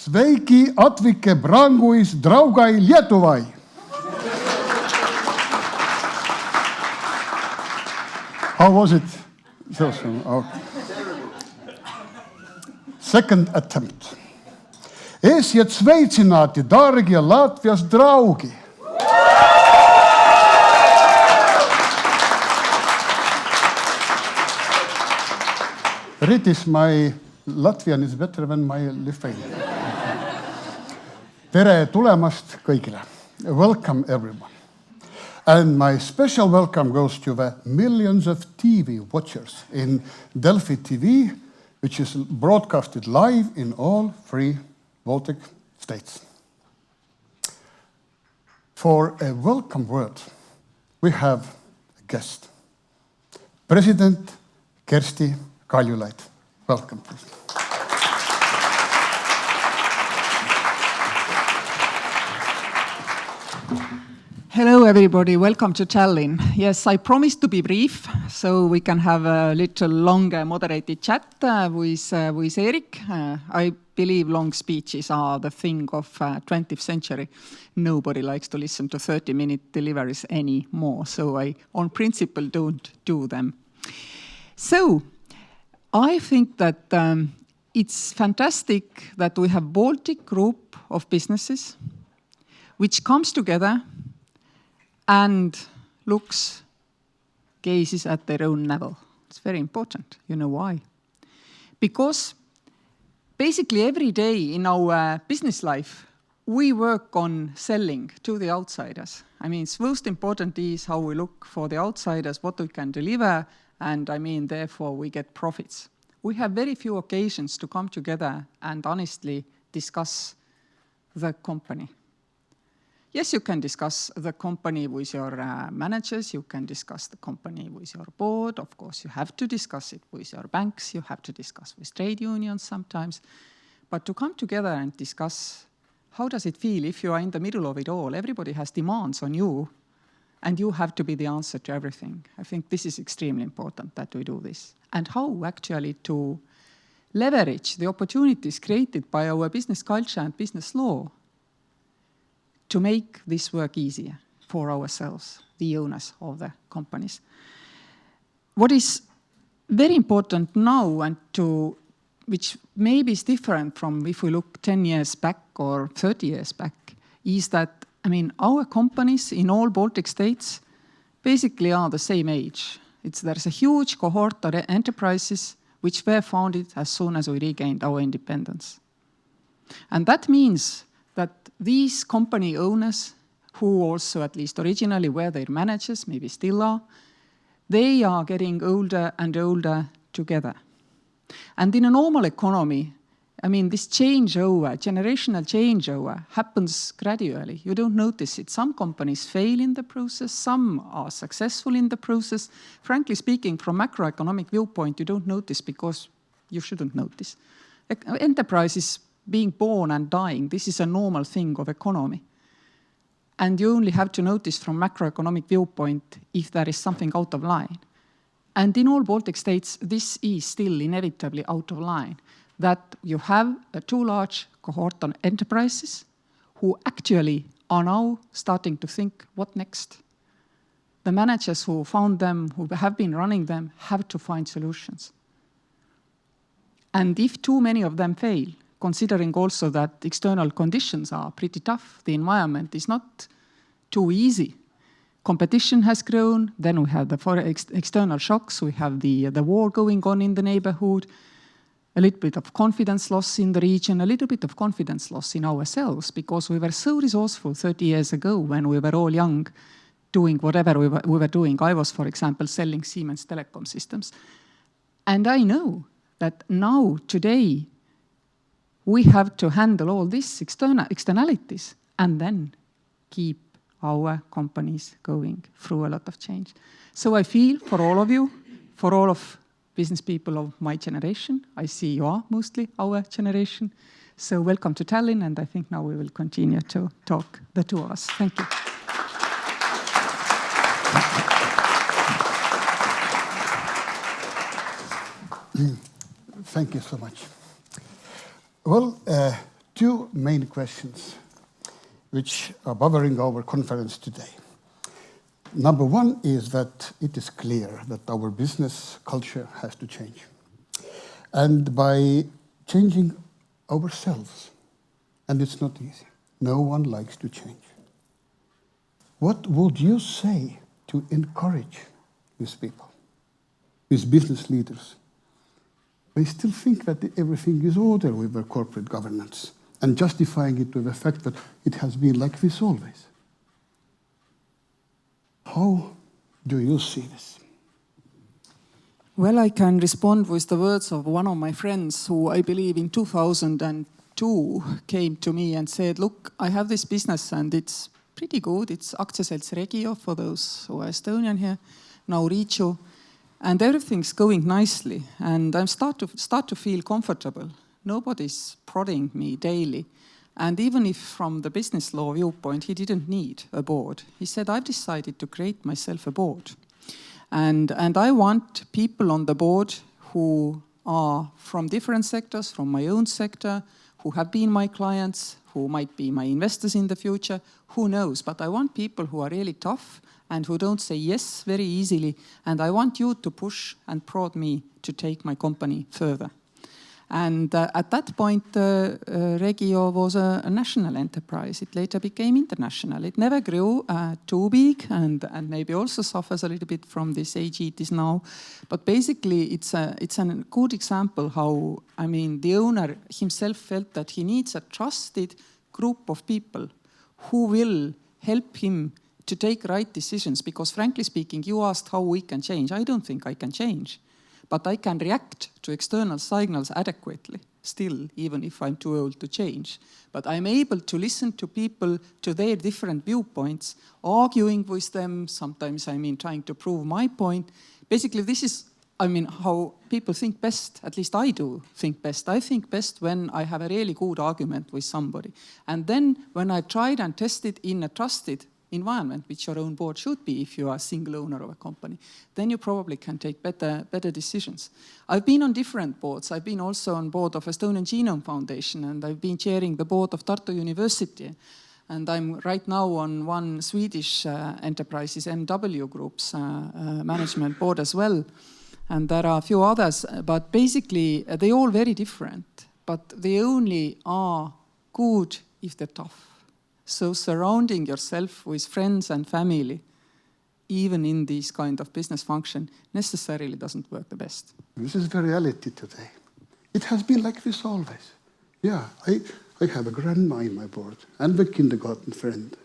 Sveiki atvykę branguis draugai Lietuvai. How was it? Okay. Second attempt. Esiet sveicināti, dārgie Latvijas draugi. Rytis, my Latvian is better than my Lithuanian. Tere tulemast kõigile. Welcome everyone. And my special welcome goes to the millions of TV watchers in Delfi TV, which is broadcasted live in all 3 Baltic states. For a welcome word, we have a guest, President Kersti Kaljulaid. Welcome, please. Hello, everybody. Welcome to Tallinn. Yes, I promised to be brief, so we can have a little longer moderated chat with Erik. I believe long speeches are the thing of 20th century. Nobody likes to listen to 30-minute deliveries anymore, so I, on principle, don't do them. So, I think that it's fantastic that we have Baltic group of businesses which comes together and gazes at their own navel. It's very important. You know why? Because basically every day in our business life, we work on selling to the outsiders. I mean, it's most important is how we look for the outsiders, what we can deliver, and I mean, therefore, we get profits. We have very few occasions to come together and honestly discuss the company. Yes, you can discuss the company with your managers, you can discuss the company with your board, of course you have to discuss it with your banks, you have to discuss with trade unions sometimes, but to come together and discuss how does it feel if you are in the middle of it all, everybody has demands on you, and you have to be the answer to everything. I think this is extremely important that we do this. And how actually to leverage the opportunities created by our business culture and business law to make this work easier for ourselves, the owners of the companies. What is very important now and which maybe is different from if we look 10 years back or 30 years back, is that, I mean, our companies in all Baltic states basically are the same age. There's a huge cohort of enterprises which were founded as soon as we regained our independence. And that means that these company owners, who also at least originally were their managers, maybe still are, they are getting older and older together. And in a normal economy, I mean, this changeover, generational changeover, happens gradually. You don't notice it. Some companies fail in the process, some are successful in the process. Frankly speaking, from macroeconomic viewpoint, you don't notice because you shouldn't notice. Enterprises being born and dying, this is a normal thing of economy. And you only have to notice from macroeconomic viewpoint if there is something out of line. And in all Baltic states, this is still inevitably out of line, that you have a too large cohort of enterprises who actually are now starting to think, what next? The managers who found them, who have been running them, have to find solutions. And if too many of them fail, considering also that external conditions are pretty tough, the environment is not too easy. Competition has grown, then we have the external shocks, we have the war going on in the neighborhood, a little bit of confidence loss in the region, a little bit of confidence loss in ourselves, because we were so resourceful 30 years ago when we were all young, doing whatever we were doing. I was, for example, selling Siemens telecom systems. And I know that now, today, we have to handle all these externalities and then keep our companies going through a lot of change. So I feel for all of you, for all of business people of my generation, I see you are mostly our generation. So welcome to Tallinn, and I think now we will continue to talk, the two of us. Thank you. Thank you so much. Well, two main questions which are bothering our conference today. Number one is that it is clear that our business culture has to change. And by changing ourselves, and it's not easy, no one likes to change. What would you say to encourage these people, these business leaders? They still think that everything is order with their corporate governance and justifying it with the fact that it has been like this always. How do you see this? Well, I can respond with the words of one of my friends who I believe in 2002 came to me and said, look, I have this business and it's pretty good. It's Aktsiaselts Riho for those who are Estonian here, now Riho, and everything's going nicely. And I'm start to feel comfortable. Nobody's prodding me daily. And even if from the business law viewpoint, he didn't need a board, he said, I've decided to create myself a board. And I want people on the board who are from different sectors, from my own sector, who have been my clients, who might be my investors in the future, who knows. But I want people who are really tough and who don't say yes very easily. And I want you to push and prod me to take my company further. And at that point, Riho was a national enterprise. It later became international. It never grew too big and maybe also suffers a little bit from this age it is now. But basically, it's a good example how, the owner himself felt that he needs a trusted group of people who will help him to take right decisions. Because frankly speaking, you asked how we can change. I don't think I can change. But I can react to external signals adequately, still, even if I'm too old to change. But I'm able to listen to people, to their different viewpoints, arguing with them, sometimes, trying to prove my point. Basically, this is, how people think best, at least I do think best. I think best when I have a really good argument with somebody. And then when I tried and tested in a trusted environment, which your own board should be if you are a single owner of a company, then you probably can take better decisions. I've been on different boards. I've been also on board of Estonian Genome Foundation, and I've been chairing the board of Tartu University. And I'm right now on one Swedish enterprises, MW Group's management board as well. And there are a few others, but basically they're all very different, but they only are good if they're tough. So surrounding yourself with friends and family, even in this kind of business function, necessarily doesn't work the best. This is the reality today. It has been like this always. Yeah, I have a grandma in my board and a kindergarten friend.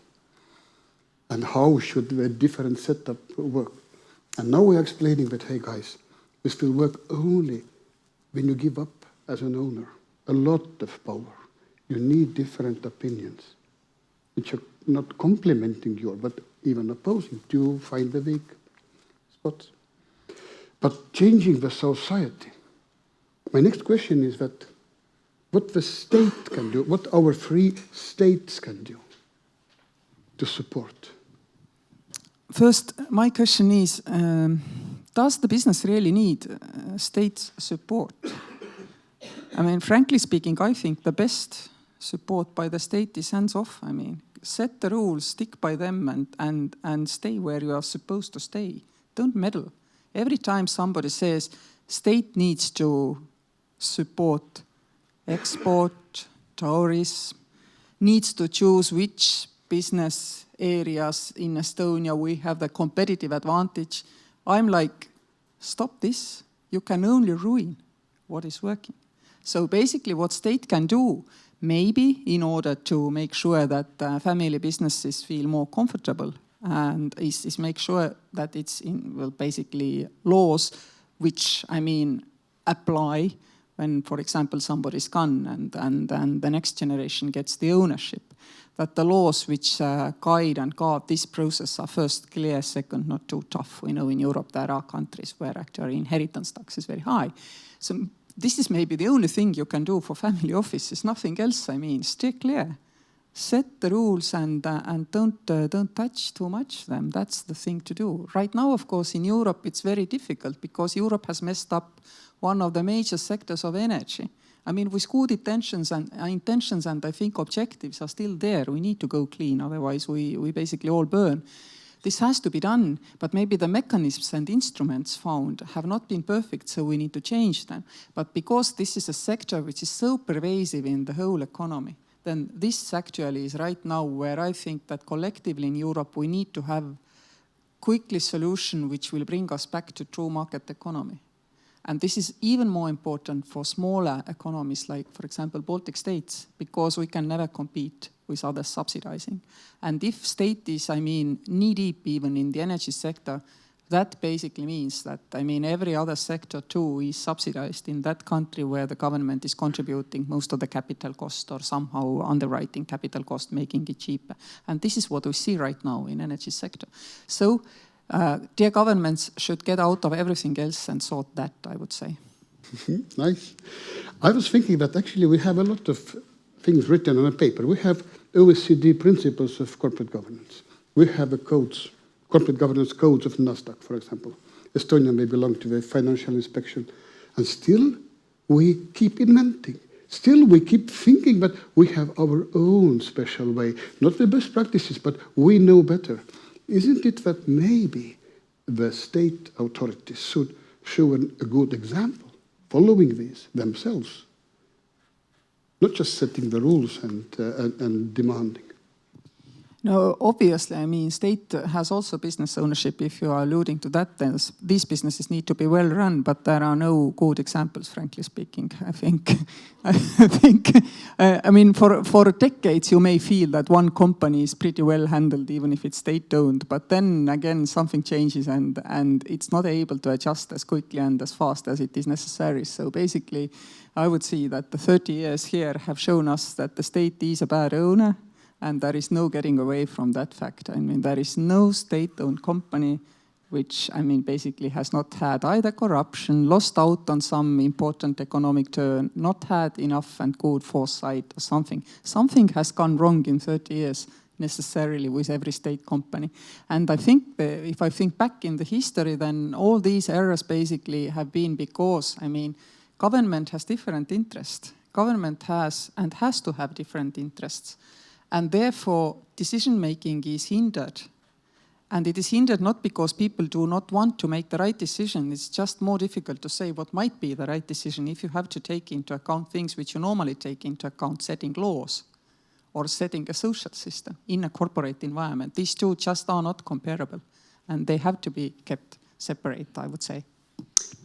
And how should the different setup work? And now we're explaining that, hey guys, this will work only when you give up as an owner a lot of power. You need different opinions, which are not complementing your, but even opposing to find the weak spots. But changing the society. My next question is that what the state can do, what our free states can do to support. First, my question is, does the business really need state support? Frankly speaking, I think the best support by the state is hands-off. Set the rules, stick by them, and stay where you are supposed to stay. Don't meddle. Every time somebody says state needs to support export, tourism, needs to choose which business areas in Estonia we have the competitive advantage, I'm like, stop this. You can only ruin what is working. So basically what state can do, maybe in order to make sure that family businesses feel more comfortable and is make sure that it's in, basically laws which, apply when, for example, somebody's gone and the next generation gets the ownership. That the laws which guide and guard this process are first clear, second not too tough. We know in Europe there are countries where actually inheritance tax is very high. So this is maybe the only thing you can do for family offices, nothing else. Steer clear. set the rules and don't touch too much them. That's the thing to do. Right now, of course, in Europe, it's very difficult because Europe has messed up one of the major sectors of energy. I mean, with good intentions and I think objectives are still there. We need to go clean, otherwise we basically all burn. This has to be done, but maybe the mechanisms and instruments found have not been perfect, so we need to change them. But because this is a sector which is so pervasive in the whole economy, then this actually is right now where I think that collectively in Europe we need to have quickly solution which will bring us back to true market economy. And this is even more important for smaller economies like, for example, Baltic states, because we can never compete with others subsidizing. And if state is, knee-deep even in the energy sector, that basically means that, every other sector too is subsidized in that country where the government is contributing most of the capital cost or somehow underwriting capital cost, making it cheaper. And this is what we see right now in energy sector. So, dear governments should get out of everything else and sort that, I would say. Nice. I was thinking that actually we have a lot of things written on a paper. We have OECD principles of corporate governance. We have a codes, corporate governance codes of Nasdaq, for example. Estonia may belong to the financial inspection. And still we keep inventing. Still we keep thinking that we have our own special way. Not the best practices, but we know better. Isn't it that maybe the state authorities should show a good example, following these themselves, not just setting the rules and demanding? No, obviously, state has also business ownership. If you are alluding to that, then these businesses need to be well run, but there are no good examples, frankly speaking. I think, for decades you may feel that one company is pretty well handled, even if it's state-owned, but then again something changes and it's not able to adjust as quickly and as fast as it is necessary. So basically, I would say that the 30 years here have shown us that the state is a bad owner. And there is no getting away from that fact. There is no state-owned company which, basically has not had either corruption, lost out on some important economic turn, not had enough and good foresight or something. Something has gone wrong in 30 years necessarily with every state company. And I think if I think back in the history, then all these errors basically have been because, government has different interests. Government has to have different interests. And therefore, decision-making is hindered. And it is hindered not because people do not want to make the right decision. It's just more difficult to say what might be the right decision if you have to take into account things which you normally take into account, setting laws or setting a social system in a corporate environment. These two just are not comparable. And they have to be kept separate, I would say.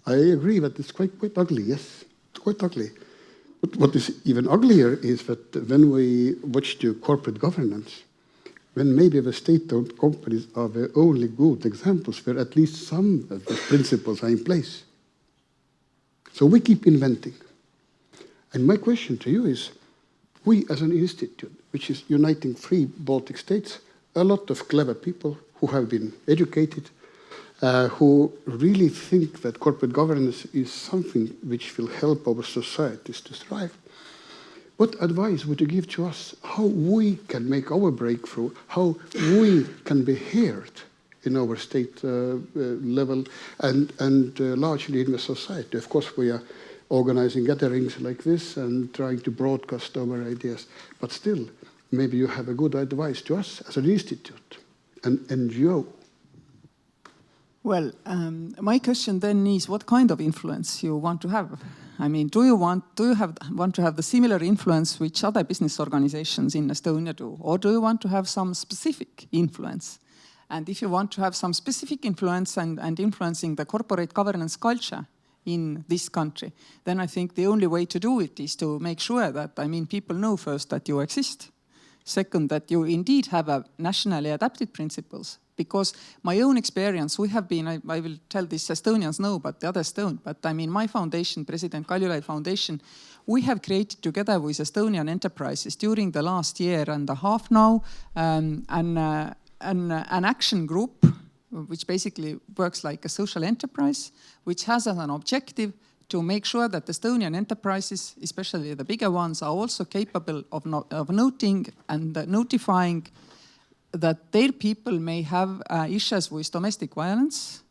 I agree that it's quite ugly, yes, quite ugly. But what is even uglier is that when we watch the corporate governance, when maybe the state-owned companies are the only good examples where at least some of the principles are in place. So we keep inventing. And my question to you is, we as an institute, which is uniting 3 Baltic states, a lot of clever people who have been educated, who really think that corporate governance is something which will help our societies to thrive. What advice would you give to us? How we can make our breakthrough, how we can be heard in our state level and largely in the society? Of course, we are organizing gatherings like this and trying to broadcast our ideas. But still, maybe you have a good advice to us as an institute, an NGO. Well, my question then is what kind of influence you want to have? Do you want to have the similar influence which other business organizations in Estonia do? Or do you want to have some specific influence? And if you want to have some specific influence and influencing the corporate governance culture in this country, then I think the only way to do it is to make sure that, people know first that you exist. Second, that you indeed have a nationally adapted principles. Because my own experience, we have been, I will tell this, Estonians know, but the others don't. But my foundation, President Kaljulaid Foundation, we have created together with Estonian enterprises during the last year and a half now an action group, which basically works like a social enterprise, which has as an objective to make sure that Estonian enterprises, especially the bigger ones, are also capable of noting and notifying that their people may have issues with domestic violence.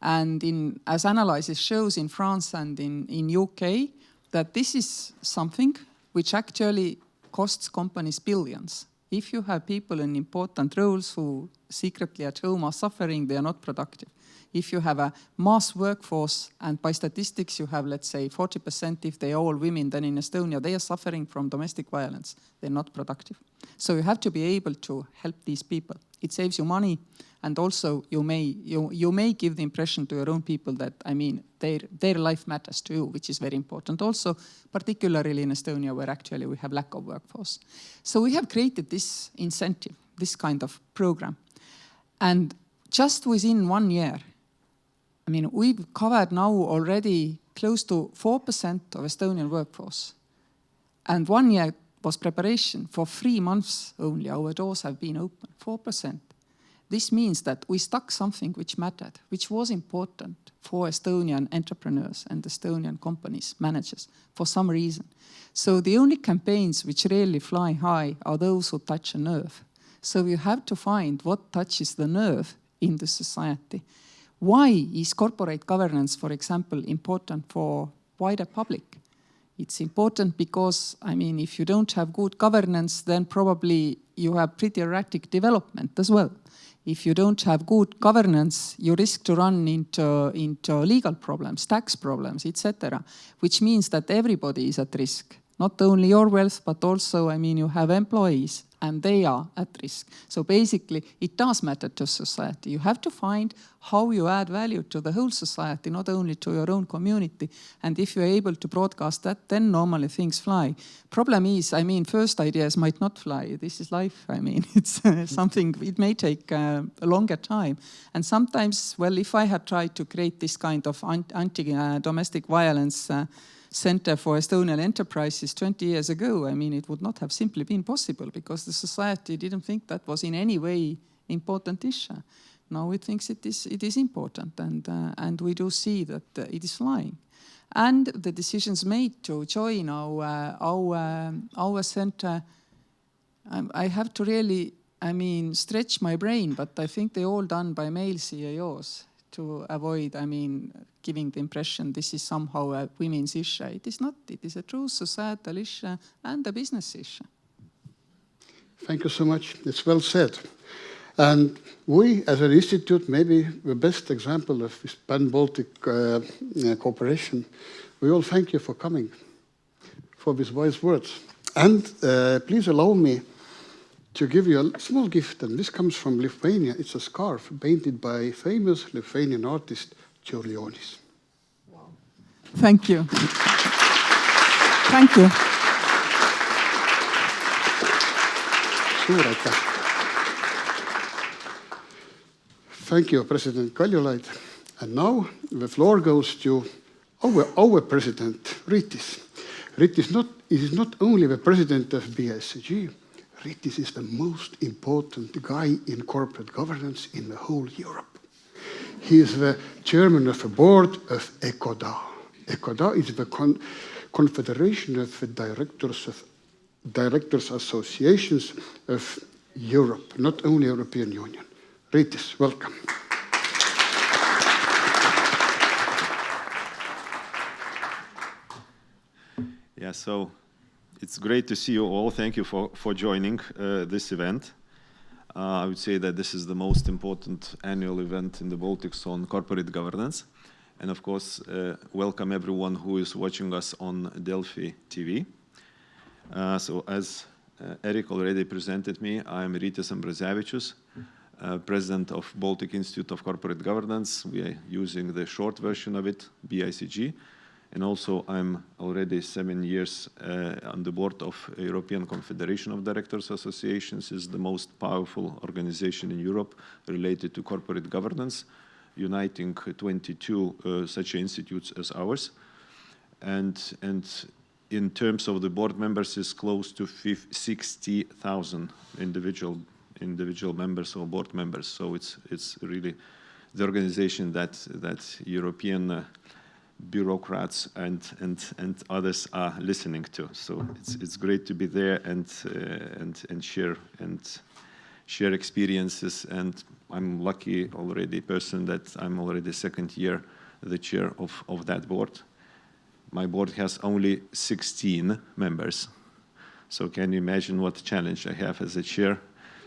And as analysis shows in France and in UK, that this is something which actually costs companies billions. If you have people in important roles who secretly at home are suffering, they are not productive. If you have a mass workforce, and by statistics you have, let's say, 40%, if they are all women, then in Estonia they are suffering from domestic violence. They're not productive. So you have to be able to help these people. It saves you money, and also you may give the impression to your own people that, I mean, their life matters to you, which is very important. Also, particularly in Estonia, where actually we have lack of workforce. So we have created this incentive, this kind of program. And just within 1 year, I mean, we've covered now already close to 4% of Estonian workforce. And 1 year was preparation. For 3 months only, our doors have been open, 4%. This means that we stuck something which mattered, which was important for Estonian entrepreneurs and Estonian companies, managers, for some reason. So the only campaigns which really fly high are those who touch a nerve. So you have to find what touches the nerve in the society. Why is corporate governance, for example, important for wider public? It's important because, I mean, if you don't have good governance, then probably you have pretty erratic development as well. If you don't have good governance, you risk to run into legal problems, tax problems, etc., which means that everybody is at risk. Not only your wealth, but also, I mean, you have employees, and they are at risk. So basically, it does matter to society. You have to find how you add value to the whole society, not only to your own community. And if you're able to broadcast that, then normally things fly. Problem is, I mean, first ideas might not fly. This is life. I mean, it's something, it may take a longer time. And sometimes, well, if I had tried to create this kind of anti-domestic violence Center for Estonian Enterprises 20 years ago, I mean, it would not have simply been possible because the society didn't think that was in any way important issue. Now it thinks it is important, and we do see that it is flying. And the decisions made to join our center, I have to really, I mean, stretch my brain, but I think they're all done by male CEOs to avoid, I mean, giving the impression this is somehow a women's issue. It is not. It is a true societal issue and a business issue. Thank you so much. It's well said. And we, as an institute, maybe the best example of this Pan-Baltic cooperation, we all thank you for coming, for these wise words. And please allow me to give you a small gift, and this comes from Lithuania. It's a scarf painted by famous Lithuanian artist Kersti. Wow. Thank you. Thank you. Thank you, President Kaljulaid. And now the floor goes to our president, Rytis. Rytis is not only the president of Bicg, Rytis is the most important guy in corporate governance in the whole Europe. He is the chairman of the board of ECODA. ECODA is the confederation of the directors associations of Europe, not only European Union. Rytis, welcome. Yeah, so it's great to see you all. Thank you for joining this event. I would say that this is the most important annual event in the Baltics on corporate governance. And of course, welcome everyone who is watching us on Delfi TV. So as Erik already presented me, I am Rytis Ambrazevičius, president of Baltic Institute of Corporate Governance. We are using the short version of it, BICG. And also, I'm already 7 years on the board of European Confederation of Directors Associations. Is the most powerful organization in Europe related to corporate governance, uniting 22 such institutes as ours. And in terms of the board members, is close to 60,000 individual members or board members. So it's really the organization that European bureaucrats and others are listening to. So it's great to be there and share experiences. And I'm lucky already person that I'm already second year the chair of that board. My board has only 16 members. So can you imagine what challenge I have as a chair?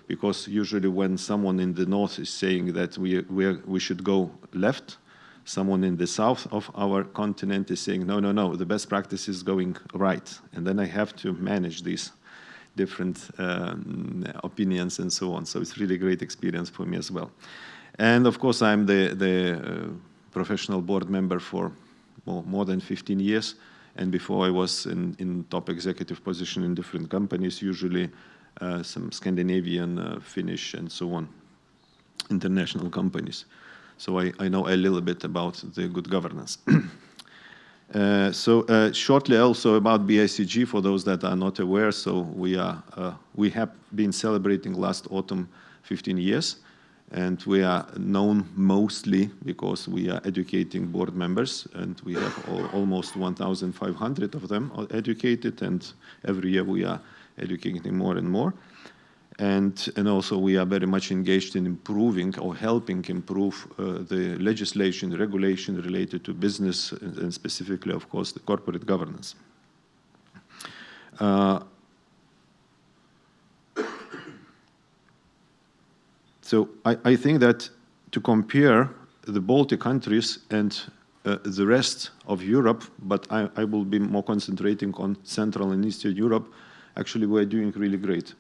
Because usually when someone in the north is saying that we should go left, someone in the south of our continent is saying, no, the best practice is going right. And then I have to manage these different opinions and so on. So it's really great experience for me as well. And of course, I'm the professional board member for more than 15 years. And before I was in top executive position in different companies, usually some Scandinavian, Finnish, and so on, international companies. So I know a little bit about the good governance. Shortly also about Bicg, for those that are not aware. So we have been celebrating last autumn 15 years. And we are known mostly because we are educating board members, and we have almost 1,500 of them are educated, and every year we are educating more and more. And also we are very much engaged in improving or helping improve the legislation, regulation related to business, and specifically, of course, the corporate governance. So I think that to compare the Baltic countries and the rest of Europe, but I will be more concentrating on Central and Eastern Europe, actually we're doing really great.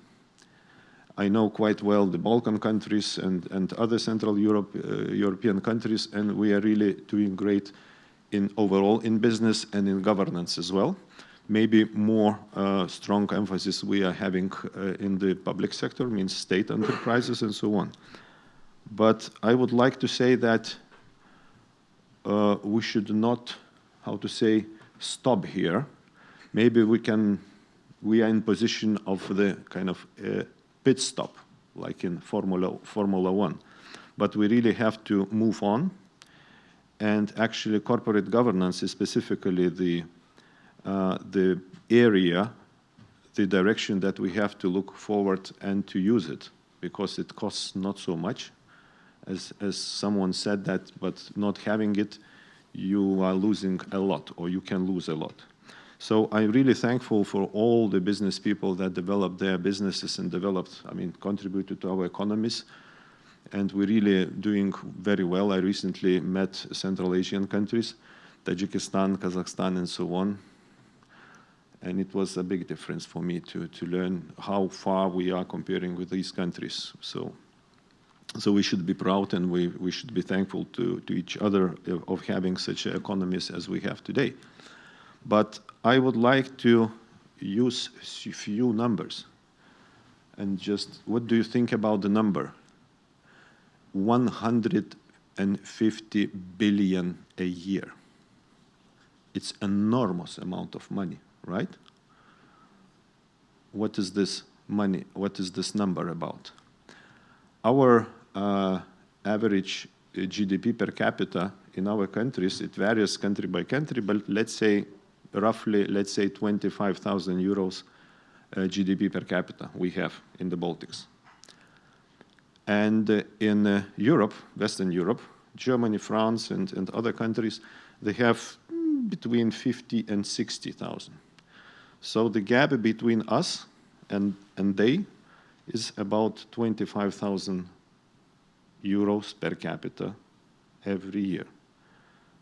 I know quite well the Balkan countries and other Central European countries, and we are really doing great in overall in business and in governance as well. Maybe more strong emphasis we are having in the public sector, means state enterprises and so on. But I would like to say that we should not, stop here. Maybe we are in position of the kind of pit stop, like in Formula One. But we really have to move on. And actually corporate governance is specifically the area, the direction that we have to look forward and to use it, because it costs not so much, as someone said that, but not having it, you are losing a lot, or you can lose a lot. So I'm really thankful for all the business people that developed their businesses and contributed to our economies. And we're really doing very well. I recently met Central Asian countries, Tajikistan, Kazakhstan, and so on. And it was a big difference for me to learn how far we are comparing with these countries. So we should be proud, and we should be thankful to each other of having such economies as we have today. But I would like to use a few numbers. And just, what do you think about the number? 150 billion a year. It's an enormous amount of money, right? What is this money? What is this number about? Our average GDP per capita in our countries, it varies country by country, but let's say roughly 25,000 euros GDP per capita we have in the Baltics. And in Europe, Western Europe, Germany, France, and other countries, they have between 50 and 60,000. So the gap between us and they is about 25,000 euros per capita every year.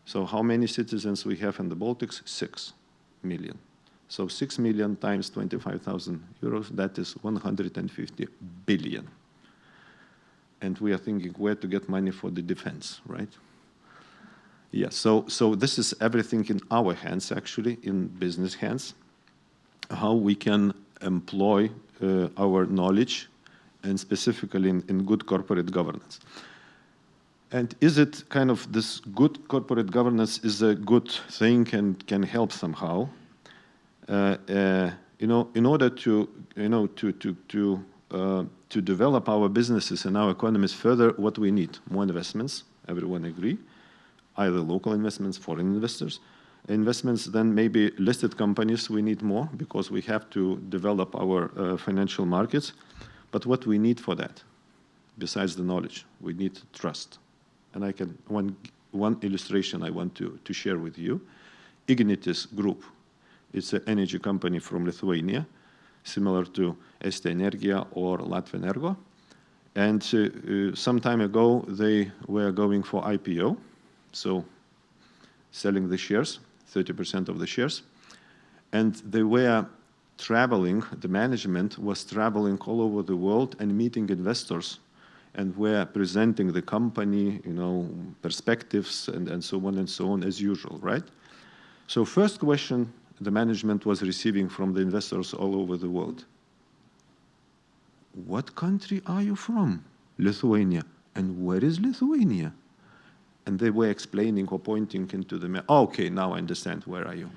So how many citizens we have in the Baltics? 6 million. So 6 million times 25,000 euros, that is 150 billion. And we are thinking where to get money for the defense, right? Yeah, so this is everything in our hands, actually, in business hands, how we can employ our knowledge, and specifically in good corporate governance. And is it kind of this good corporate governance is a good thing and can help somehow? In order to develop our businesses and our economies further, what we need? More investments, everyone agree. either local investments, foreign investments, then maybe listed companies we need more because we have to develop our financial markets. But what we need for that, besides the knowledge, we need trust. And I can, one illustration I want to share with you. Ignitis Group, it's an energy company from Lithuania, similar to Eesti Energia or Latvia Energo. And some time ago, they were going for IPO, so selling the shares, 30% of the shares. And they were traveling, the management was traveling all over the world and meeting investors and were presenting the company, perspectives and so on as usual, right? So first question the management was receiving from the investors all over the world. What country are you from? Lithuania. And where is Lithuania? And they were explaining or pointing into the map. Oh, okay, now I understand. Where are you?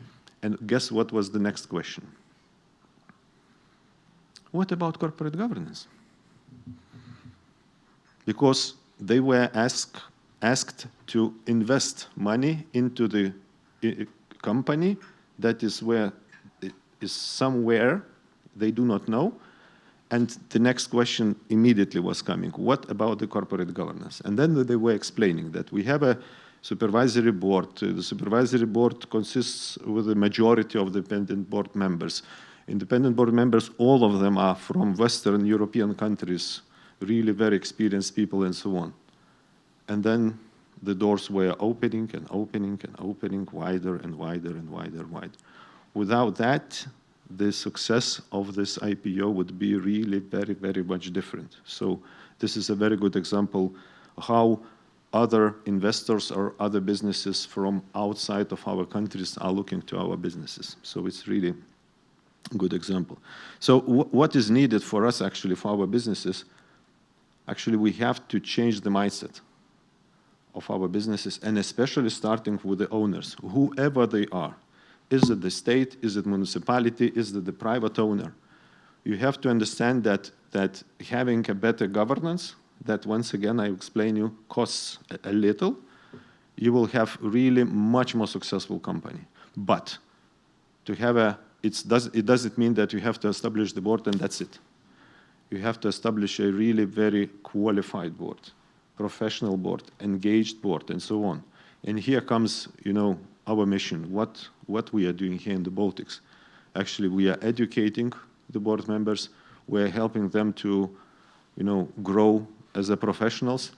And guess what was the next question? What about corporate governance? Because they were asked to invest money into the company that is somewhere they do not know. And the next question immediately was coming. What about the corporate governance? And then they were explaining that we have a supervisory board. The supervisory board consists with a majority of the independent board members. Independent board members, all of them are from Western European countries, really very experienced people and so on. And then the doors were opening and opening and opening wider and wider and wider and wider. Without that, the success of this IPO would be really very, very much different. So this is a very good example how other investors or other businesses from outside of our countries are looking to our businesses. So it's really a good example. So what is needed for us actually, for our businesses? Actually, we have to change the mindset of our businesses, and especially starting with the owners, whoever they are. Is it the state? Is it municipality? Is it the private owner? You have to understand that having a better governance, that once again I explain you, costs a little, you will have really much more successful company. But to have it doesn't mean that you have to establish the board and that's it. You have to establish a really very qualified board, professional board, engaged board, and so on. And here comes, our mission, what we are doing here in the Baltics. Actually, we are educating the board members. We're helping them to, grow as a professionals,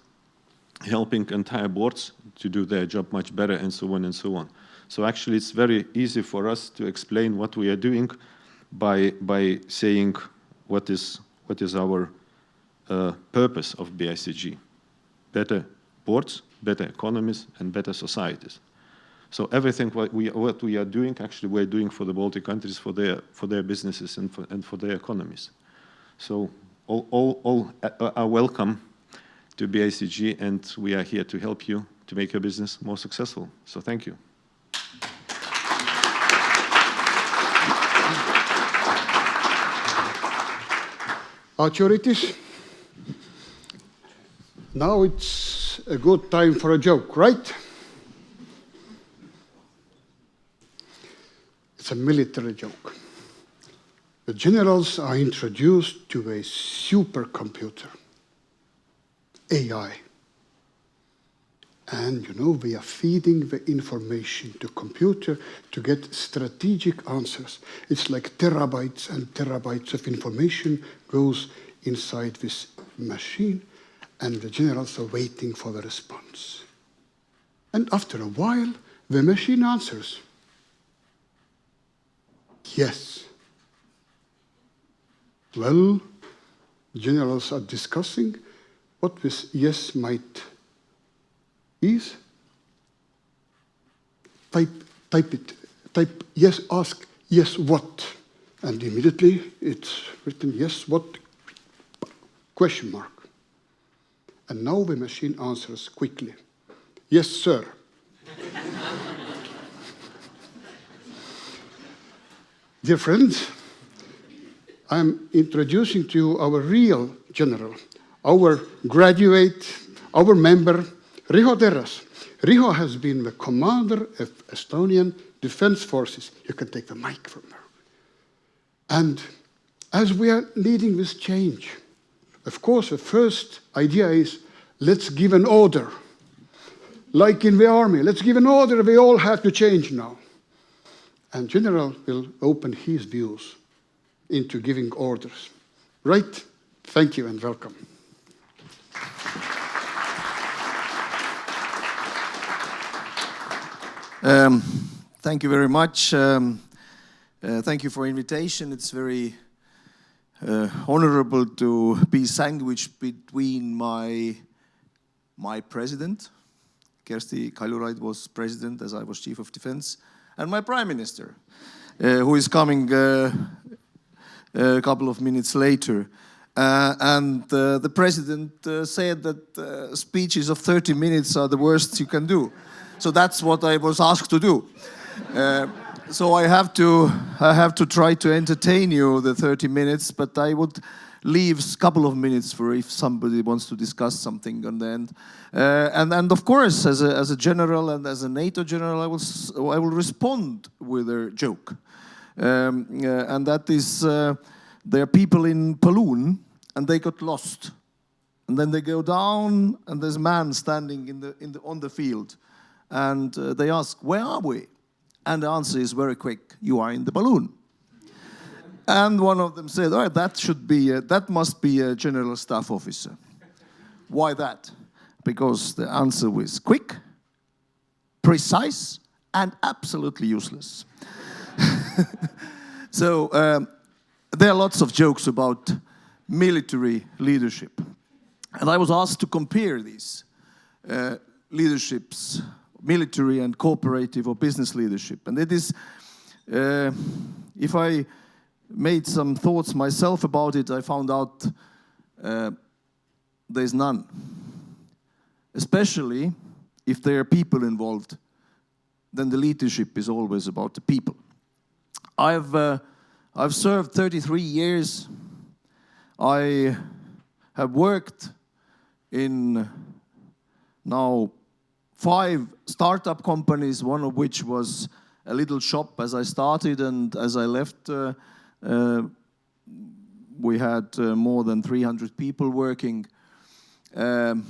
helping entire boards to do their job much better, and so on and so on. So actually, it's very easy for us to explain what we are doing by saying what is our purpose of Bicg. Better boards, better economies, and better societies. So everything what we are doing, actually, we're doing for the Baltic countries, for their businesses and for their economies. So all are welcome to Bicg, and we are here to help you to make your business more successful. So thank you. Ačiū, Rytis. Now it's a good time for a joke, right? It's a military joke. The generals are introduced to a supercomputer, AI. And, we are feeding the information to computer to get strategic answers. It's like terabytes and terabytes of information goes inside this machine, and the generals are waiting for the response. And after a while, the machine answers, yes. Well, generals are discussing what this yes might is. Type yes, ask yes what. And immediately it's written yes what, question mark. And now the machine answers quickly, yes sir. Dear friends, I'm introducing to you our real general, our graduate, our member, Riho Terras. Riho has been the commander of Estonian Defense Forces. You can take the mic from there. And as we are leading this change, of course, the first idea is, let's give an order. Like in the army, let's give an order, we all have to change now. And General will open his views into giving orders. Right? Thank you and welcome. Thank you very much. Thank you for invitation. It's very honorable to be sandwiched between my president, Kersti Kaljulaid was president as I was chief of defense, and my prime minister, who is coming a couple of minutes later. And the president said that speeches of 30 minutes are the worst you can do. So that's what I was asked to do. So I have to try to entertain you the 30 minutes, but I would leave a couple of minutes for if somebody wants to discuss something on the end. And of course, as a general and as a NATO general, I will respond with a joke. And that is, there are people in Balloon and they got lost. And then they go down and there's a man standing on the field. And they ask, where are we? And the answer is very quick, you are in the balloon. And one of them said, all right, that must be a general staff officer. Why that? Because the answer was quick, precise, and absolutely useless. So there are lots of jokes about military leadership. And I was asked to compare these leaderships, military and cooperative or business leadership. And it is, if I made some thoughts myself about it, I found out there's none. Especially if there are people involved, then the leadership is always about the people. I've served 33 years. I have worked in now 5 startup companies, one of which was a little shop as I started, and as I left, we had more than 300 people working. And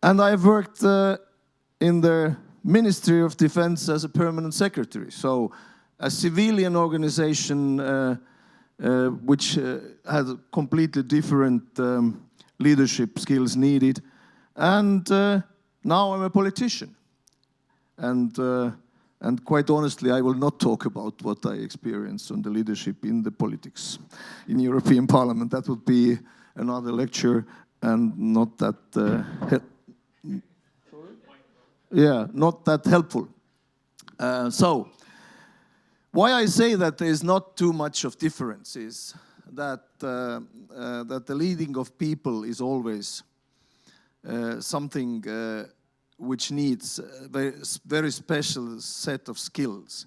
I've worked in the Ministry of Defense as a permanent secretary, so a civilian organization which had completely different leadership skills needed. And now I'm a politician. And quite honestly, I will not talk about what I experienced on the leadership in the politics in European Parliament. That would be another lecture and not that not that helpful. So why I say that there is not too much of difference is that that the leading of people is always something which needs a very special set of skills.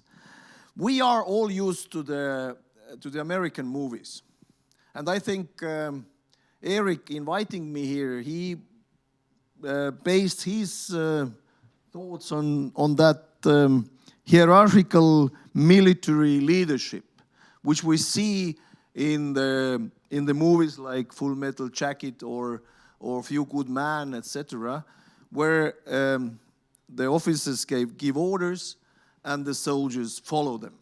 We are all used to the American movies, and I think Erik inviting me here, he based his thoughts on that hierarchical military leadership, which we see in the movies like Full Metal Jacket or Few Good Men, etc., where the officers give orders and the soldiers follow them.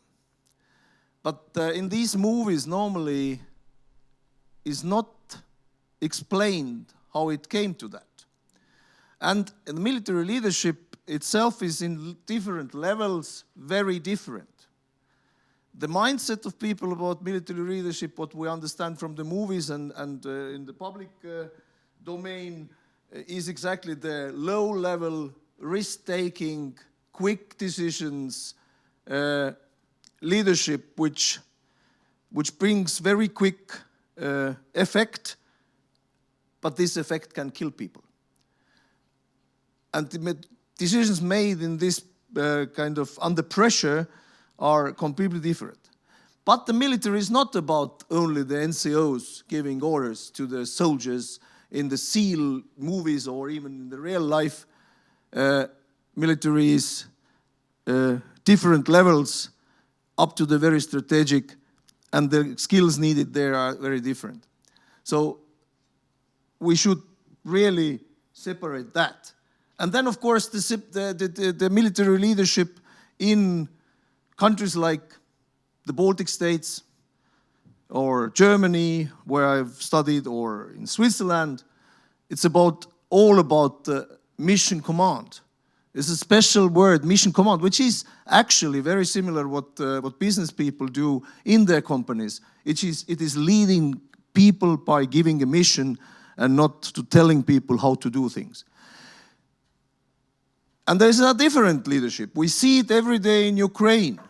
But in these movies, normally, is not explained how it came to that. And the military leadership itself is in different levels, very different. The mindset of people about military leadership, what we understand from the movies and in the public domain, is exactly the low-level, risk-taking, quick decisions, leadership, which brings very quick effect, but this effect can kill people. And the decisions made in this kind of under pressure are completely different. But the military is not about only the NCOs giving orders to the soldiers in the SEAL movies or even in the real life, military is different levels up to the very strategic, and the skills needed there are very different. So we should really separate that. And then, of course, the military leadership in countries like the Baltic states, or Germany, where I've studied, or in Switzerland, it's all about mission command. It's a special word, mission command, which is actually very similar what business people do in their companies. It is leading people by giving a mission and not to telling people how to do things. And there's a different leadership. We see it every day in Ukraine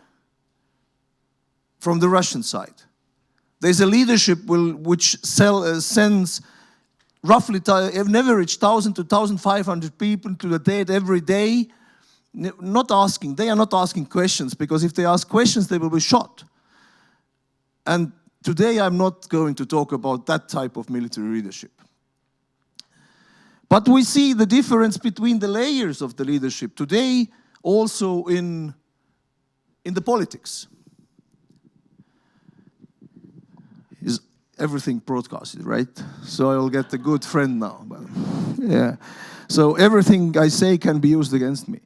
from the Russian side. There's a leadership which sends roughly an average 1,000 to 1,500 people to the dead every day, they are not asking questions, because if they ask questions, they will be shot. And today I'm not going to talk about that type of military leadership. But we see the difference between the layers of the leadership today, also in the politics. Is everything broadcasted, right? So I'll get a good friend now. But yeah. So everything I say can be used against me.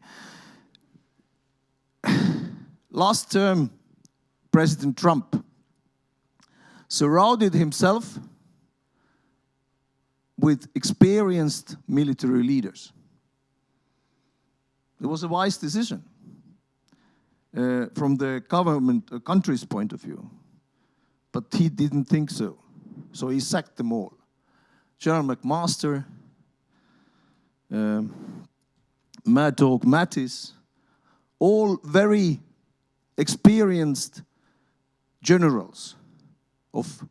Last term, President Trump surrounded himself with experienced military leaders. It was a wise decision from the country's point of view. But he didn't think so. So he sacked them all. General McMaster, Mad Dog Mattis, all very experienced generals of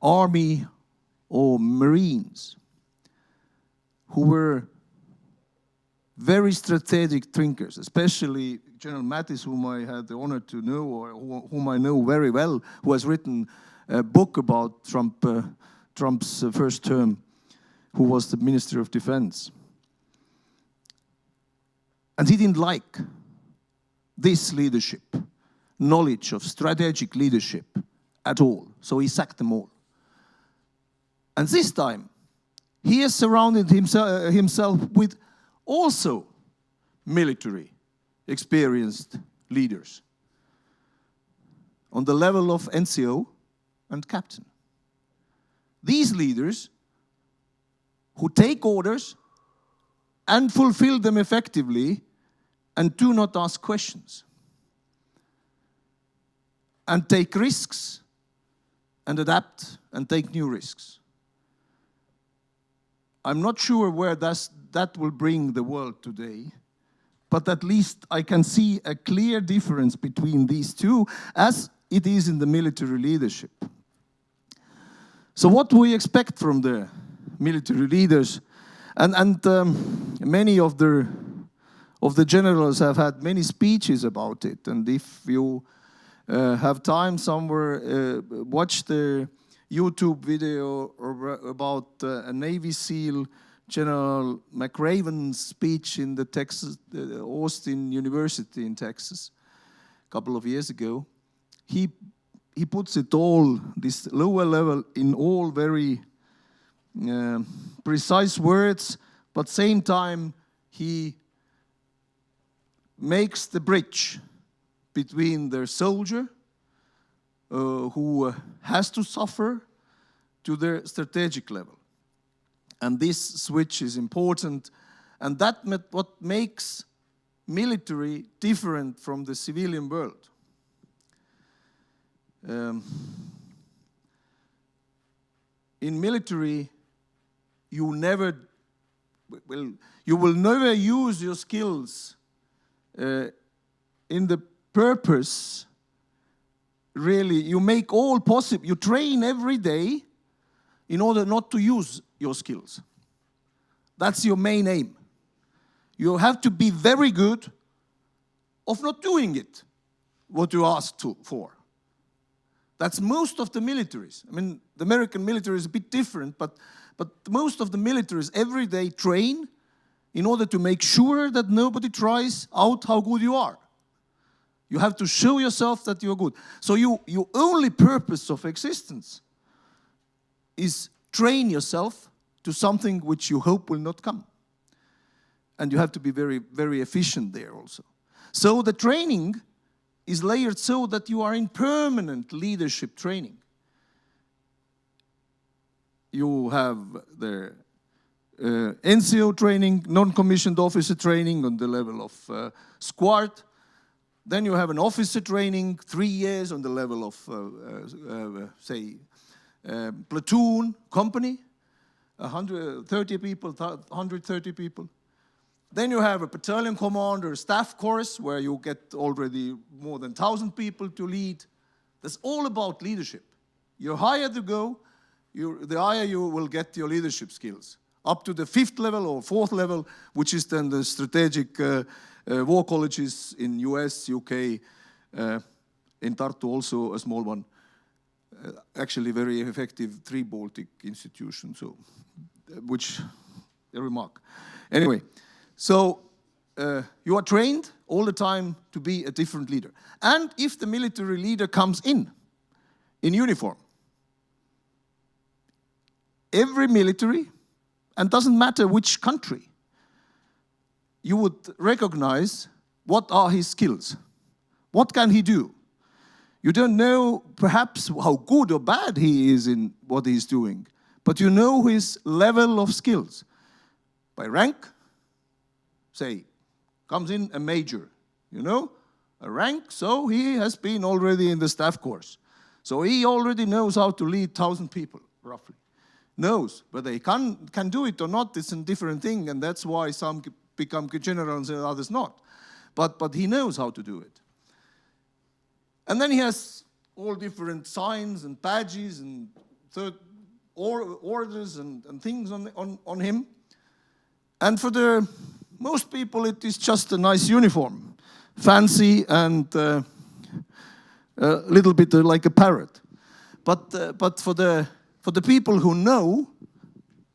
army or marines who were very strategic thinkers, especially General Mattis, whom I had the honor to know, or whom I know very well, who has written a book about Trump's first term, who was the Minister of Defense. And he didn't like this leadership, knowledge of strategic leadership at all. So he sacked them all. And this time, he has surrounded himself with also military experienced leaders on the level of NCO and captain. These leaders who take orders and fulfill them effectively and do not ask questions and take risks and adapt and take new risks. I'm not sure where that will bring the world today, but at least I can see a clear difference between these two, as it is in the military leadership. So what do we expect from the military leaders? And many of the generals have had many speeches about it. And if you have time somewhere, watch the YouTube video about a Navy SEAL, General McRaven's speech in the Austin University in Texas a couple of years ago. He puts it all, this lower level, in all very precise words, but same time he makes the bridge between their soldier who has to suffer to their strategic level. And this switch is important, and that what makes military different from the civilian world. In military, you will never use your skills in the purpose. Really, you make all possible. You train every day in order not to use your skills. That's your main aim. You have to be very good of not doing it, what you asked for. That's most of the militaries. I mean, the American military is a bit different, but most of the militaries every day train in order to make sure that nobody tries out how good you are. You have to show yourself that you're good. So your only purpose of existence is train yourself to something which you hope will not come. And you have to be very, very efficient there also. So the training is layered so that you are in permanent leadership training. You have the NCO training, non-commissioned officer training on the level of squad. Then you have an officer training, 3 years on the level of, platoon, company, 130 people, 130 people. Then you have a battalion commander, staff course, where you get already more than 1,000 people to lead. That's all about leadership. You're higher to go, the higher you will get your leadership skills. Up to the 5th level or 4th level, which is then the strategic war colleges in US, UK, in Tartu also a small one. Actually very effective 3 Baltic institutions, so, which a remark. Anyway, so you are trained all the time to be a different leader. And if the military leader comes in uniform, every military, and doesn't matter which country, you would recognize what are his skills. What can he do? You don't know perhaps how good or bad he is in what he's doing, but you know his level of skills. By rank, say, comes in a major, you know, a rank, so he has been already in the staff course. So he already knows how to lead 1,000 people, roughly. Knows, whether he can do it or not, it's a different thing, and that's why some become generals and others not. But he knows how to do it. And then he has all different signs and badges and orders and things on him. And for the most people, it is just a nice uniform, fancy and a little bit like a parrot. But for the people who know,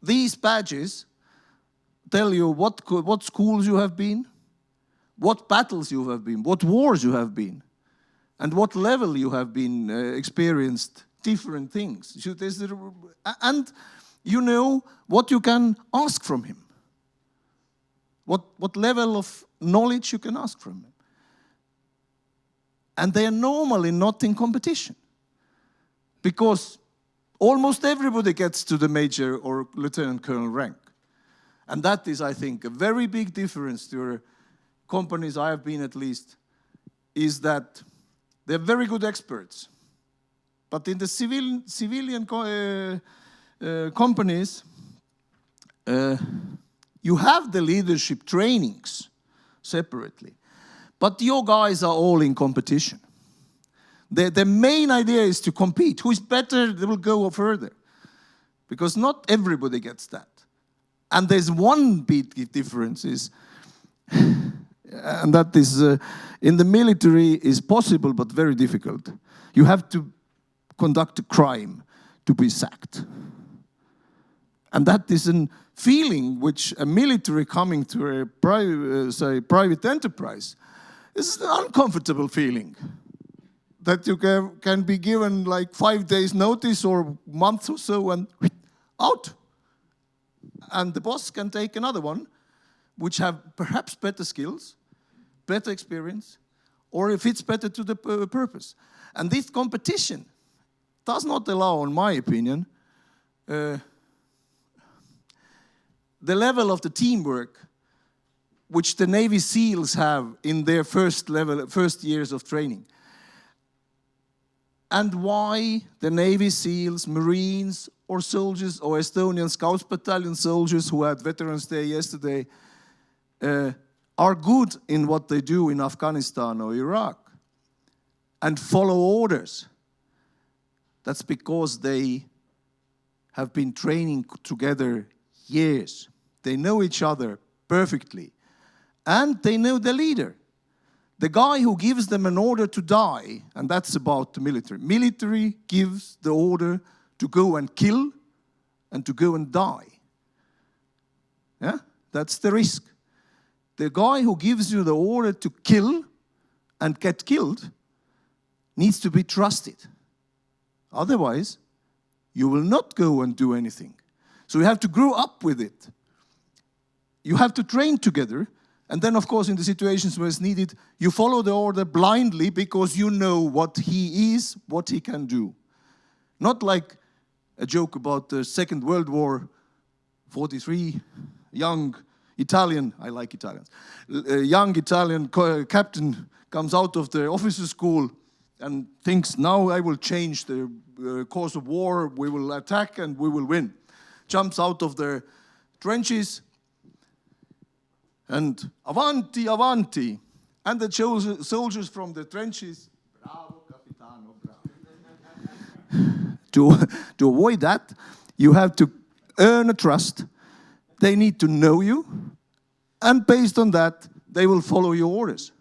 these badges tell you what schools you have been, what battles you have been, what wars you have been, and what level you have been experienced different things. And you know what you can ask from him, what level of knowledge you can ask from him. And they are normally not in competition, because almost everybody gets to the major or lieutenant colonel rank. And that is, I think, a very big difference to companies I have been at least, is that they're very good experts. But in the civilian companies, you have the leadership trainings separately. But your guys are all in competition. The main idea is to compete. Who is better, they will go further. Because not everybody gets that. And there's one big difference is, and that is in the military is possible but very difficult. You have to conduct a crime to be sacked. And that is a feeling which a military coming to a private enterprise is an uncomfortable feeling. That you can be given like 5 days notice or months or so and out. And the boss can take another one, which have perhaps better skills, better experience, or if it's better to the purpose. And this competition does not allow, in my opinion, the level of the teamwork which the Navy SEALs have in their first years of training. And why the Navy SEALs, Marines, or soldiers, or Estonian Scouts Battalion soldiers who had Veterans Day yesterday, are good in what they do in Afghanistan or Iraq and follow orders. That's because they have been training together years. They know each other perfectly. And they know the leader. The guy who gives them an order to die, and that's about the military. Military gives the order to go and kill and to go and die. Yeah, that's the risk. The guy who gives you the order to kill and get killed needs to be trusted. Otherwise, you will not go and do anything. So you have to grow up with it. You have to train together. And then, of course, in the situations where it's needed, you follow the order blindly because you know what he is, what he can do. Not like a joke about the Second World War, 43, young Italian, I like Italians, a young Italian captain comes out of the officer school and thinks, now I will change the course of war, we will attack and we will win. Jumps out of the trenches, and avanti, avanti. And the soldiers from the trenches, bravo, capitano, bravo. To avoid that, you have to earn a trust. They need to know you. And based on that, they will follow your orders.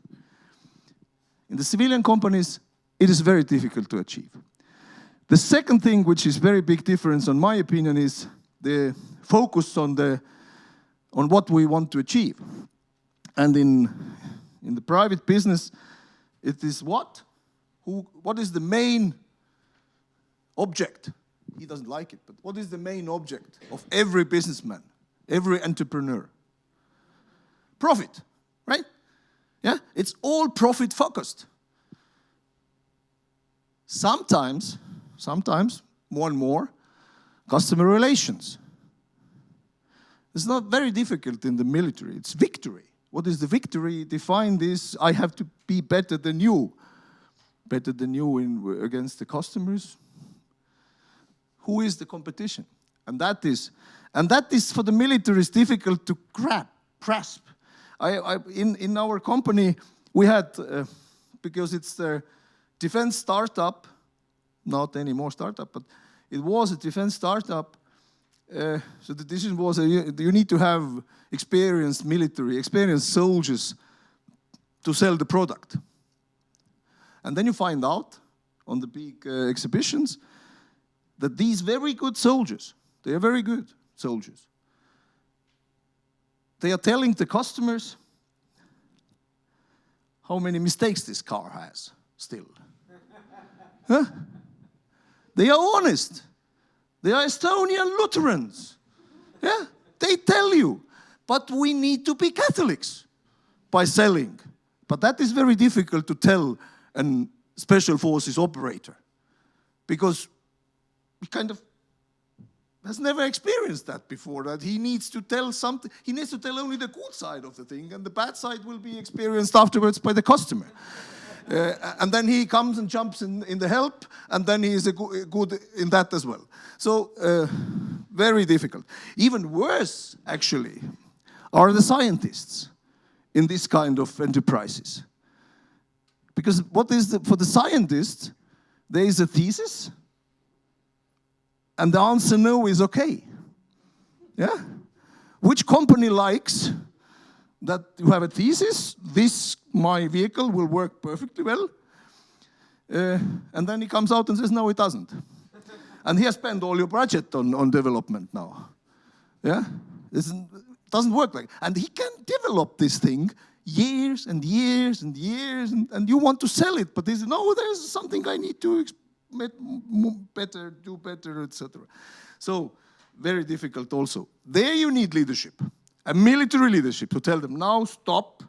In the civilian companies, it is very difficult to achieve. The second thing, which is very big difference, in my opinion, is the focus on what we want to achieve. And in the private business, it is what? What is the main object? He doesn't like it, but what is the main object of every businessman, every entrepreneur? Profit, right? Yeah, it's all profit focused. Sometimes, more and more, customer relations. It's not very difficult in the military. It's victory. What is the victory? Defined is I have to be better than you. Better than you against the customers. Who is the competition? And that is for the military is difficult to grasp. In our company, we had, because it's the defense startup, not anymore startup, but it was a defense startup. So the decision was you need to have experienced military, experienced soldiers to sell the product. And then you find out on the big exhibitions that these very good soldiers, they are very good soldiers, they are telling the customers how many mistakes this car has still. Huh? They are honest. They are Estonian Lutherans. Yeah, they tell you. But we need to be Catholics by selling. But that is very difficult to tell a special forces operator because he kind of has never experienced that before, that he needs to tell something. He needs to tell only the good side of the thing, and the bad side will be experienced afterwards by the customer. And then he comes and jumps in the help, and then he is good in that as well. So, very difficult. Even worse, actually, are the scientists in this kind of enterprises. Because for the scientist, there is a thesis, and the answer no is okay. Yeah? Which company likes that you have a thesis, my vehicle will work perfectly well, and then he comes out and says, no, it doesn't. And he has spent all your budget on development now. Yeah? It doesn't work like that. And he can develop this thing years and years and years, and you want to sell it, but he says, no, there's something I need to do better, etc. So, very difficult also. There you need leadership. A military leadership to tell them, now stop,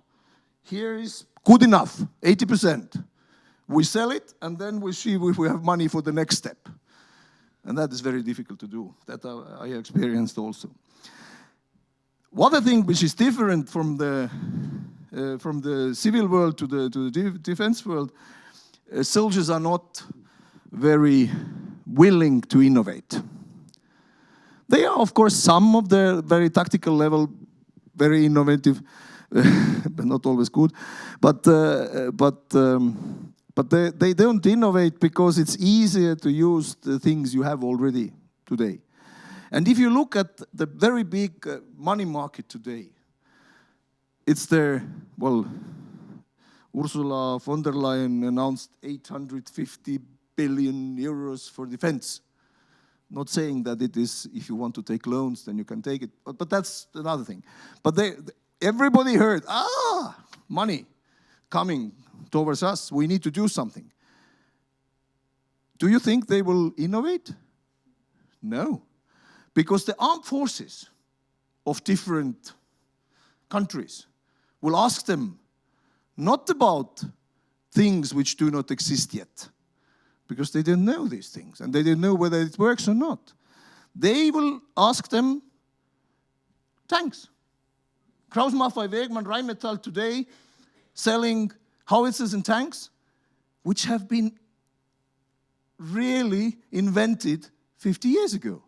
here is good enough, 80%. We sell it, and then we see if we have money for the next step. And that is very difficult to do. That I experienced also. One other thing which is different from the civil world to the defense world, soldiers are not very willing to innovate. They are, of course, some of the very tactical level, very innovative, but not always good. But they don't innovate because it's easier to use the things you have already today. And if you look at the very big money market today, it's the, well, Ursula von der Leyen announced 850 billion euros for defense. Not saying that it is, if you want to take loans, then you can take it. But that's another thing. But everybody heard, money coming towards us. We need to do something. Do you think they will innovate? No. Because the armed forces of different countries will ask them not about things which do not exist yet, because they didn't know these things, and they didn't know whether it works or not. They will ask them tanks. Krauss-Maffei, Wegmann, Rheinmetall today selling howitzers and tanks, which have been really invented 50 years ago.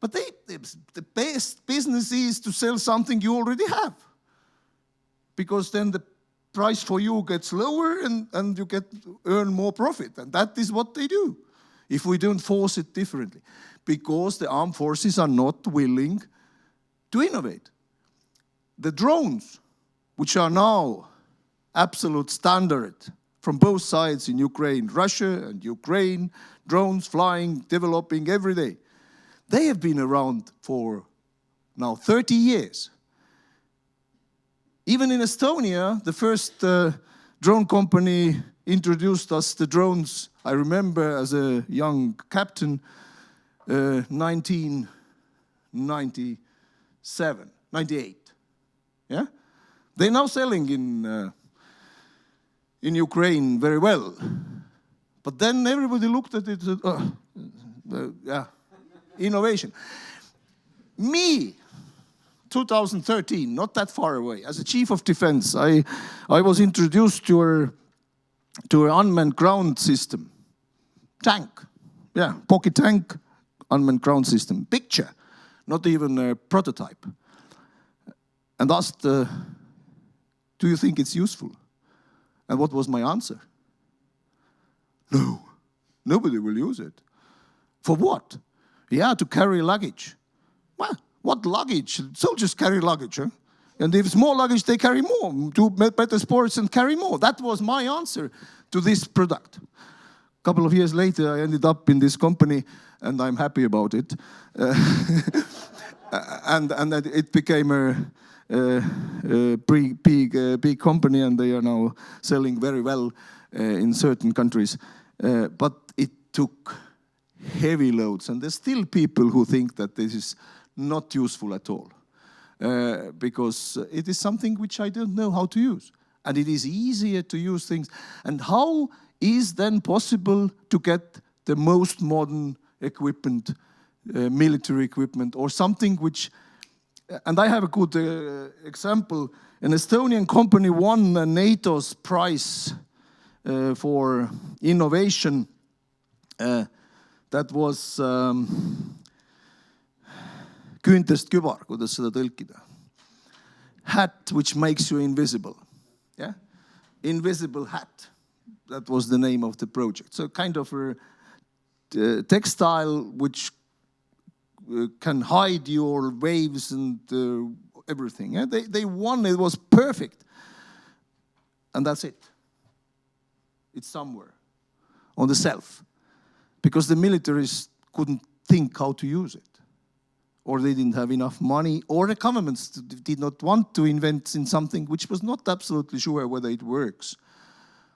But the best business is to sell something you already have, because then the price for you gets lower and you earn more profit. And that is what they do if we don't force it differently, because the armed forces are not willing to innovate. The drones, which are now absolute standard from both sides in Ukraine, Russia and Ukraine, drones flying, developing every day, they have been around for now 30 years. Even in Estonia, the first drone company introduced us the drones, I remember as a young captain, 1997, 98. Yeah? They're now selling in Ukraine very well. But then everybody looked at it and said, innovation. Me, 2013, not that far away, as a chief of defense, I was introduced to an unmanned ground system. Tank, pocket tank, unmanned ground system. Picture, not even a prototype. And asked, do you think it's useful? And what was my answer? No, nobody will use it. For what? To carry luggage. Well, what luggage? Soldiers carry luggage, huh? And if it's more luggage, they carry more. Do better sports and carry more. That was my answer to this product. A couple of years later, I ended up in this company, and I'm happy about it. And it became a big company, and they are now selling very well in certain countries. But it took heavy loads, and there's still people who think that this is not useful at all, because it is something which I don't know how to use. And it is easier to use things. And how is then possible to get the most modern equipment, military equipment, or something which, and I have a good example. An Estonian company won NATO's prize for innovation. That was küüntest kübar, kuidas seda tõlkida. Hat which makes you invisible. Yeah? Invisible hat. That was the name of the project. So kind of a textile which can hide your waves and everything. Yeah? They won, it was perfect. And that's it. It's somewhere on the shelf. Because the militaries couldn't think how to use it. Or they didn't have enough money, or the governments did not want to invent in something which was not absolutely sure whether it works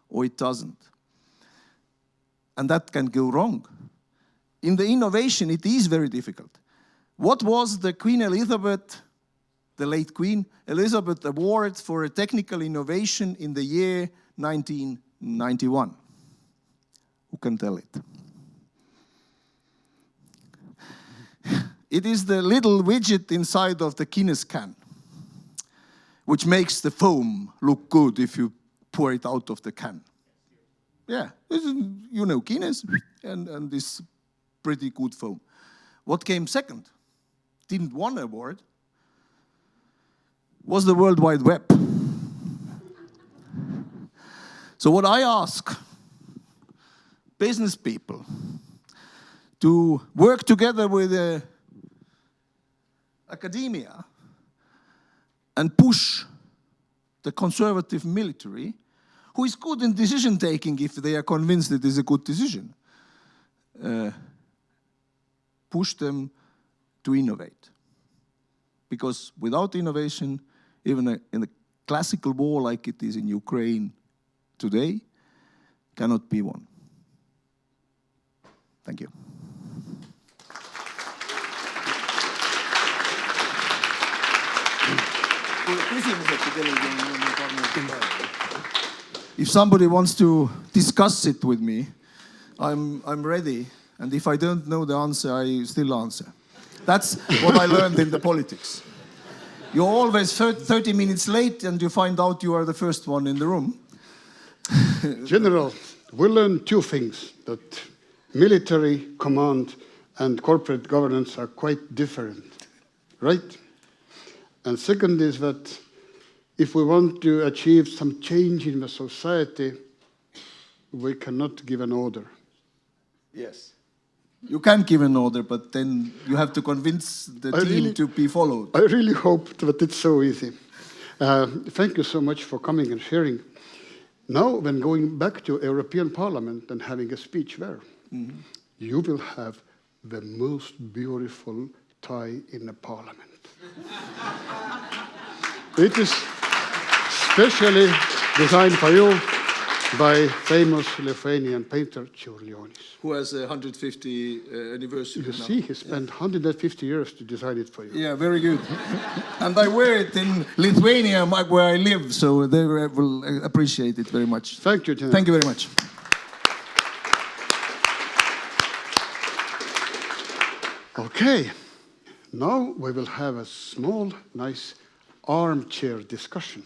or it doesn't. And that can go wrong. In the innovation, it is very difficult. What was the Queen Elizabeth, the late Queen Elizabeth Award for a technical innovation in the year 1991? Who can tell it? It is the little widget inside of the Guinness can, which makes the foam look good if you pour it out of the can. Yeah, you know Guinness and this pretty good foam. What came second, didn't win an award, was the World Wide Web. So what I ask business people to work together with academia and push the conservative military, who is good in decision taking if they are convinced it is a good decision, push them to innovate. Because without innovation, even in a classical war like it is in Ukraine today, cannot be won. Thank you. If somebody wants to discuss it with me, I'm ready. And if I don't know the answer, I still answer. That's what I learned in the politics. You're always 30 minutes late and you find out you are the first one in the room. General, we learned two things, that military command and corporate governance are quite different, right? And second is that if we want to achieve some change in the society, we cannot give an order. Yes. You can give an order, but then you have to convince the team to be followed. I really hope that it's so easy. Thank you so much for coming and sharing. Now, when going back to European Parliament and having a speech there, you will have the most beautiful tie in the Parliament. It is specially designed for you by famous Lithuanian painter Čiurlionis. Who has a 150 anniversary You now. see, he spent 150 years to design it for you. Yeah, very good. And I wear it in Lithuania, where I live, so they will appreciate it very much. Thank you, General. Thank you very much. Okay, now we will have a small, nice armchair discussion.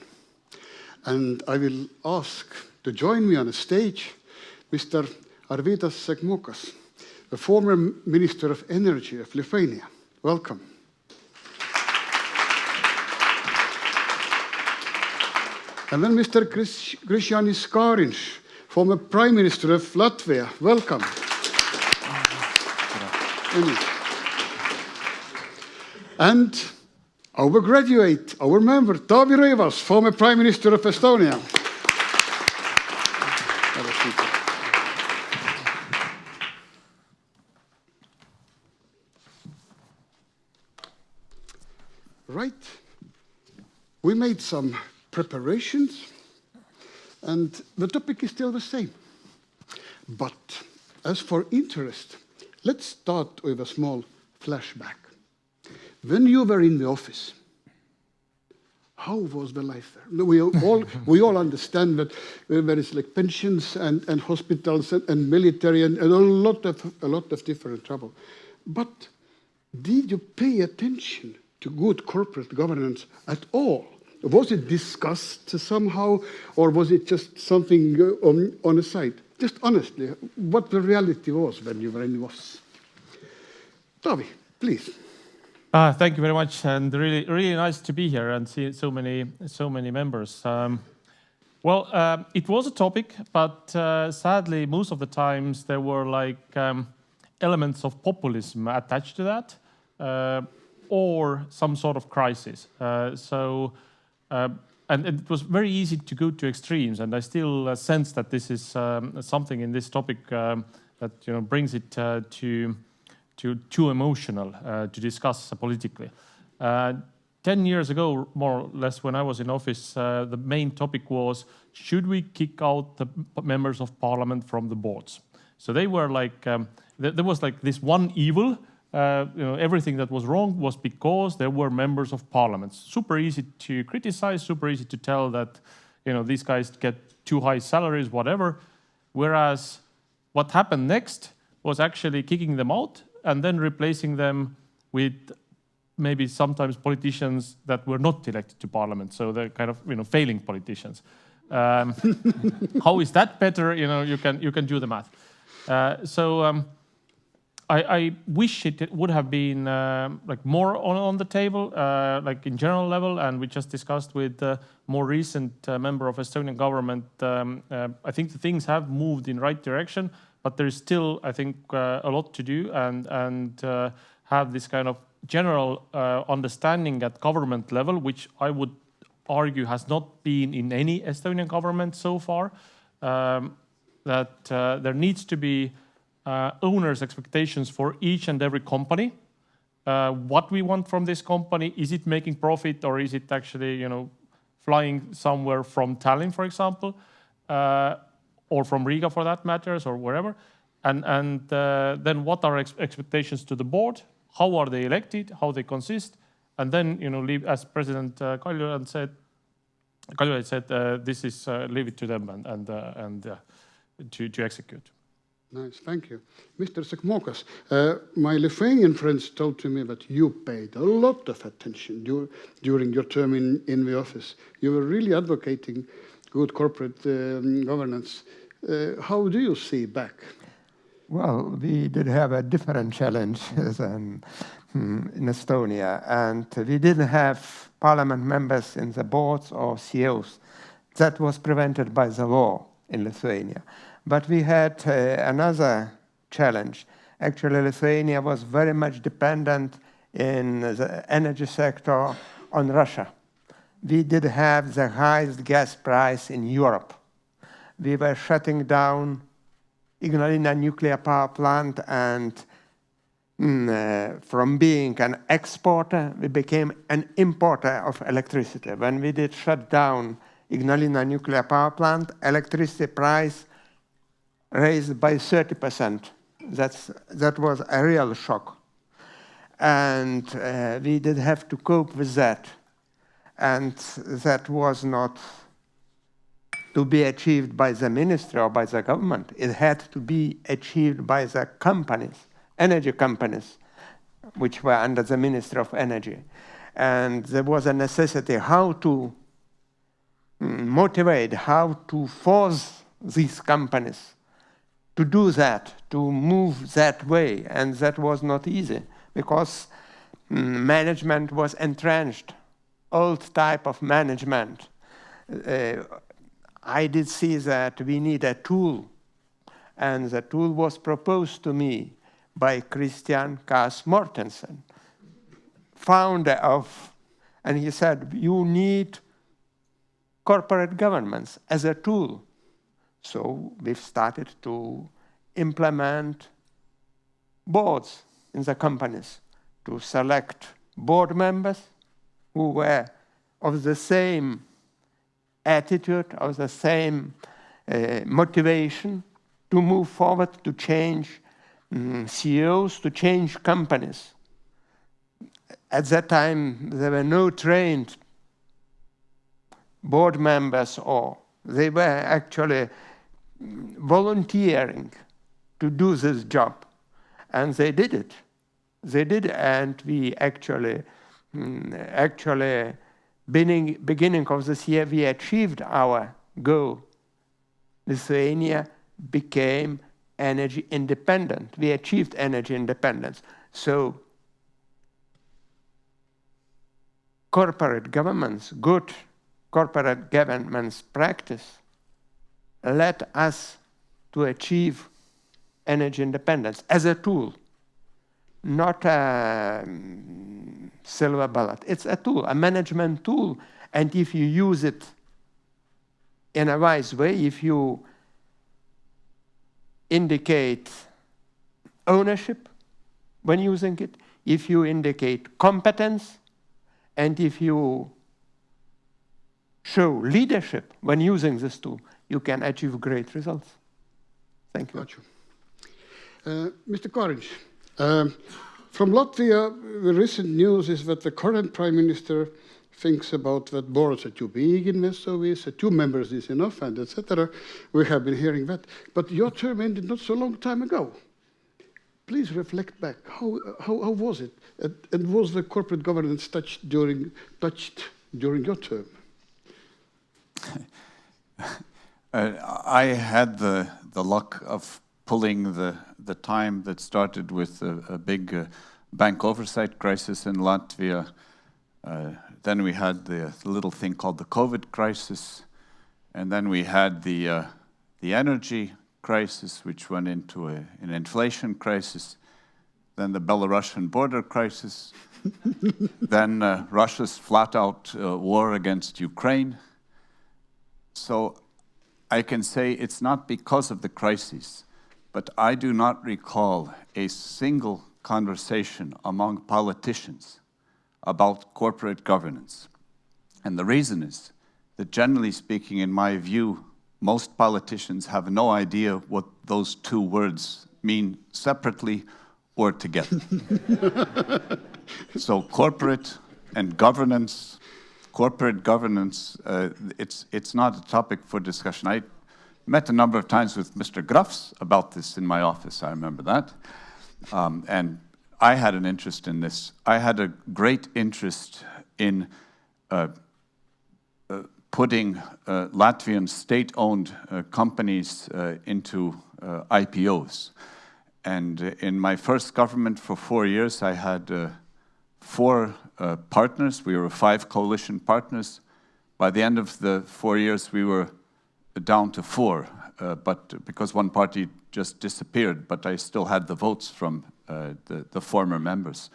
And I will ask to join me on the stage Mr. Arvydas Sekmokas, the former Minister of Energy of Lithuania. Welcome. And then Mr. Krišjānis Kariņš, former Prime Minister of Latvia. Welcome. And our graduate, our member, Taavi Rõivas, former Prime Minister of Estonia. Right. We made some preparations, and the topic is still the same. But as for interest, let's start with a small flashback. When you were in the office, how was the life there? We all understand that there is like pensions and hospitals and military and a lot of different trouble. But did you pay attention to good corporate governance at all? Was it discussed somehow, or was it just something on the side? Just honestly, what the reality was when you were in the office. Taavi, please. Thank you very much, and really nice to be here and see so many members. It was a topic, but sadly, most of the times there were like elements of populism attached to that, or some sort of crisis. And it was very easy to go to extremes, and I still sense that this is something in this topic that brings it too emotional to discuss politically. 10 years ago, more or less, when I was in office, the main topic was, should we kick out the members of parliament from the boards? So they were like, there was like this one evil, everything that was wrong was because there were members of parliament. Super easy to criticize, super easy to tell that, these guys get too high salaries, whatever. Whereas what happened next was actually kicking them out and then replacing them with maybe sometimes politicians that were not elected to parliament. So they're kind of, failing politicians. How is that better? You can do the math. I wish it would have been like more on the table, like in general level, and we just discussed with the more recent member of Estonian government. I think the things have moved in right direction, but there is still, I think, a lot to do and have this kind of general understanding at government level, which I would argue has not been in any Estonian government so far, that there needs to be owners' expectations for each and every company. What we want from this company, is it making profit or is it actually, flying somewhere from Tallinn, for example, or from Riga for that matters, or wherever. And then what are expectations to the board? How are they elected? How they consist? And then, leave, as President Kaljulaid said, this is leave it to them and to execute. Nice, thank you. Mr. Sekmokas, my Lithuanian friends told to me that you paid a lot of attention during your term in the office. You were really advocating good corporate governance. How do you see back? Well, we did have a different challenge than in Estonia, and we didn't have parliament members in the boards or CEOs. That was prevented by the law in Lithuania. But we had another challenge. Actually, Lithuania was very much dependent in the energy sector on Russia. We did have the highest gas price in Europe. We were shutting down Ignalina nuclear power plant, and from being an exporter, we became an importer of electricity. When we did shut down Ignalina nuclear power plant, electricity price raised by 30%. That was a real shock. And we did have to cope with that. And that was not to be achieved by the ministry or by the government. It had to be achieved by the companies, energy companies, which were under the Ministry of Energy. And there was a necessity how to motivate, how to force these companies to do that, to move that way. And that was not easy because management was entrenched, old type of management. I did see that we need a tool, and the tool was proposed to me by Christian Kaas Mortensen, founder of, and he said, you need corporate governance as a tool. So we've started to implement boards in the companies, to select board members who were of the same attitude, of the same motivation to move forward, to change CEOs, to change companies. At that time, there were no trained board members, or they were actually volunteering to do this job. And they did it. They did, and we actually beginning of this year, we achieved our goal. Lithuania became energy independent. We achieved energy independence. So corporate governments, good corporate governance practice led us to achieve energy independence as a tool, not a silver bullet. It's a tool, a management tool. And if you use it in a wise way, if you indicate ownership when using it, if you indicate competence, and if you show leadership when using this tool, you can achieve great results. Thank you. Got you. Mr. Kariņš, from Latvia, the recent news is that the current Prime Minister thinks about that boards are too big in SOVs, 2 members is enough, and etc. We have been hearing that. But your term ended not so long time ago. Please reflect back. How was it? And was the corporate governance touched during your term? I had the luck of pulling the time that started with a big bank oversight crisis in Latvia. Then we had the little thing called the COVID crisis, and then we had the energy crisis, which went into an inflation crisis. then the Belarusian border crisis, then Russia's flat-out war against Ukraine. So I can say it's not because of the crises, but I do not recall a single conversation among politicians about corporate governance. And the reason is that, generally speaking, in my view, most politicians have no idea what those two words mean separately or together. So corporate governance, it's not a topic for discussion. I met a number of times with Mr. Grafs about this in my office, I remember that. And I had an interest in this. I had a great interest in putting Latvian state-owned companies into IPOs. And in my first government for 4 years, I had 4 partners. We were 5 coalition partners. By the end of the 4 years, we were down to 4, but because one party just disappeared, but I still had the votes from the former members.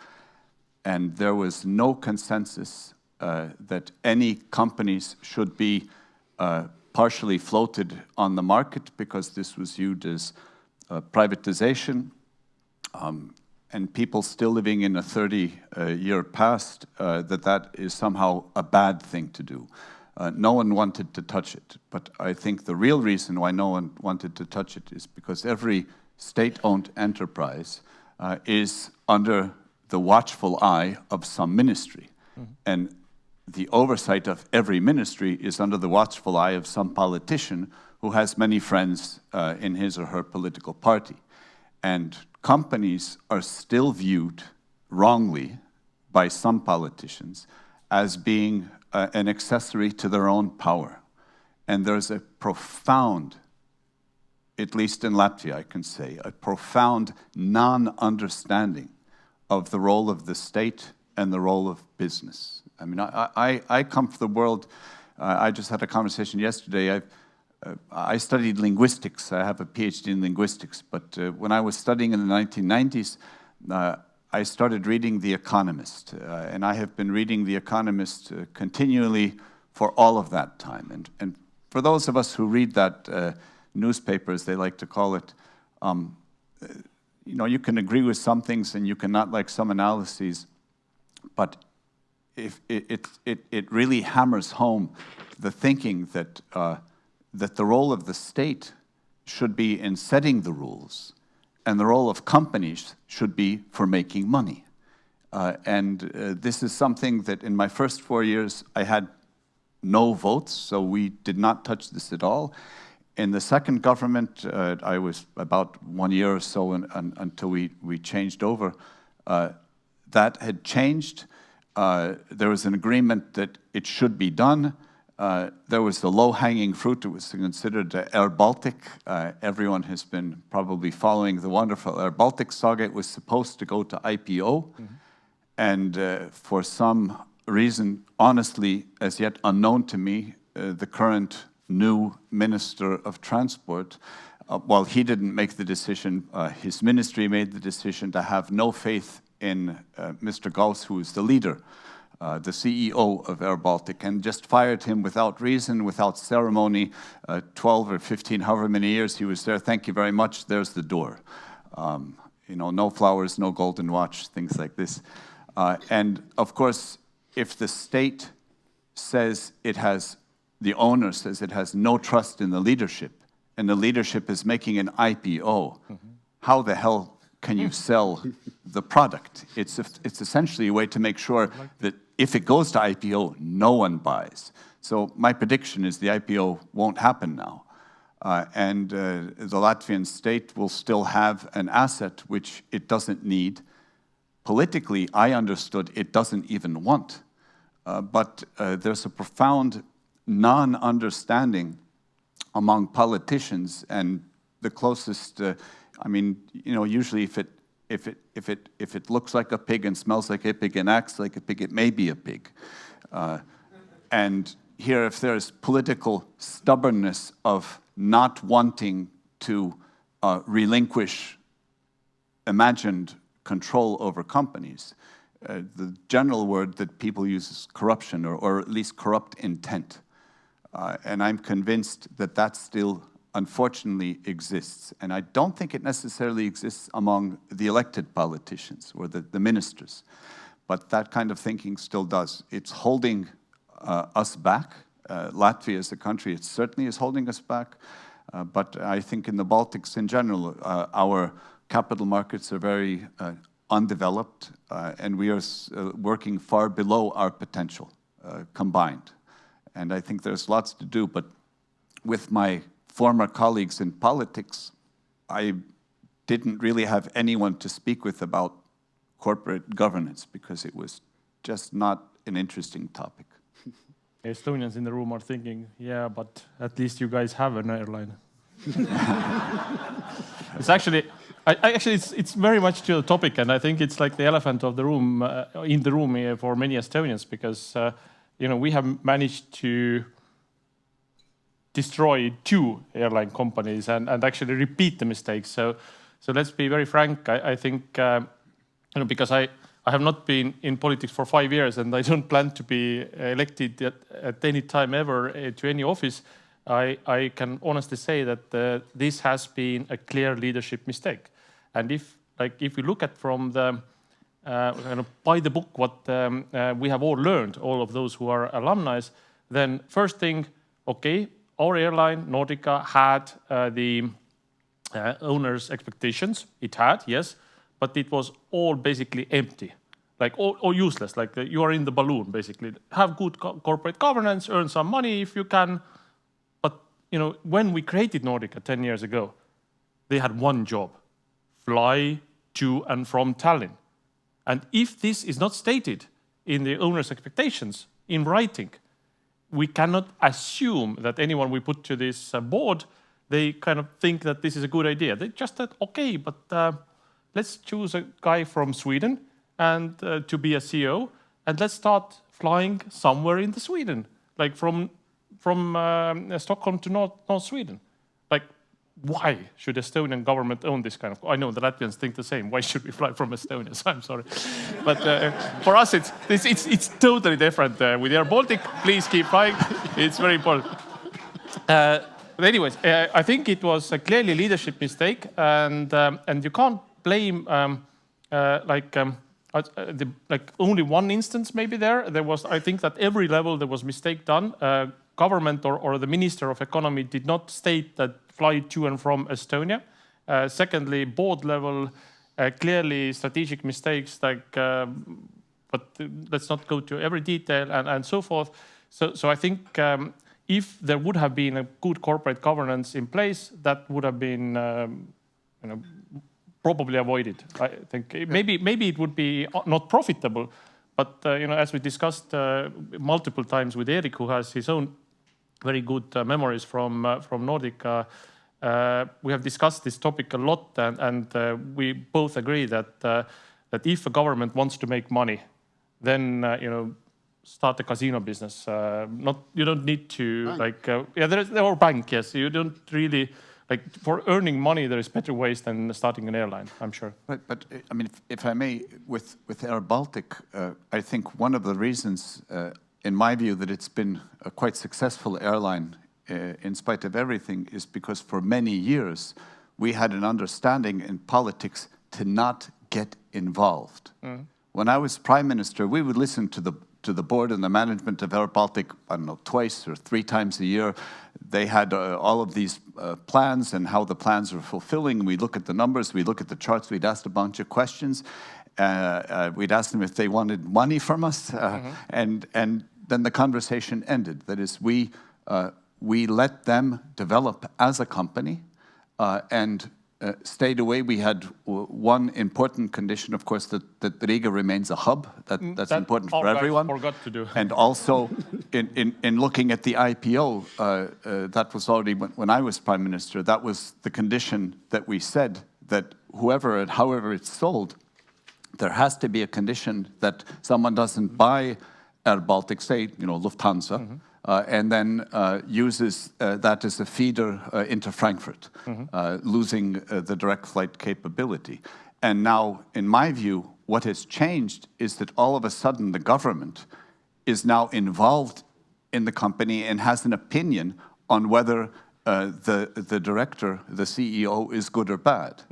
And there was no consensus that any companies should be partially floated on the market, because this was viewed as privatization, and people still living in a 30-year past, that is somehow a bad thing to do. No one wanted to touch it, but I think the real reason why no one wanted to touch it is because every state-owned enterprise is under the watchful eye of some ministry. Mm-hmm. And the oversight of every ministry is under the watchful eye of some politician who has many friends in his or her political party. And companies are still viewed wrongly by some politicians as being an accessory to their own power. And there's a profound, at least in Latvia I can say, a profound non-understanding of the role of the state and the role of business. I mean, I come from the world, I just had a conversation yesterday, I studied linguistics. I have a PhD in linguistics, but when I was studying in the 1990s, I started reading The Economist, and I have been reading The Economist continually for all of that time. And for those of us who read that newspaper, as they like to call it, you know, you can agree with some things and you cannot like some analyses, but if it really hammers home the thinking that that the role of the state should be in setting the rules, and the role of companies should be for making money. This is something that in my first 4 years I had no votes, so we did not touch this at all. In the second government, I was about 1 year or so until we changed over. That had changed. There was an agreement that it should be done. There was the low-hanging fruit. It was considered Air Baltic. Everyone has been probably following the wonderful Air Baltic saga. It was supposed to go to IPO. Mm-hmm. And for some reason, honestly, as yet unknown to me, the current new Minister of Transport, while he didn't make the decision, his ministry made the decision to have no faith in Mr. Gauss, who is the leader, the CEO of Air Baltic, and just fired him without reason, without ceremony. 12 or 15, however many years he was there. Thank you very much. There's the door. You know, no flowers, no golden watch, things like this. And of course, if the state says it has, the owner says it has no trust in the leadership, and the leadership is making an IPO, mm-hmm. How the hell can you sell the product? It's essentially a way to make sure that if it goes to IPO, no one buys. So my prediction is the IPO won't happen now. And the Latvian state will still have an asset which it doesn't need. Politically, I understood it doesn't even want. But there's a profound non-understanding among politicians, and the closest, I mean, you know, usually if it looks like a pig and smells like a pig and acts like a pig, it may be a pig. And here, if there's political stubbornness of not wanting to relinquish imagined control over companies. The general word that people use is corruption, or at least corrupt intent. And I'm convinced that that still, unfortunately, exists. And I don't think it necessarily exists among the elected politicians or the ministers. But that kind of thinking still does. It's holding us back. Latvia as a country, it certainly is holding us back. But I think in the Baltics in general, our capital markets are very undeveloped, and we are working far below our potential combined. And I think there's lots to do, but with my former colleagues in politics, I didn't really have anyone to speak with about corporate governance because it was just not an interesting topic. Estonians in the room are thinking, yeah, but at least you guys have an airline. It's actually, it's very much to the topic, and I think it's like the elephant of the room, in the room for many Estonians, because we have managed to destroy 2 airline companies and actually repeat the mistakes. So let's be very frank. I think because I have not been in politics for 5 years, and I don't plan to be elected at any time ever to any office. I can honestly say that this has been a clear leadership mistake. And if we look at from the by the book what we have all learned, all of those who are alumni, then first thing, okay, our airline Nordica had the owner's expectations. It had, yes, but it was all basically empty, like all useless. Like you are in the balloon, basically. Have good corporate governance, earn some money if you can. When we created Nordica 10 years ago, they had one job: fly to and from Tallinn. And if this is not stated in the owner's expectations in writing, we cannot assume that anyone we put to this board, they kind of think that this is a good idea. They just said, okay, but let's choose a guy from Sweden and to be a CEO, and let's start flying somewhere in the Sweden, like from Stockholm to North Sweden. Like, why should Estonian government own this kind of? I know the Latvians think the same. Why should we fly from Estonia? So I'm sorry, but for us it's totally different. With Air Baltic, please keep flying. It's very important. But anyways, I think it was a clearly leadership mistake, and you can't blame only one instance. Maybe there was. I think that every level there was mistake done. Government or the Minister of Economy did not state that fly to and from Estonia. Secondly, board level, clearly strategic mistakes, but let's not go to every detail and so forth. So I think if there would have been a good corporate governance in place, that would have been probably avoided. I think maybe it would be not profitable, but as we discussed multiple times with Erik, who has his own very good memories from Nordica, we have discussed this topic a lot, and we both agree that if a government wants to make money, then start a casino business. You don't need to there's or bank. Yes, you don't really for earning money. There is better ways than starting an airline, I'm sure. But I mean, if I may, with Air Baltic, I think one of the reasons, in my view, that it's been a quite successful airline in spite of everything is because for many years we had an understanding in politics to not get involved. Mm. When I was Prime Minister, we would listen to the board and the management of Air Baltic, I don't know, 2 or 3 times a year. They had all of these plans and how the plans were fulfilling. We look at the numbers, we look at the charts, we'd ask a bunch of questions. We'd ask them if they wanted money from us, and then the conversation ended. That is, we let them develop as a company and stayed away. We had one important condition, of course, that Riga remains a hub. That's important for everyone. I forgot to do. And also, in looking at the IPO, that was already when I was Prime Minister. That was the condition that we said that whoever and however it's sold, there has to be a condition that someone doesn't buy Air Baltic, say, Lufthansa, and then uses that as a feeder into Frankfurt, losing the direct flight capability. And now, in my view, what has changed is that all of a sudden the government is now involved in the company and has an opinion on whether the director, the CEO, is good or bad.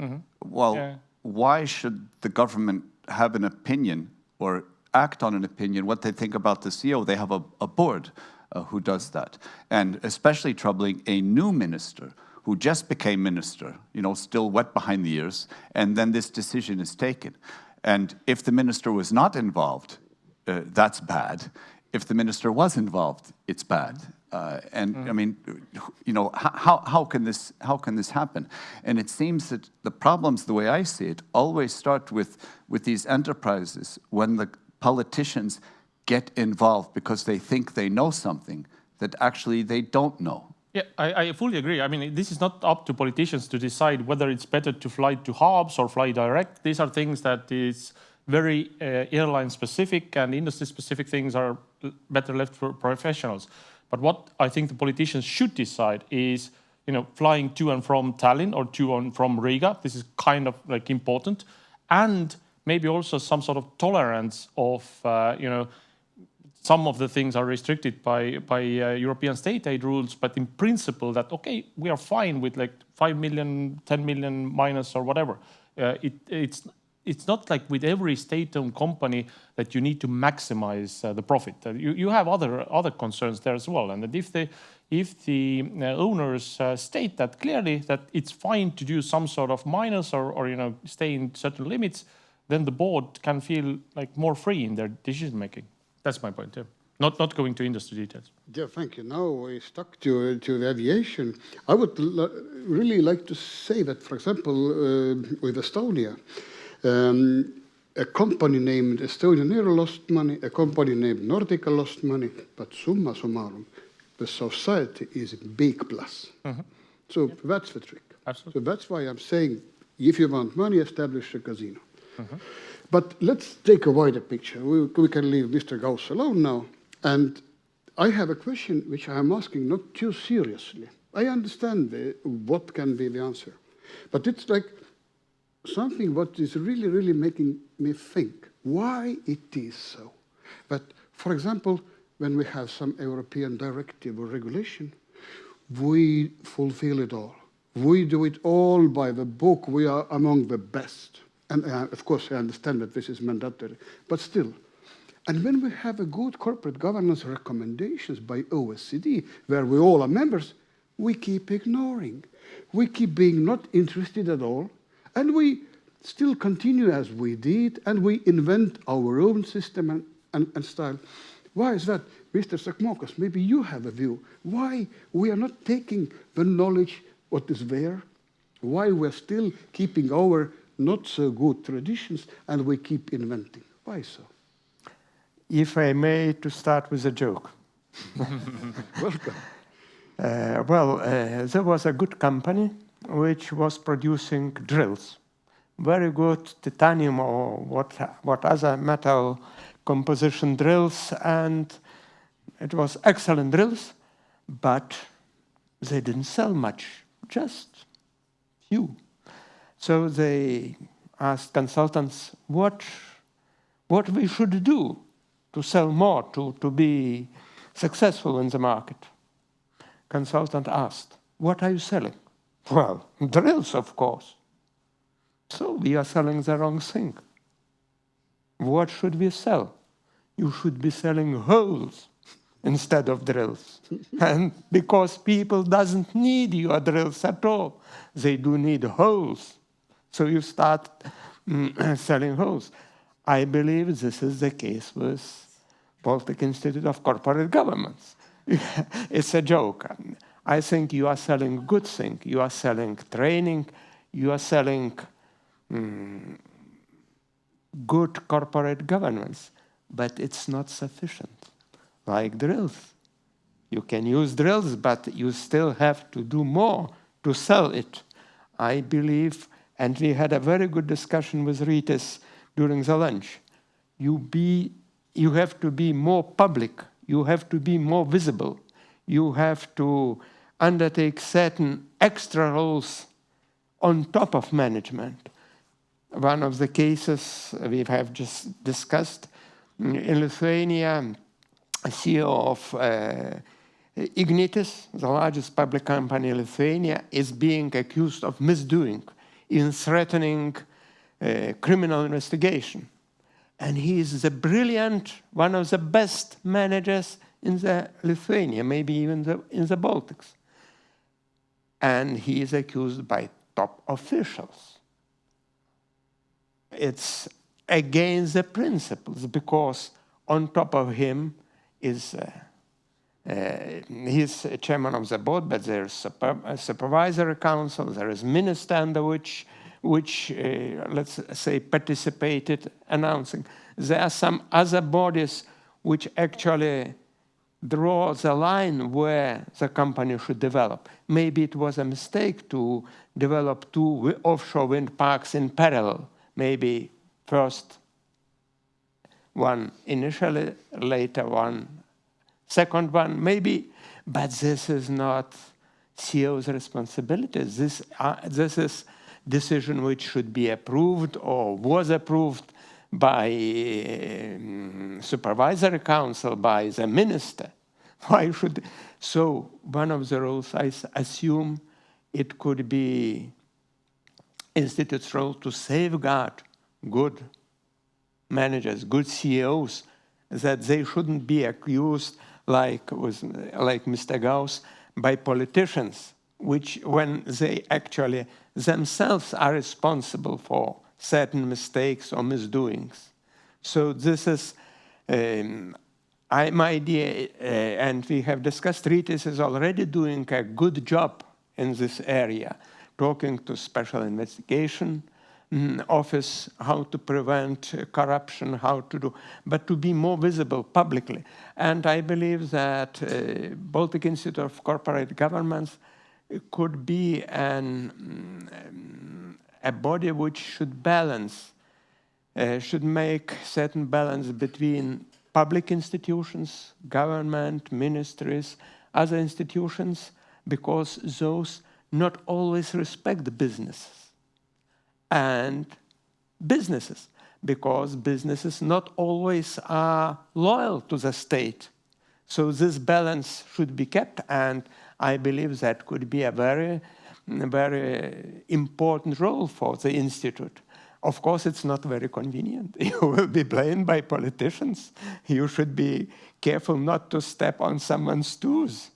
Well, why should the government have an opinion or act on an opinion, what they think about the CEO? They have a board who does that. And especially troubling, a new minister who just became minister, still wet behind the ears, and then this decision is taken. And if the minister was not involved, that's bad. If the minister was involved, it's bad. I mean, how can this happen? And it seems that the problems, the way I see it, always start with these enterprises when the politicians get involved because they think they know something that actually they don't know. Yeah, I fully agree. I mean, this is not up to politicians to decide whether it's better to fly to hubs or fly direct. These are things that is very airline specific, and industry specific things are better left for professionals. But what I think the politicians should decide is, flying to and from Tallinn or to and from Riga. This is kind of like important, and maybe also some sort of tolerance of, some of the things are restricted by European state aid rules, but in principle that, okay, we are fine with like 5 million, 10 million minus or whatever. It's not like with every state-owned company that you need to maximize the profit. You have other concerns there as well. And that if the owners state that clearly that it's fine to do some sort of minus or stay in certain limits, then the board can feel like more free in their decision making. That's my point, yeah. Not going to industry details. Yeah, thank you. Now we stuck to the aviation. I would really like to say that, for example, with Estonia, a company named Estonian Air lost money, a company named Nordica lost money, but summa summarum, the society is a big plus. So that's the trick. Absolutely. So that's why I'm saying, if you want money, establish a casino. But let's take a wider picture. We can leave Mr. Gauss alone now. And I have a question which I am asking not too seriously. I understand what can be the answer. But it's like something what is really, really making me think why it is so. But, for example, when we have some European directive or regulation, we fulfill it all. We do it all by the book. We are among the best. And of course, I understand that this is mandatory, but still. And when we have a good corporate governance recommendations by OECD, where we all are members, we keep ignoring. We keep being not interested at all, and we still continue as we did, and we invent our own system and style. Why is that? Mr. Sekmokas, maybe you have a view. Why we are not taking the knowledge what is there? Why we're still keeping our not so good traditions and we keep inventing? Why so? If I may, to start with a joke. Welcome. There was a good company which was producing drills. Very good titanium or what other metal composition drills, and it was excellent drills, but they didn't sell much, just few. So they asked consultants what we should do to sell more, to be successful in the market. Consultant asked, what are you selling? Well, drills, of course. So we are selling the wrong thing. What should we sell? You should be selling holes instead of drills. And because people doesn't need your drills at all, they do need holes. So you start selling holes. I believe this is the case with Baltic Institute of Corporate Governance. It's a joke. I think you are selling good thing. You are selling training. You are selling good corporate governance. But it's not sufficient. Like drills. You can use drills, but you still have to do more to sell it. I believe, and we had a very good discussion with Rytis during the lunch. You have to be more public. You have to be more visible. You have to undertake certain extra roles on top of management one of the cases we have just discussed. In Lithuania, a CEO of Ignitis, the largest public company in Lithuania, is being accused of misdoing in threatening criminal investigation. And he is the brilliant, one of the best managers in Lithuania, maybe even in the Baltics. And he is accused by top officials. It's against the principles, because on top of him is he's chairman of the board, but there's a supervisory council, there is minister under which let's say, participated announcing. There are some other bodies which actually draw the line where the company should develop. Maybe it was a mistake to develop 2 offshore wind parks in parallel. Maybe first one initially, later one, second one, maybe. But this is not CEO's responsibility. This is decision which should be approved or was approved by supervisory council, by the minister. Why should? So one of the rules, I assume, it could be institute's role to safeguard good managers, good CEOs, that they shouldn't be accused like Mr. Gauss by politicians, which when they actually themselves are responsible for certain mistakes or misdoings. So this is my idea, and we have discussed, Rytis is already doing a good job in this area, talking to Special Investigation Office, how to prevent corruption, how to do, but to be more visible publicly. And I believe that Baltic Institute of Corporate Governance could be a body which should balance, should make certain balance between public institutions, government, ministries, other institutions, because those not always respect the businesses, and businesses, because businesses not always are loyal to the state. So this balance should be kept, and I believe that could be a very, very important role for the Institute. Of course, it's not very convenient. You will be blamed by politicians. You should be careful not to step on someone's toes,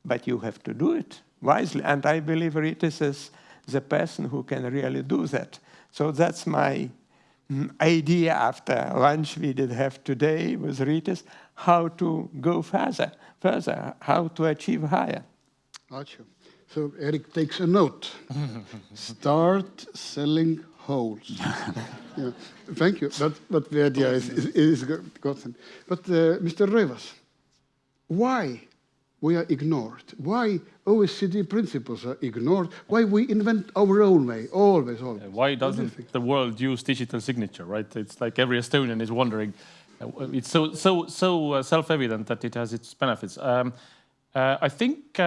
but you have to do it wisely. And I believe Rytis is the person who can really do that. So that's my idea after lunch we did have today with Rytis, how to go further, how to achieve higher. Gotcha. So Erik takes a note. Start selling holes. Yeah. Thank you. But the idea is gotten. But Mr. Rytis, why we are ignored? Why OECD principles are ignored? Why we invent our own way, always? Why doesn't the world use digital signature, right? It's like every Estonian is wondering. It's so self-evident that it has its benefits. I think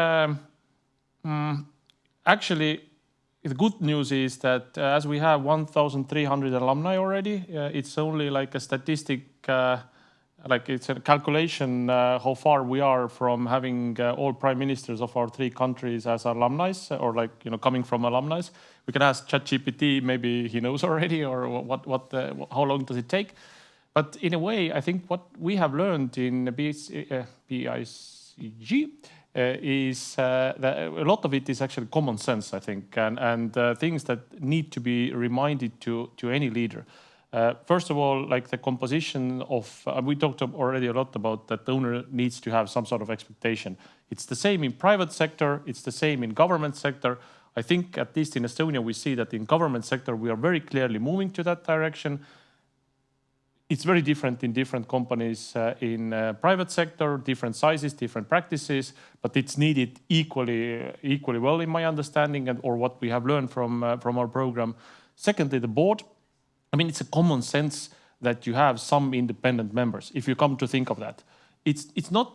actually the good news is that as we have 1,300 alumni already, it's only like a statistic, like it's a calculation how far we are from having all prime ministers of our 3 countries as alumni, or like, you know, coming from alumni. We can ask ChatGPT, maybe he knows already, or how long does it take? But in a way, I think what we have learned in Bicg is that a lot of it is actually common sense, I think, and things that need to be reminded to any leader. First of all, like the composition of, we talked already a lot about that the owner needs to have some sort of expectation. It's the same in private sector, it's the same in government sector. I think at least in Estonia, we see that in government sector, we are very clearly moving to that direction. It's very different in different companies in private sector, different sizes, different practices, but it's needed equally well in my understanding, or what we have learned from our program. Secondly, the board. I mean, it's a common sense that you have some independent members, if you come to think of that. It's not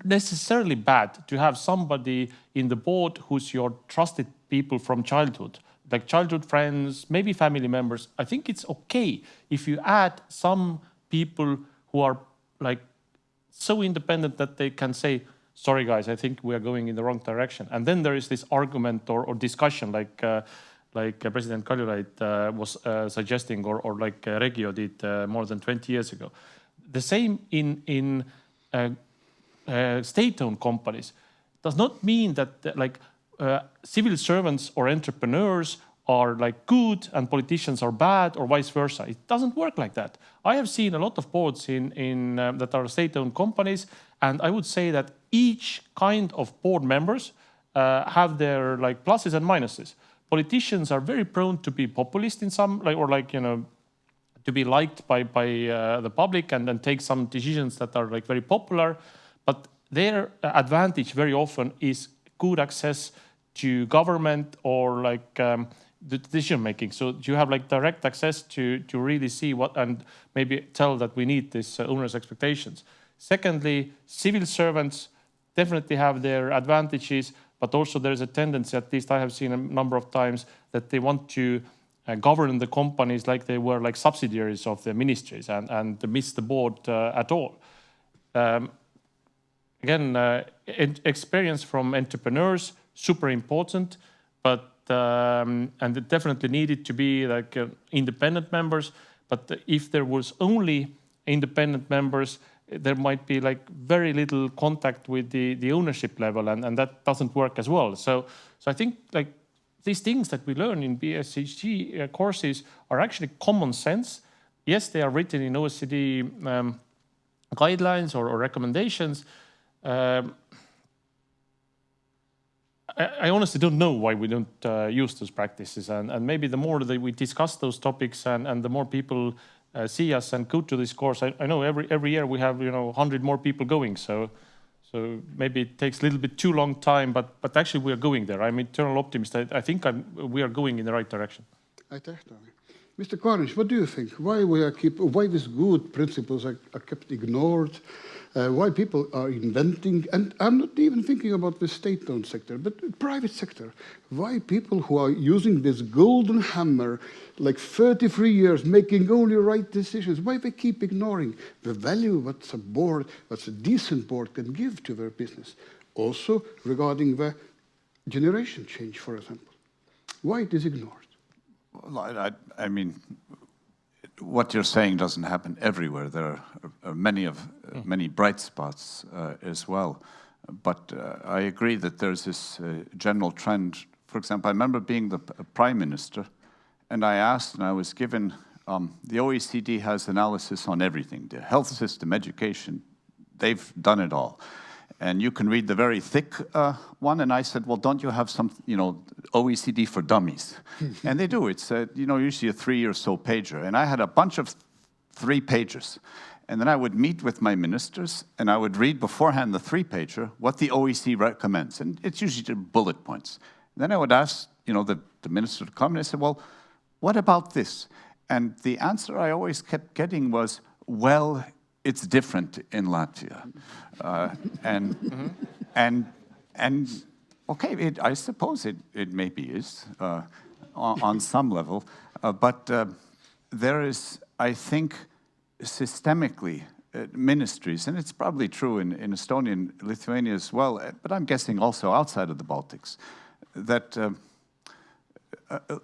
necessarily bad to have somebody in the board who's your trusted people from childhood. like childhood friends, maybe family members. I think it's okay if you add some people who are like so independent that they can say, sorry guys, I think we are going in the wrong direction. And then there is this argument or discussion like President Kaljulaid was suggesting, or like Regio did more than 20 years ago. The same in state-owned companies. Does not mean that like civil servants or entrepreneurs are like good and politicians are bad, or vice versa. It doesn't work like that. I have seen a lot of boards in that are state-owned companies, and I would say that each kind of board members have their like pluses and minuses. Politicians are very prone to be populist in some, to be liked by the public and then take some decisions that are like very popular, but their advantage very often is good access to government or like the decision making. So you have like direct access to really see what, and maybe tell that we need this owner's expectations. Secondly, civil servants definitely have their advantages, but also there's a tendency, at least I have seen a number of times, that they want to govern the companies like they were like subsidiaries of the ministries and miss the board at all. Again, experience from entrepreneurs, super important, but and it definitely needed to be like independent members. But if there was only independent members, there might be like very little contact with the ownership level, and that doesn't work as well. So I think like these things that we learn in BSHG courses are actually common sense. Yes, they are written in OECD guidelines or recommendations. I honestly don't know why we don't use those practices, and maybe the more that we discuss those topics and the more people see us and go to this course. I know every year we have 100 more people going, so maybe it takes a little bit too long time, but actually we are going there. I'm eternal optimist. I think we are going in the right direction. Mr. Kariņš, what do you think? Why these good principles are kept ignored? Why people are inventing, and I'm not even thinking about the state-owned sector, but the private sector. Why people who are using this golden hammer, like 33 years, making only right decisions, why they keep ignoring the value what's a decent board can give to their business? Also regarding the generation change, for example. Why it is ignored? Well, I mean, what you're saying doesn't happen everywhere. There are many bright spots as well. But I agree that there's this general trend. For example, I remember being the prime minister, and I asked, and I was given, the OECD has analysis on everything, the health system, education, they've done it all. And you can read the very thick one, and I said, well, don't you have some, OECD for dummies? And they do. It's, usually a 3 or so pager. And I had a bunch of 3 pages. And then I would meet with my ministers, and I would read beforehand the 3-pager, what the OECD recommends. And it's usually bullet points. And then I would ask, the minister to come, and I said, well, what about this? And the answer I always kept getting was, well, it's different in Latvia. And okay, I suppose it maybe is on some level, but there is, I think, systemically ministries, and it's probably true in Estonia and Lithuania as well, but I'm guessing also outside of the Baltics, that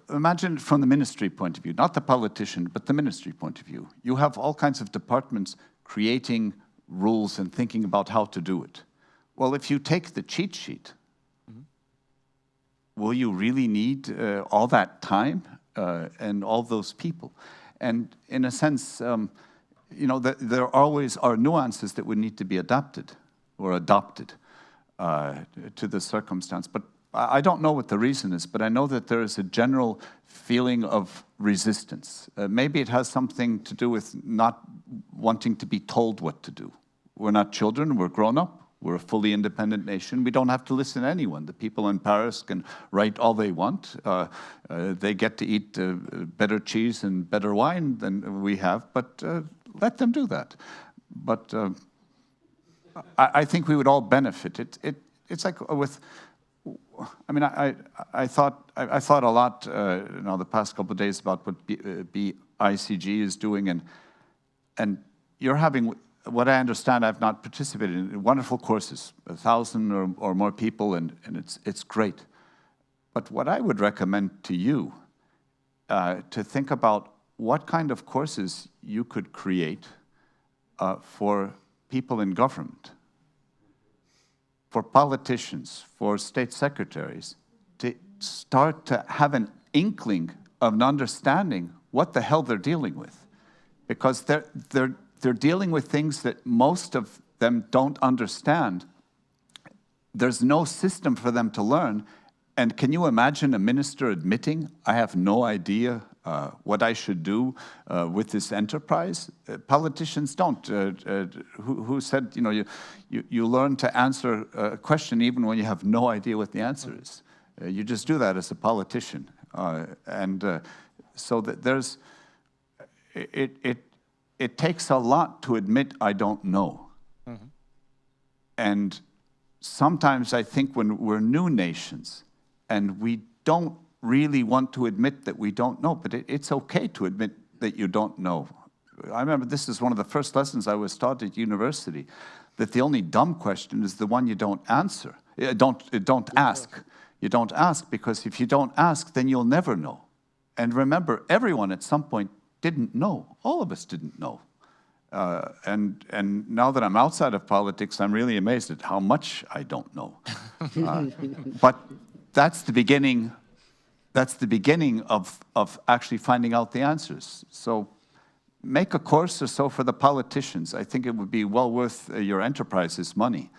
imagine from the ministry point of view, not the politician, but the ministry point of view. You have all kinds of departments creating rules and thinking about how to do it. Well, if you take the cheat sheet, will you really need all that time and all those people? And in a sense, there always are nuances that would need to be adapted or adopted to the circumstance. But I don't know what the reason is, but I know that there is a general feeling of resistance. Maybe it has something to do with not wanting to be told what to do. We're not children, we're grown up, we're a fully independent nation. We don't have to listen to anyone. The people in Paris can write all they want. They get to eat better cheese and better wine than we have, but let them do that. But I think we would all benefit. It's like with I mean, I thought a lot, the past couple of days about what Bicg is doing, and you're having, what I understand, I've not participated in wonderful courses, 1,000 or more people, and it's great. But what I would recommend to you, to think about what kind of courses you could create for people in government, for politicians, for state secretaries, to start to have an inkling of an understanding what the hell they're dealing with. Because they're dealing with things that most of them don't understand. There's no system for them to learn. And can you imagine a minister admitting, I have no idea what I should do with this enterprise? Politicians don't. Who said, you learn to answer a question even when you have no idea what the answer is. You just do that as a politician. So that there's, it takes a lot to admit I don't know. Mm-hmm. And sometimes I think when we're new nations and we don't really want to admit that we don't know, but it's okay to admit that you don't know. I remember this is one of the first lessons I was taught at university, that the only dumb question is the one you don't answer. Don't ask. You don't ask, because if you don't ask, then you'll never know. And remember, everyone at some point didn't know. All of us didn't know. And now that I'm outside of politics, I'm really amazed at how much I don't know. But that's the beginning. That's the beginning of actually finding out the answers. So make a course or so for the politicians. I think it would be well worth your enterprise's money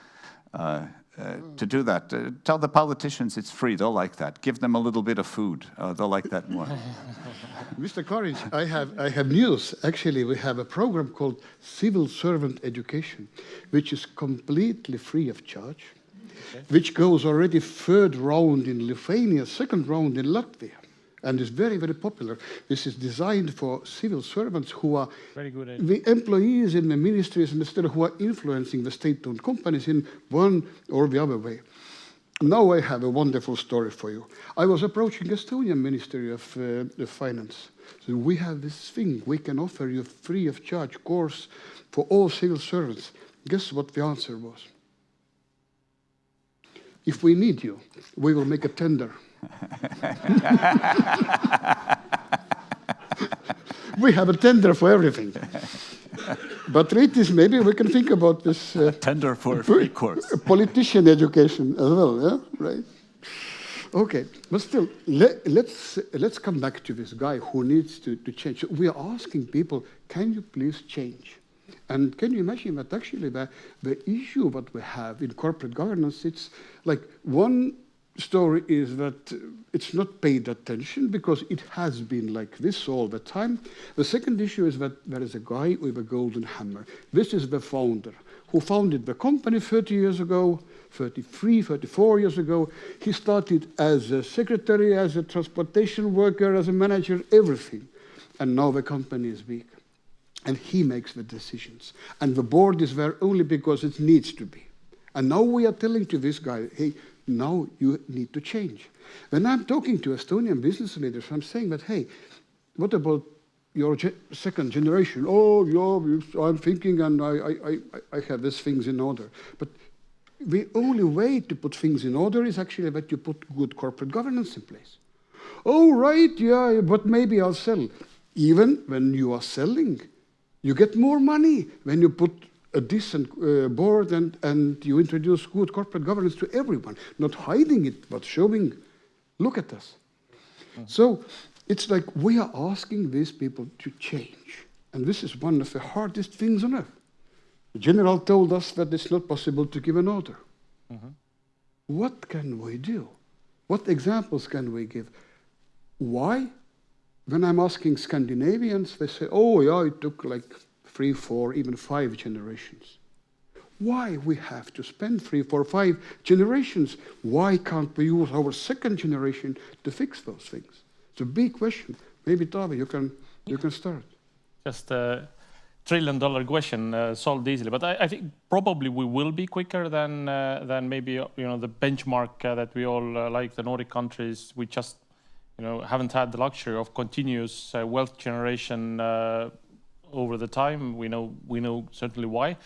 to do that. Tell the politicians it's free. They'll like that. Give them a little bit of food. They'll like that more. Mr. Kariņš, I have news. Actually, we have a program called Civil Servant Education, which is completely free of charge. Okay. Which goes already third round in Lithuania, second round in Latvia, and is very, very popular. This is designed for civil servants who are the employees in the ministries and who are influencing the state-owned companies in one or the other way. Now I have a wonderful story for you. I was approaching Estonian Ministry of Finance. So we have this thing, we can offer you free of charge course for all civil servants. Guess what the answer was? If we need you, we will make a tender. We have a tender for everything. But Rytis, maybe we can think about this. Tender for a free course. Politician education as well, yeah? Right. Okay, but still, let's come back to this guy who needs to change. We are asking people, can you please change? And can you imagine that actually the issue that we have in corporate governance, it's like one story is that it's not paid attention because it has been like this all the time. The second issue is that there is a guy with a golden hammer. This is the founder who founded the company 30 years ago, 33, 34 years ago. He started as a secretary, as a transportation worker, as a manager, everything. And now the company is big. And he makes the decisions. And the board is there only because it needs to be. And now we are telling to this guy, hey, now you need to change. When I'm talking to Estonian business leaders, I'm saying that, hey, what about your second generation? Oh, yeah, I'm thinking and I have these things in order. But the only way to put things in order is actually that you put good corporate governance in place. Oh, right, yeah, but maybe I'll sell. Even when you are selling, you get more money when you put a decent board and you introduce good corporate governance to everyone, not hiding it, but showing, look at us. Mm-hmm. So it's like we are asking these people to change. And this is one of the hardest things on earth. The general told us that it's not possible to give an order. Mm-hmm. What can we do? What examples can we give? Why? When I'm asking Scandinavians, they say, oh, yeah, it took like 3, 4, even 5 generations. Why we have to spend 3, 4, 5 generations? Why can't we use our second generation to fix those things? It's a big question. Maybe, Taavi, you can start. Just trillion-dollar question solved easily. But I think probably we will be quicker than maybe the benchmark that we all like, the Nordic countries. We just haven't had the luxury of continuous wealth generation over the time. We know certainly why.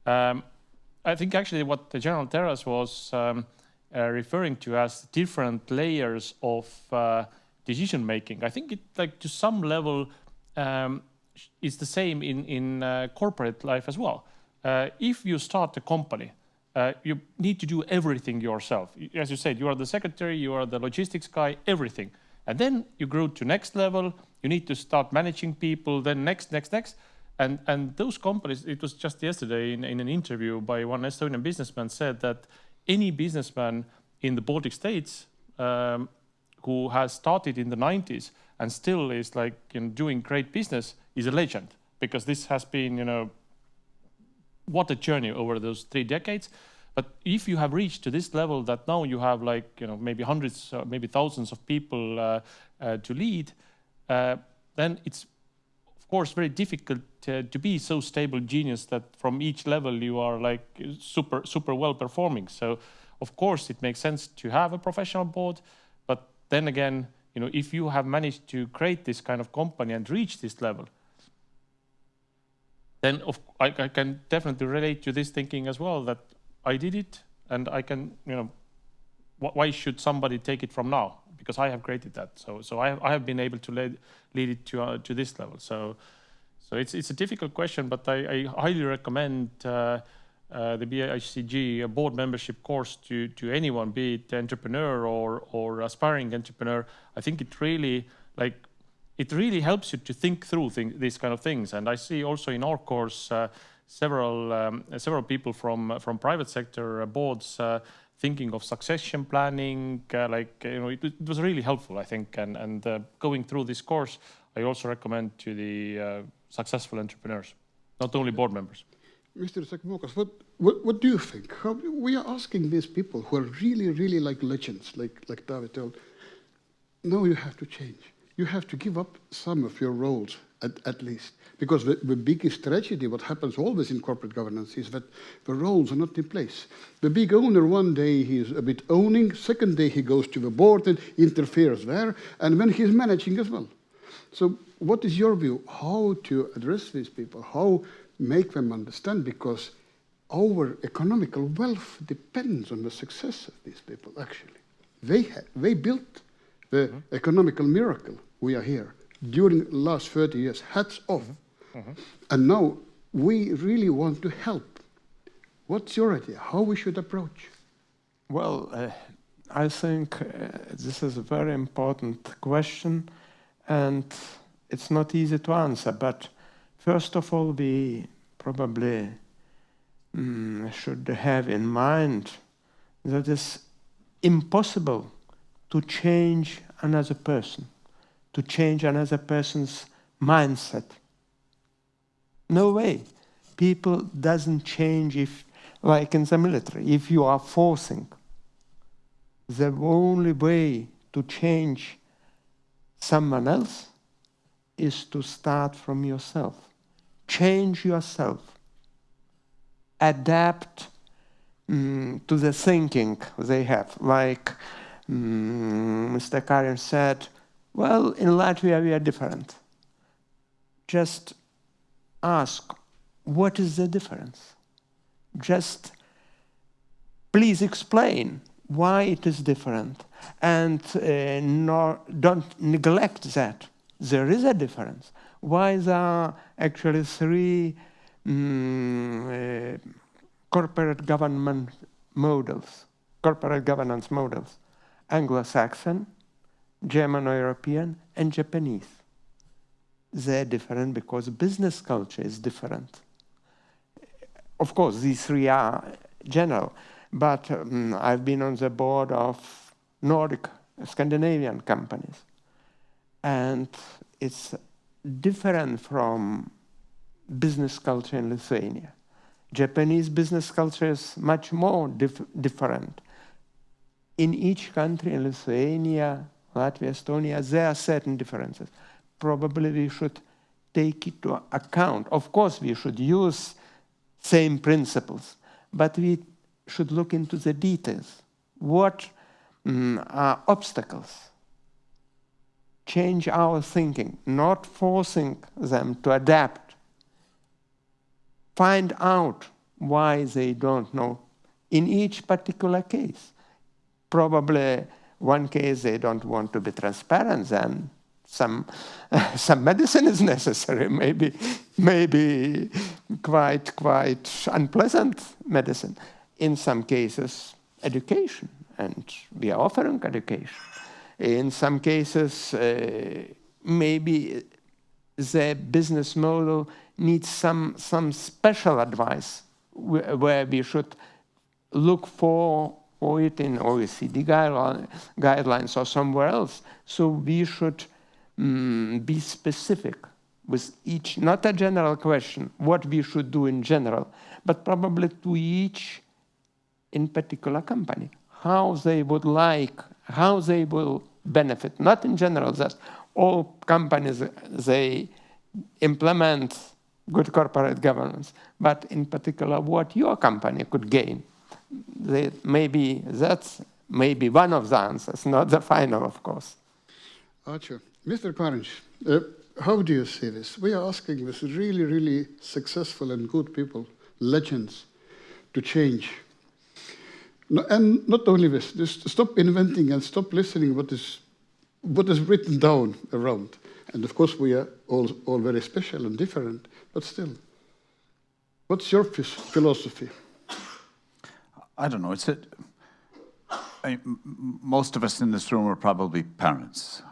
I think actually what the General Terras was referring to as different layers of decision making. I think it, like, to some level, is the same in corporate life as well. If you start a company, you need to do everything yourself. As you said, you are the secretary, you are the logistics guy, everything. And then you grow to next level, you need to start managing people, then next. And those companies, it was just yesterday in an interview by one Estonian businessman said that any businessman in the Baltic states who has started in the 90s and still is doing great business is a legend, because this has been, what a journey over those 3 decades. But if you have reached to this level that now you have maybe hundreds, maybe thousands of people to lead, then it's of course very difficult to be so stable genius that from each level you are super well performing. So of course it makes sense to have a professional board, but then again, if you have managed to create this kind of company and reach this level, then I can definitely relate to this thinking as well, that I did it and I can, why should somebody take it from now? Because I have created that. So I have been able to lead it to this level. So it's a difficult question, but I highly recommend the Bicg board membership course to anyone, be it entrepreneur or aspiring entrepreneur. I think it really helps you to think through these kind of things. And I see also in our course several people from private sector boards thinking of succession planning. It was really helpful, I think. And going through this course, I also recommend to the successful entrepreneurs, not only board members. Mr. Sekmokas, what do you think? We are asking these people who are really like legends, like David told, no, you have to change. You have to give up some of your roles, at least. Because the biggest tragedy, what happens always in corporate governance, is that the roles are not in place. The big owner, one day he's a bit owning, second day he goes to the board and interferes there, and then he's managing as well. So what is your view? How to address these people? How make them understand? Because our economical wealth depends on the success of these people, actually. They built the economical miracle we are here during the last 30 years. Hats off. And now we really want to help. What's your idea? How we should approach? Well, I think this is a very important question, and it's not easy to answer. But first of all, we probably should have in mind that it's impossible to change another person, to change another person's mindset. No way. People doesn't change if, like in the military, if you are forcing. The only way to change someone else is to start from yourself. Change yourself. Adapt to the thinking they have. Like Mr. Kariņš said, well, in Latvia we are different. Just ask, what is the difference? Just please explain why it is different, and don't neglect that. There is a difference. Why there are actually 3 corporate governance models, Anglo-Saxon, German-European, and Japanese. They're different because business culture is different. Of course, these 3 are general, but I've been on the board of Nordic, Scandinavian companies, and it's different from business culture in Lithuania. Japanese business culture is much more different. In each country, in Lithuania, Latvia, Estonia, there are certain differences. Probably we should take into account. Of course, we should use same principles, but we should look into the details. What are obstacles? Change our thinking, not forcing them to adapt. Find out why they don't know in each particular case. Probably one case they don't want to be transparent, then some medicine is necessary, maybe quite unpleasant medicine. In some cases, education, and we are offering education. In some cases, maybe the business model needs some special advice where we should look for it in OECD guidelines or somewhere else. So we should be specific with each, not a general question, what we should do in general, but probably to each in particular company, how they would like, how they will benefit, not in general that all companies, they implement good corporate governance, but in particular what your company could gain. That's maybe one of the answers, not the final, of course. Archer. Mr. Kariņš, how do you see this? We are asking this really, really successful and good people, legends, to change. No, and not only this, just stop inventing and stop listening what is written down around. And of course we are all very special and different, but still. What's your philosophy? I don't know. Most of us in this room are probably parents,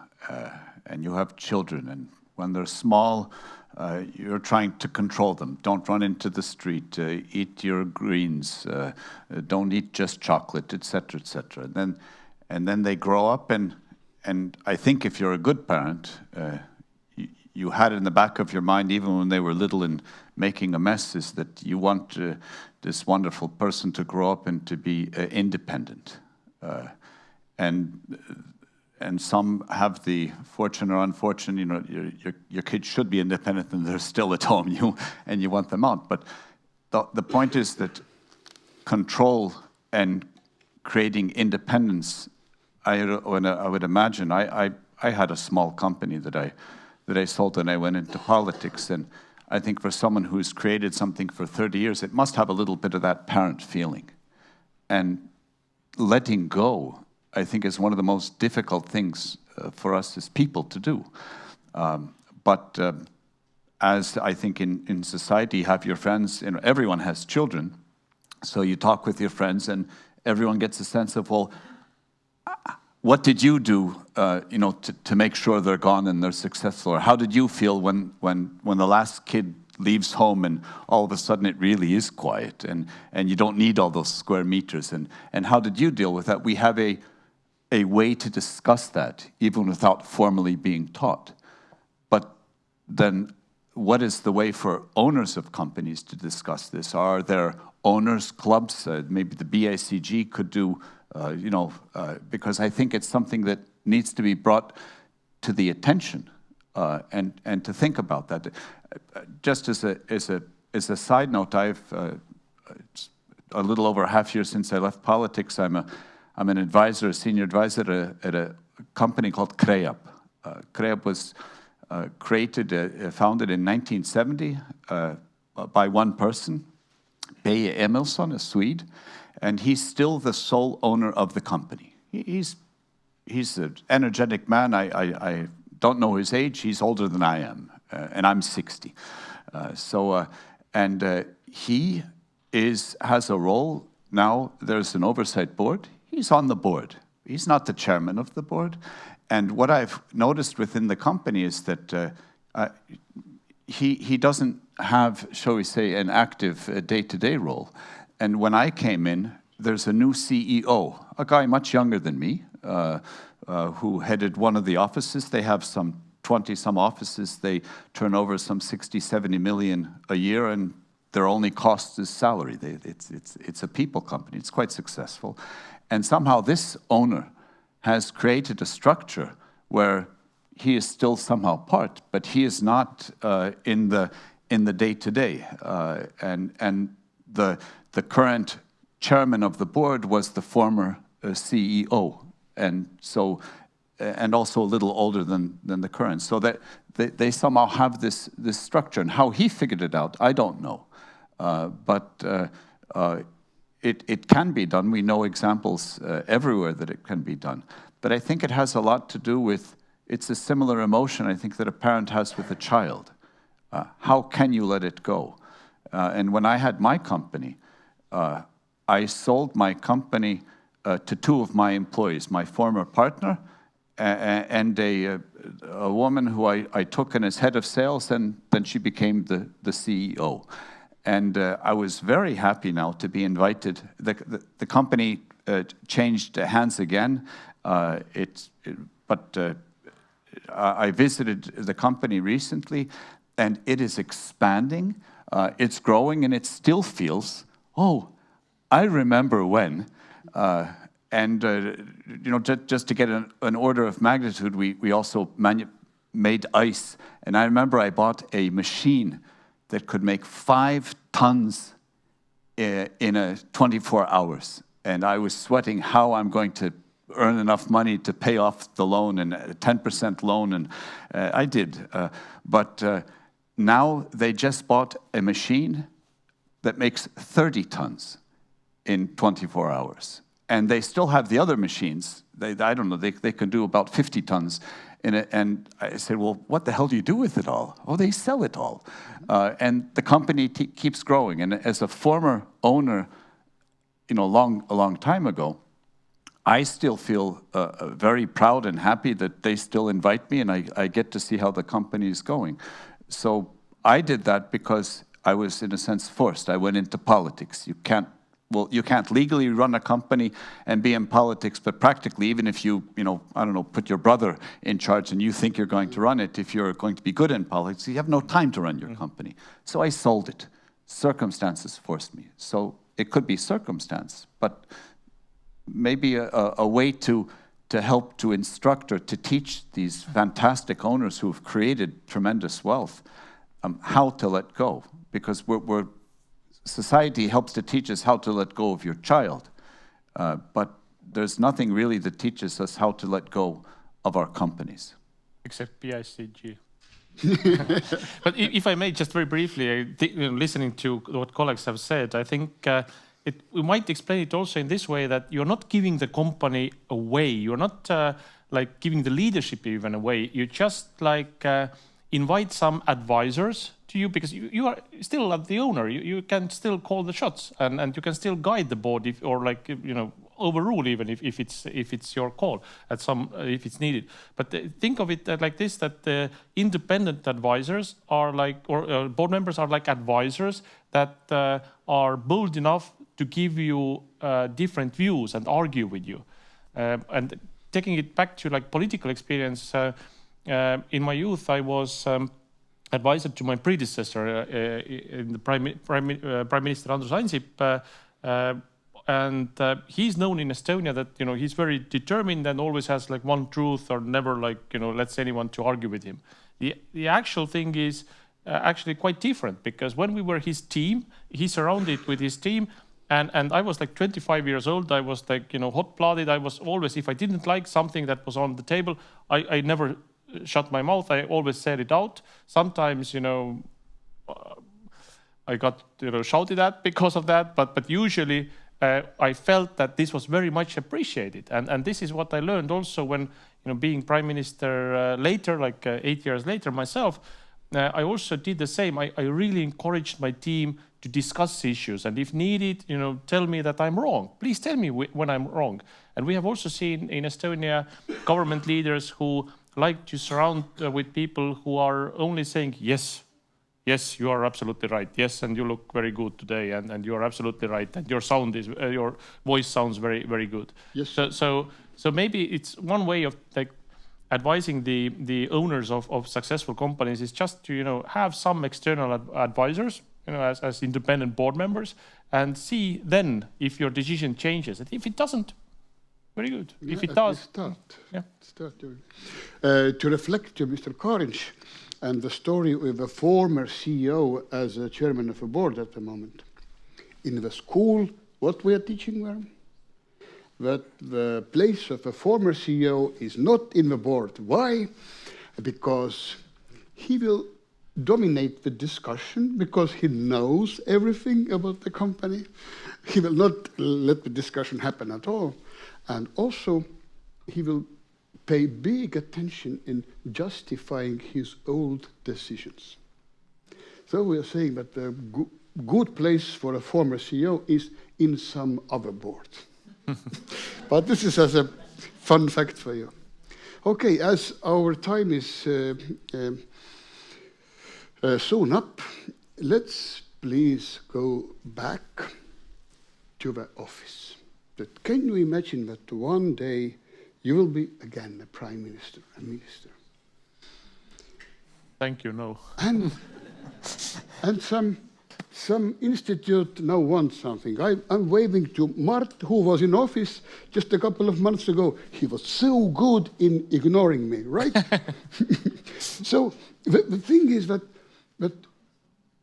and you have children, and when they're small, you're trying to control them. Don't run into the street, eat your greens, don't eat just chocolate, etc., etc. And then they grow up, and I think if you're a good parent, you had in the back of your mind, even when they were little and making a mess, is that you want this wonderful person to grow up and to be independent. And some have the fortune or unfortunate, you know, your kids should be independent and they're still at home, and you want them out. But the point is that control and creating independence, I would imagine, I had a small company that I sold when I went into politics, and I think for someone who's created something for 30 years, it must have a little bit of that parent feeling. And letting go, I think, is one of the most difficult things for us as people to do. But as I think in society, you have your friends, you know, everyone has children, so you talk with your friends and everyone gets a sense of, well, what did you do, you know, to make sure they're gone and they're successful? Or how did you feel when the last kid leaves home and all of a sudden it really is quiet and you don't need all those square meters? And how did you deal with that? We have a way to discuss that, even without formally being taught. But then what is the way for owners of companies to discuss this? Are there owners clubs? Maybe the Bicg could do, you know, because I think it's something that needs to be brought to the attention and to think about that. Just as a side note, I've a little over a half year since I left politics. I'm an advisor, a senior advisor at a company called Kreab. Kreab was founded in 1970 by one person, Bicg Emilsson, a Swede, and he's still the sole owner of the company. He's an energetic man. I don't know his age. He's older than I am, and I'm 60. He has a role now. There's an oversight board. He's on the board. He's not the chairman of the board. And what I've noticed within the company is that he doesn't have, shall we say, an active day-to-day role. And when I came in, there's a new CEO, a guy much younger than me, who headed one of the offices. They have some 20-some offices. They turn over some 60, 70 million a year, and their only cost is salary. It's a people company. It's quite successful. And somehow this owner has created a structure where he is still somehow part, but he is not in the day-to-day. And the current chairman of the board was the former CEO, and so and also a little older than the current. So that they somehow have this structure, and how he figured it out, I don't know. But it can be done. We know examples everywhere that it can be done. But I think it has a lot to do with, it's a similar emotion, I think, that a parent has with a child. How can you let it go? And when I had my company, I sold my company to two of my employees, my former partner and a woman who I took in as head of sales, and then she became the CEO. And I was very happy now to be invited. The company changed hands again, but I visited the company recently, and it is expanding, it's growing, and it still feels, oh, I remember when. You know, just to get an order of magnitude, we also made ice. And I remember I bought a machine that could make 5 tons in 24 hours. And I was sweating how I'm going to earn enough money to pay off the loan, and a 10% loan, and I did. But now they just bought a machine that makes 30 tons in 24 hours. And they still have the other machines. I don't know, they can do about 50 tons in it. And I said, well, what the hell do you do with it all? Oh, they sell it all. And the company keeps growing. And as a former owner, you know, a long time ago, I still feel very proud and happy that they still invite me, and I get to see how the company is going. So I did that because I was, in a sense, forced. I went into politics. You can't legally run a company and be in politics, but practically, even if you know, I don't know, put your brother in charge and you think you're going to run it, if you're going to be good in politics, you have no time to run your company. So I sold it. Circumstances forced me. So it could be circumstance, but maybe a way to help to instruct or to teach these fantastic owners who have created tremendous wealth how to let go. Because society helps to teach us how to let go of your child, but there's nothing really that teaches us how to let go of our companies. Except Bicg. But if I may, just very briefly, listening to what colleagues have said, I think we might explain it also in this way, that you're not giving the company away. You're not like giving the leadership even away. You just like invite some advisors to you, because you are still the owner. You can still call the shots, and you can still guide the board, or like, you know, overrule even if it's your call at some if it's needed. But think of it like this: that the independent advisors are like, or board members are like advisors that are bold enough to give you different views and argue with you. And taking it back to like political experience, in my youth I was advisor to my predecessor in the Prime Minister Andris Ansip, and he's known in Estonia that, you know, he's very determined and always has like one truth, or never like, you know, lets anyone to argue with him. The actual thing is actually quite different, because when we were his team, he surrounded with his team, and I was like 25 years old. I was like, you know, hot-blooded. I was always, if I didn't like something that was on the table, I never shut my mouth. I always said it out. Sometimes, you know, I got, you know, shouted at because of that, but usually I felt that this was very much appreciated. And this is what I learned also when, you know, being prime minister later, like 8 years later myself, I also did the same. I really encouraged my team to discuss issues, and if needed, you know, tell me that I'm wrong. Please tell me when I'm wrong. And we have also seen in Estonia government leaders who like to surround with people who are only saying, yes, you are absolutely right. Yes, and you look very good today, and you are absolutely right, and your sound is your voice sounds very, very good. Yes. So maybe it's one way of like advising the owners of successful companies is just to, you know, have some external advisors, you know, as independent board members, and see then if your decision changes. And if it doesn't, Very good. Yeah, If it does, start. yeah. Start doing. To reflect to Mr. Kariņš and the story of a former CEO as a chairman of a board at the moment. In the school, what we are teaching them? That the place of a former CEO is not in the board. Why? Because he will dominate the discussion because he knows everything about the company. He will not let the discussion happen at all. And also, he will pay big attention in justifying his old decisions. So we are saying that the good place for a former CEO is in some other board. But this is as a fun fact for you. Okay, as our time is soon up, let's please go back to the office. But can you imagine that one day you will be again a prime minister, a minister? Thank you, no. And some institute now wants something. I'm waving to Mart, who was in office just a couple of months ago. He was so good in ignoring me, right? So the thing is that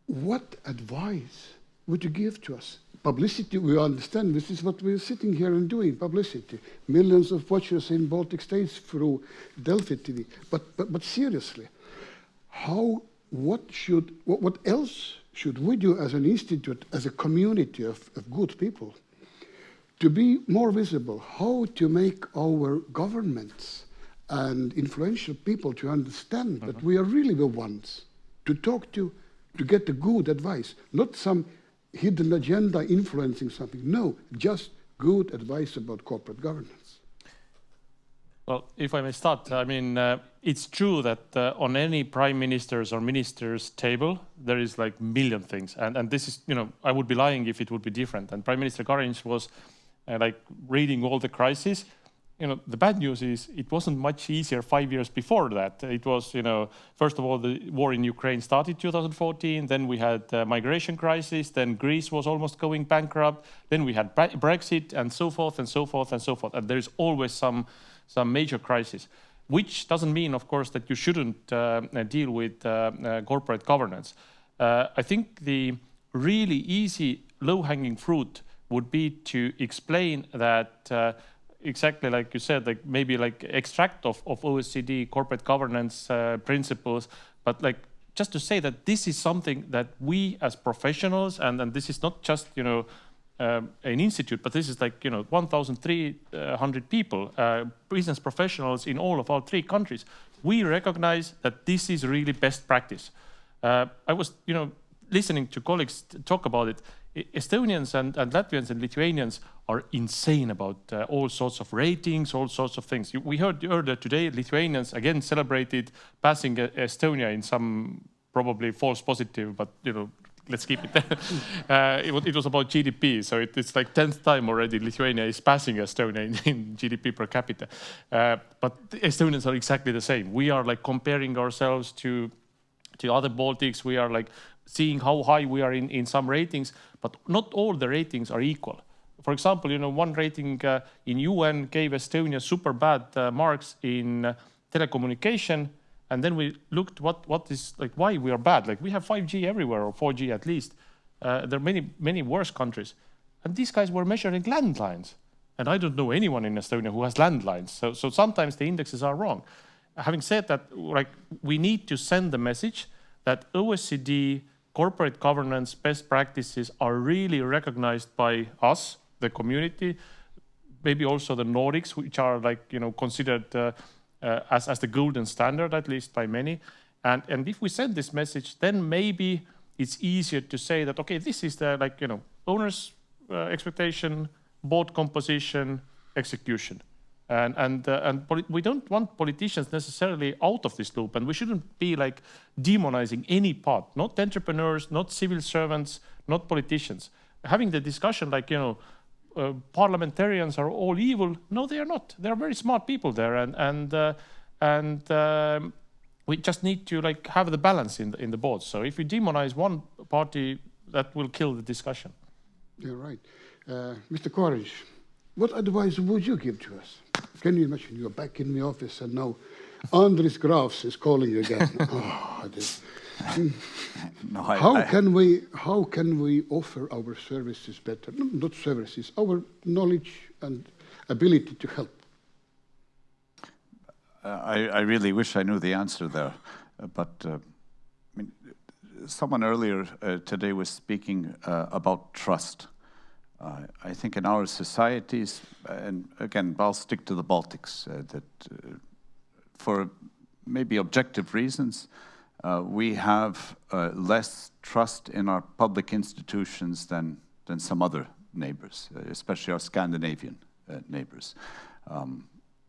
what advice would you give to us? Publicity, we understand this is what we're sitting here and doing, publicity. Millions of watchers in Baltic states through Delfi TV. But seriously, what else should we do as an institute, as a community of good people, to be more visible? How to make our governments and influential people to understand that we are really the ones to talk to get the good advice, not some hidden agenda influencing something. No, just good advice about corporate governance. Well, if I may start, I mean, it's true that on any prime minister's or minister's table, there is like million things. And this is, I would be lying if it would be different. And Prime Minister Kariņš was like reading all the crises. The bad news is it wasn't much easier 5 years before that. It was, first of all, the war in Ukraine started 2014. Then we had migration crisis. Then Greece was almost going bankrupt. Then we had Brexit and so forth and so forth and so forth. And there's always some major crisis, which doesn't mean, of course, that you shouldn't deal with corporate governance. I think the really easy, low-hanging fruit would be to explain that exactly like you said, like maybe like extract of OECD corporate governance principles, but like just to say that this is something that we as professionals, and this is not just, an institute, but this is like, 1,300 people, business professionals in all of our 3 countries. We recognize that this is really best practice. I was, listening to colleagues talk about it. Estonians and Latvians and Lithuanians are insane about all sorts of ratings, all sorts of things. We heard earlier today, Lithuanians again celebrated passing Estonia in some probably false positive, but let's keep it there. It was about GDP, so it's like 10th time already Lithuania is passing Estonia in GDP per capita. But the Estonians are exactly the same. We are like comparing ourselves to other Baltics. We are like seeing how high we are in some ratings, but not all the ratings are equal. For example, one rating in UN gave Estonia super bad marks in telecommunication, and then we looked what is like why we are bad. Like we have 5G everywhere, or 4G at least. There are many worse countries, and these guys were measuring landlines, and I don't know anyone in Estonia who has landlines. So sometimes the indexes are wrong. Having said that, like we need to send the message that OECD corporate governance best practices are really recognized by us, the community, maybe also the Nordics, which are like, considered as the golden standard, at least by many. And if we send this message, then maybe it's easier to say that, okay, this is the owner's expectation, board composition, execution. And we don't want politicians necessarily out of this loop, and we shouldn't be like demonizing any part, not entrepreneurs, not civil servants, not politicians. Having the discussion like, parliamentarians are all evil. No, they are not. They are very smart people there, and we just need to like have the balance in the board. So if we demonize one party, that will kill the discussion. You're right. Mr. Kariņš, what advice would you give to us? Can you imagine you're back in the office and now Andris Grafs is calling you again? No, how can we offer our services better? No, not services, our knowledge and ability to help. I really wish I knew the answer there, but I mean, someone earlier today was speaking about trust. I think in our societies, and again, I'll stick to the Baltics, that for maybe objective reasons, we have less trust in our public institutions than some other neighbors, especially our Scandinavian neighbors.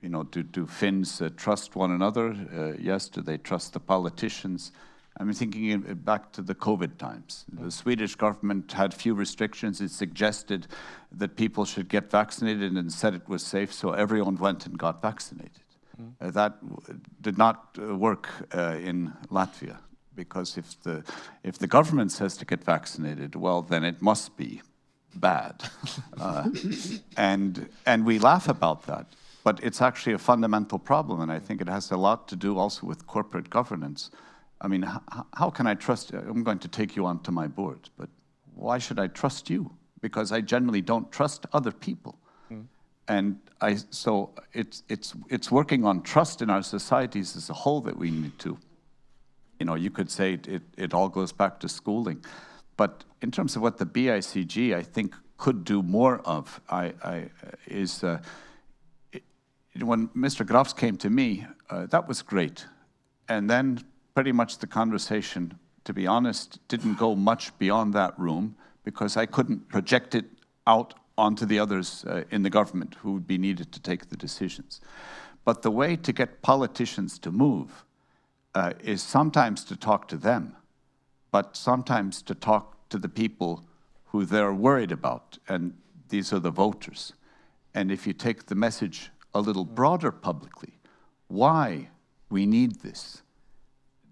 You know, do Finns trust one another? Yes. Do they trust the politicians? I'm thinking back to the COVID times. The Swedish government had few restrictions. It suggested that people should get vaccinated and said it was safe, so everyone went and got vaccinated. That did not work in Latvia, because if the government says to get vaccinated, well, then it must be bad. And we laugh about that. But it's actually a fundamental problem, and I think it has a lot to do also with corporate governance. I mean, how can I trust you? I'm going to take you onto my board, but why should I trust you? Because I generally don't trust other people. And so it's working on trust in our societies as a whole that we need to. You know, you could say it all goes back to schooling. But in terms of what the Bicg, I think, could do more of, is... when Mr. Grafs came to me, that was great. And then pretty much the conversation, to be honest, didn't go much beyond that room, because I couldn't project it out onto the others in the government who would be needed to take the decisions. But the way to get politicians to move is sometimes to talk to them, but sometimes to talk to the people who they're worried about, and these are the voters. And if you take the message a little broader publicly, why we need this,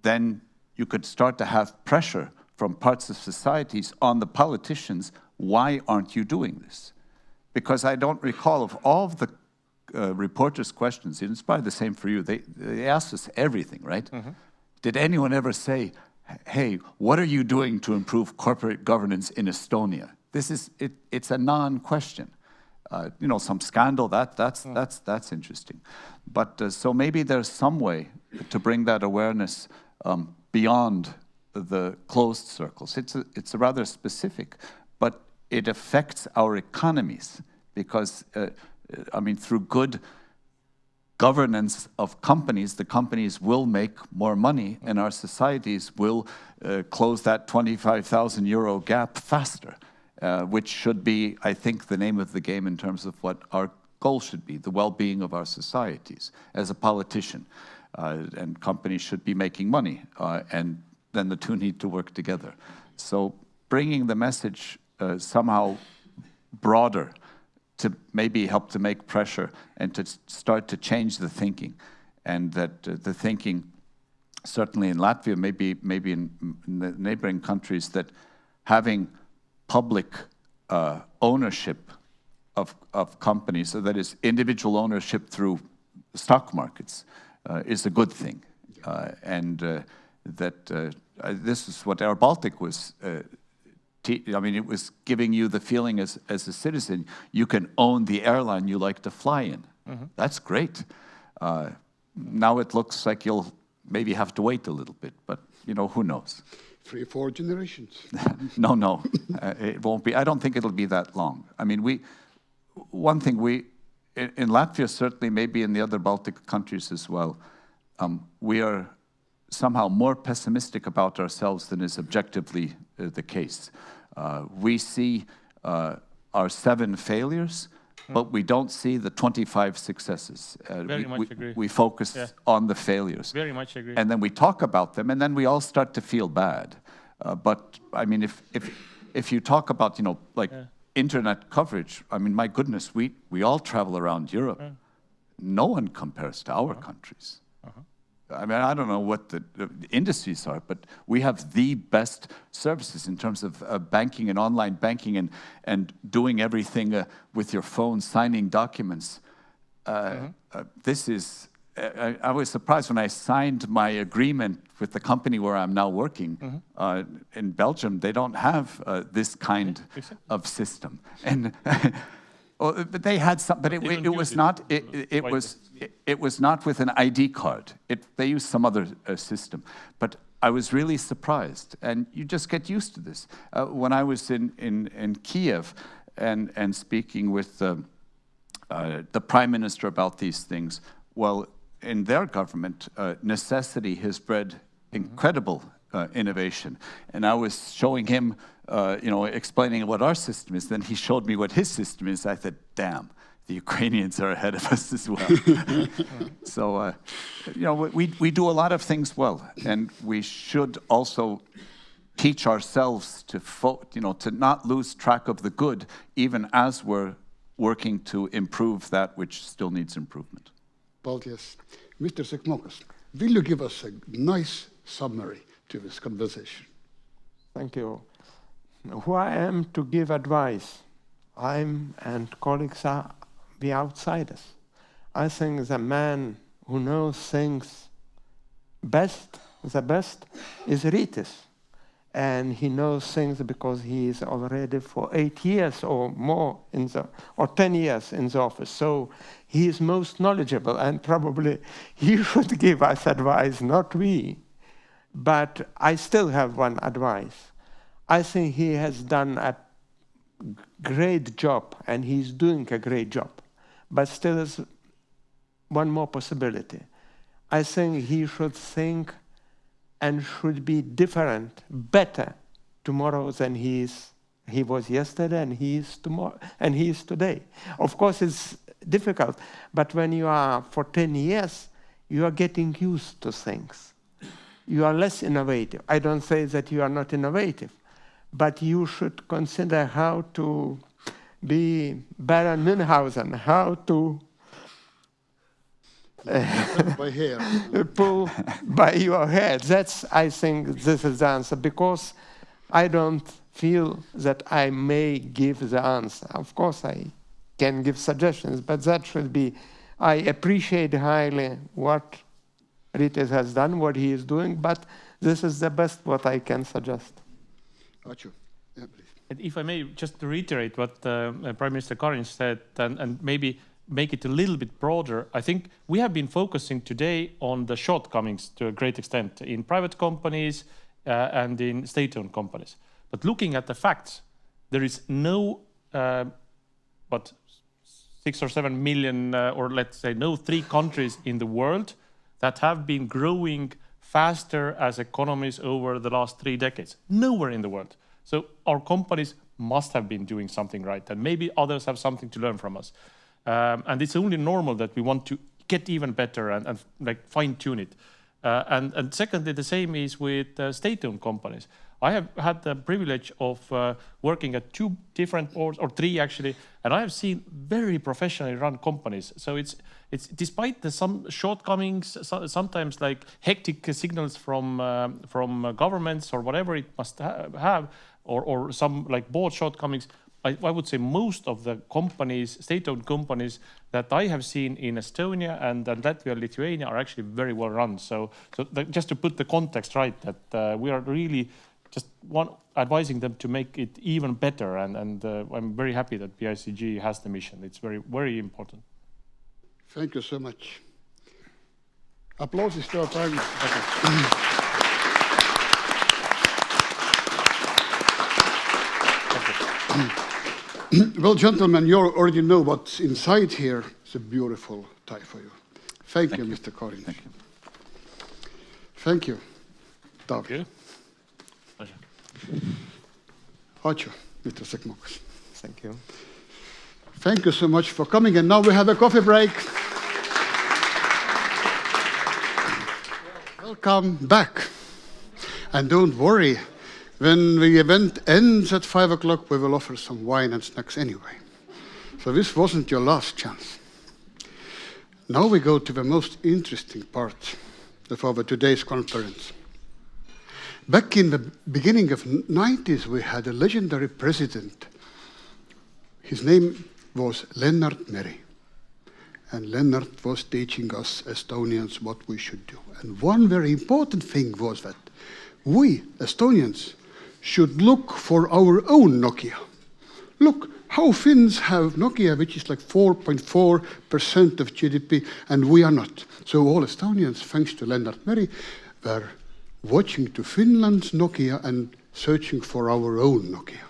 then you could start to have pressure from parts of societies on the politicians. Why aren't you doing this? Because I don't recall of all of the reporters' questions, it's probably the same for you, they asked us everything, right? Did anyone ever say, hey, what are you doing to improve corporate governance in Estonia? It's a non-question. You know, some scandal, that's interesting. But so maybe there's some way to bring that awareness beyond the closed circles. It's a rather specific, but it affects our economies, because, I mean, through good governance of companies, the companies will make more money, and our societies will close that 25,000 euro gap faster. Which should be, I think, the name of the game in terms of what our goal should be, the well-being of our societies. As a politician, and companies should be making money, and then the two need to work together. So bringing the message somehow broader to maybe help to make pressure and to start to change the thinking, and that the thinking, certainly in Latvia, maybe in the neighboring countries, that having public ownership of companies, so that is individual ownership through stock markets, is a good thing. And that this is what our Baltic was, I mean, it was giving you the feeling as a citizen, you can own the airline you like to fly in. That's great. Now it looks like you'll maybe have to wait a little bit, but you know, who knows? 3 or 4 generations. No, it won't be. I don't think it'll be that long. I mean, one thing in Latvia, certainly, maybe in the other Baltic countries as well, we are somehow more pessimistic about ourselves than is objectively the case. We see our 7 failures, but we don't see the 25 successes. Very much agree. We focus on the failures. Very much agree. And then we talk about them, and then we all start to feel bad. But I mean, if you talk about, you know, like internet coverage, I mean, my goodness, we all travel around Europe. No one compares to our countries. I mean, I don't know what the industries are, but we have the best services in terms of banking and online banking and doing everything with your phone, signing documents. This is, I was surprised when I signed my agreement with the company where I'm now working. In Belgium, they don't have this kind of system. And but they had some, but it was not. It was not with an ID card. They used some other system. But I was really surprised, and you just get used to this. When I was in Kiev and speaking with the prime minister about these things, well, in their government, necessity has bred incredible innovation. And I was showing him, explaining what our system is. Then he showed me what his system is. I said, damn, the Ukrainians are ahead of us as well. So, we do a lot of things well. And we should also teach ourselves to not lose track of the good, even as we're working to improve that which still needs improvement. Well, yes. Mr. Sekmokas, will you give us a nice summary to this conversation? Thank you. Who I am to give advice? I'm and colleagues are the outsiders. I think the man who knows things the best is Rytis. And he knows things because he is already for 8 years or more or 10 years in the office. So he is most knowledgeable, and probably he should give us advice, not we. But I still have one advice. I think he has done a great job, and he's doing a great job. But still is one more possibility. I think he should think and should be different, better tomorrow than he was yesterday, and he is tomorrow, and he is today. Of course, it's difficult, but when you are for 10 years, you are getting used to things. You are less innovative. I don't say that you are not innovative, but you should consider how to be Baron Münchhausen, how to by hair. pull by your hair. I think this is the answer, because I don't feel that I may give the answer. Of course, I can give suggestions, but that should be, I appreciate highly what Rytis has done, what he is doing, but this is the best what I can suggest. Archie. Yeah, please. And if I may, just to reiterate what Prime Minister Kariņš said, and maybe make it a little bit broader, I think we have been focusing today on the shortcomings to a great extent in private companies and in state-owned companies. But looking at the facts, there is no, 6 or 7 million, or let's say no 3 countries in the world that have been growing faster as economies over the last 3 decades. Nowhere in the world. So our companies must have been doing something right, and maybe others have something to learn from us. And it's only normal that we want to get even better and like fine-tune it. And secondly, the same is with state-owned companies. I have had the privilege of working at 2 different boards, or 3 actually, and I have seen very professionally run companies. So it's despite some shortcomings, sometimes like hectic signals from governments or whatever it must have, or some like board shortcomings. I would say most of the companies, state-owned companies that I have seen in Estonia and Latvia and Lithuania are actually very well run. So just to put the context right, that we are really just advising them to make it even better. And I'm very happy that Bicg has the mission. It's very, very important. Thank you so much. Applause is to our Prime Minister. Well, gentlemen, you already know what's inside here. It's a beautiful tie for you. Thank you, Mr. Kariņš. Thank you. Thank you, David. Pleasure. Archie, Mr. Sekmokas. Thank you. Thank you so much for coming, and now we have a coffee break. Welcome back. And don't worry. When the event ends at 5 o'clock, we will offer some wine and snacks anyway. So this wasn't your last chance. Now we go to the most interesting part. of our today's conference. Back in the beginning of 90s, we had a legendary president. His name was Lennart Meri. And Lennart was teaching us Estonians what we should do. And one very important thing was that we, Estonians, should look for our own Nokia. Look how Finns have Nokia, which is like 4.4% of GDP, and we are not. So all Estonians, thanks to Lennart Meri, were watching to Finland's Nokia and searching for our own Nokia.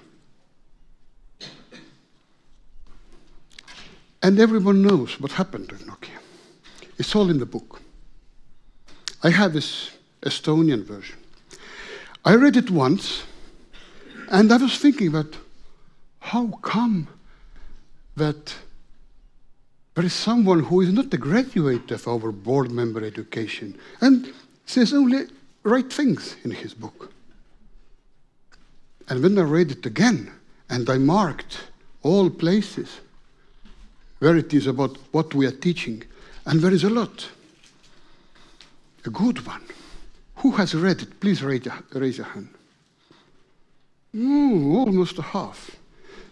And everyone knows what happened with Nokia. It's all in the book. I have this Estonian version. I read it once, and I was thinking that how come that there is someone who is not a graduate of our board member education and says only right things in his book. And when I read it again, and I marked all places where it is about what we are teaching, and there is a lot. A good one. Who has read it? Please raise your hand. Almost a half.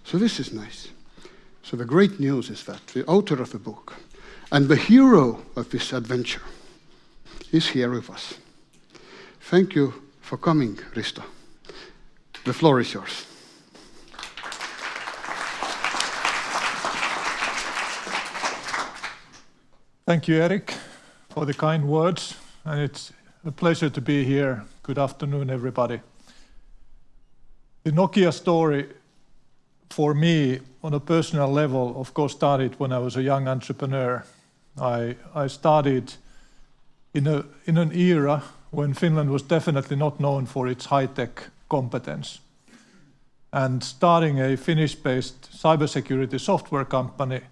So this is nice. So the great news is that the author of the book and the hero of this adventure is here with us. Thank you for coming, Risto. The floor is yours. Thank you, Erik, for the kind words, and it's a pleasure to be here. Good afternoon, everybody. The Nokia story, for me, on a personal level, of course, started when I was a young entrepreneur. I started in an era when Finland was definitely not known for its high-tech competence. And starting a Finnish-based cybersecurity software company,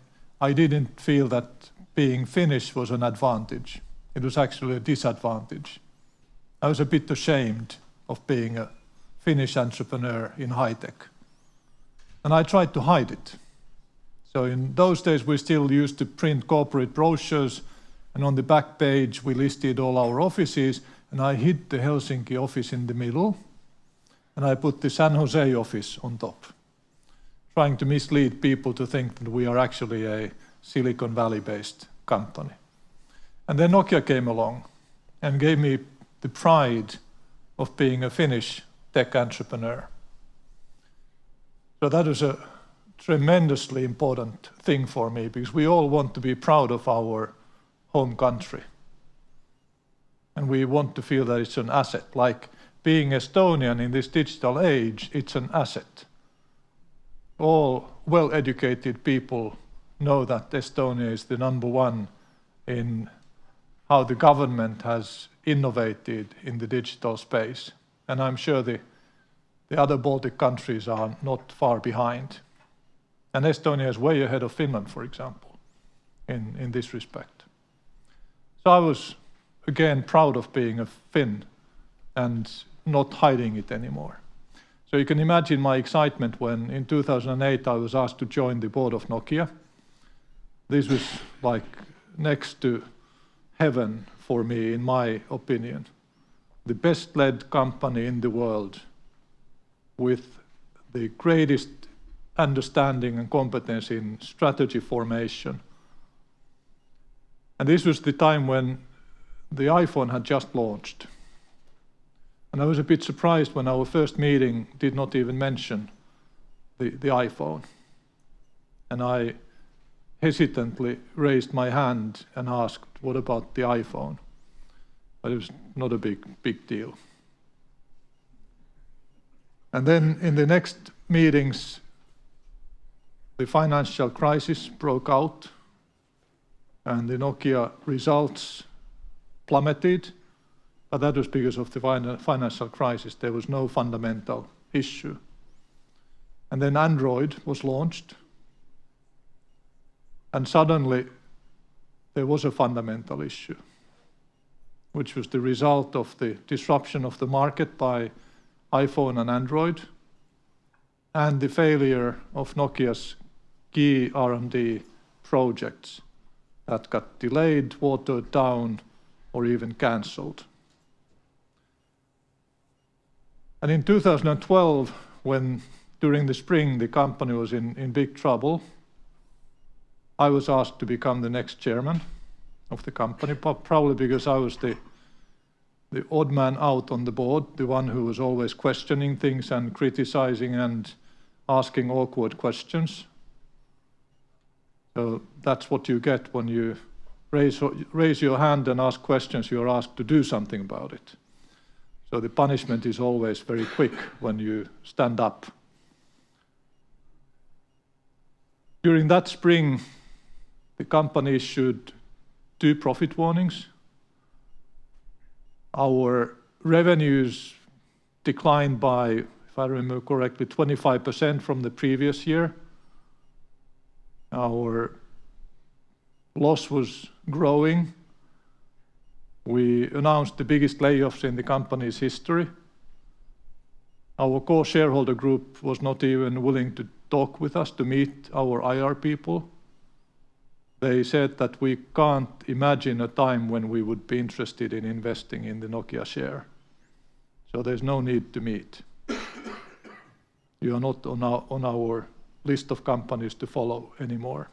I didn't feel that being Finnish was an advantage. It was actually a disadvantage. I was a bit ashamed of being a Finnish entrepreneur in high-tech. And I tried to hide it. So in those days, we still used to print corporate brochures, and on the back page, we listed all our offices, and I hid the Helsinki office in the middle, and I put the San Jose office on top, trying to mislead people to think that we are actually a Silicon Valley-based company. And then Nokia came along and gave me the pride of being a Finnish tech entrepreneur. So that was a tremendously important thing for me, because we all want to be proud of our home country. And we want to feel that it's an asset. Like being Estonian in this digital age, it's an asset. All well-educated people know that Estonia is the number one in how the government has innovated in the digital space. And I'm sure the other Baltic countries are not far behind. And Estonia is way ahead of Finland, for example, in this respect. So I was, again, proud of being a Finn and not hiding it anymore. So you can imagine my excitement when in 2008 I was asked to join the board of Nokia. This was like next to heaven for me, in my opinion. The best led company in the world with the greatest understanding and competence in strategy formation. And this was the time when the iPhone had just launched. And I was a bit surprised when our first meeting did not even mention the iPhone. And I hesitantly raised my hand and asked, what about the iPhone? But it was not a big deal. And then in the next meetings, the financial crisis broke out and the Nokia results plummeted, but that was because of the financial crisis. There was no fundamental issue. And then Android was launched, and suddenly there was a fundamental issue, which was the result of the disruption of the market by iPhone and Android, and the failure of Nokia's key R&D projects that got delayed, watered down, or even cancelled. And in 2012, when during the spring the company was in big trouble, I was asked to become the next chairman of the company, probably because I was the odd man out on the board, the one who was always questioning things and criticizing and asking awkward questions. So that's what you get when you raise your hand and ask questions. You're asked to do something about it. So the punishment is always very quick when you stand up. During that spring, the company issued 2 profit warnings. Our revenues declined by, if I remember correctly, 25% from the previous year. Our loss was growing. We announced the biggest layoffs in the company's history. Our core shareholder group was not even willing to talk with us, to meet our IR people. They said that we can't imagine a time when we would be interested in investing in the Nokia share. So there's no need to meet. You are not on our list of companies to follow anymore.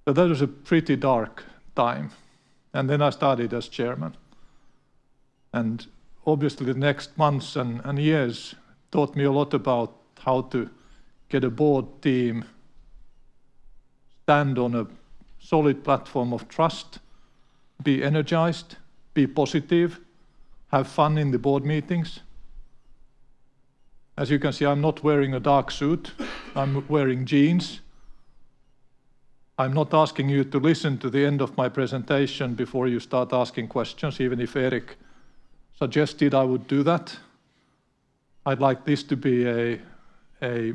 So that was a pretty dark time. And then I started as chairman. And obviously the next months and years taught me a lot about how to get a board team stand on a solid platform of trust, be energized, be positive, have fun in the board meetings. As you can see, I'm not wearing a dark suit. I'm wearing jeans. I'm not asking you to listen to the end of my presentation before you start asking questions, even if Erik suggested I would do that. I'd like this to be a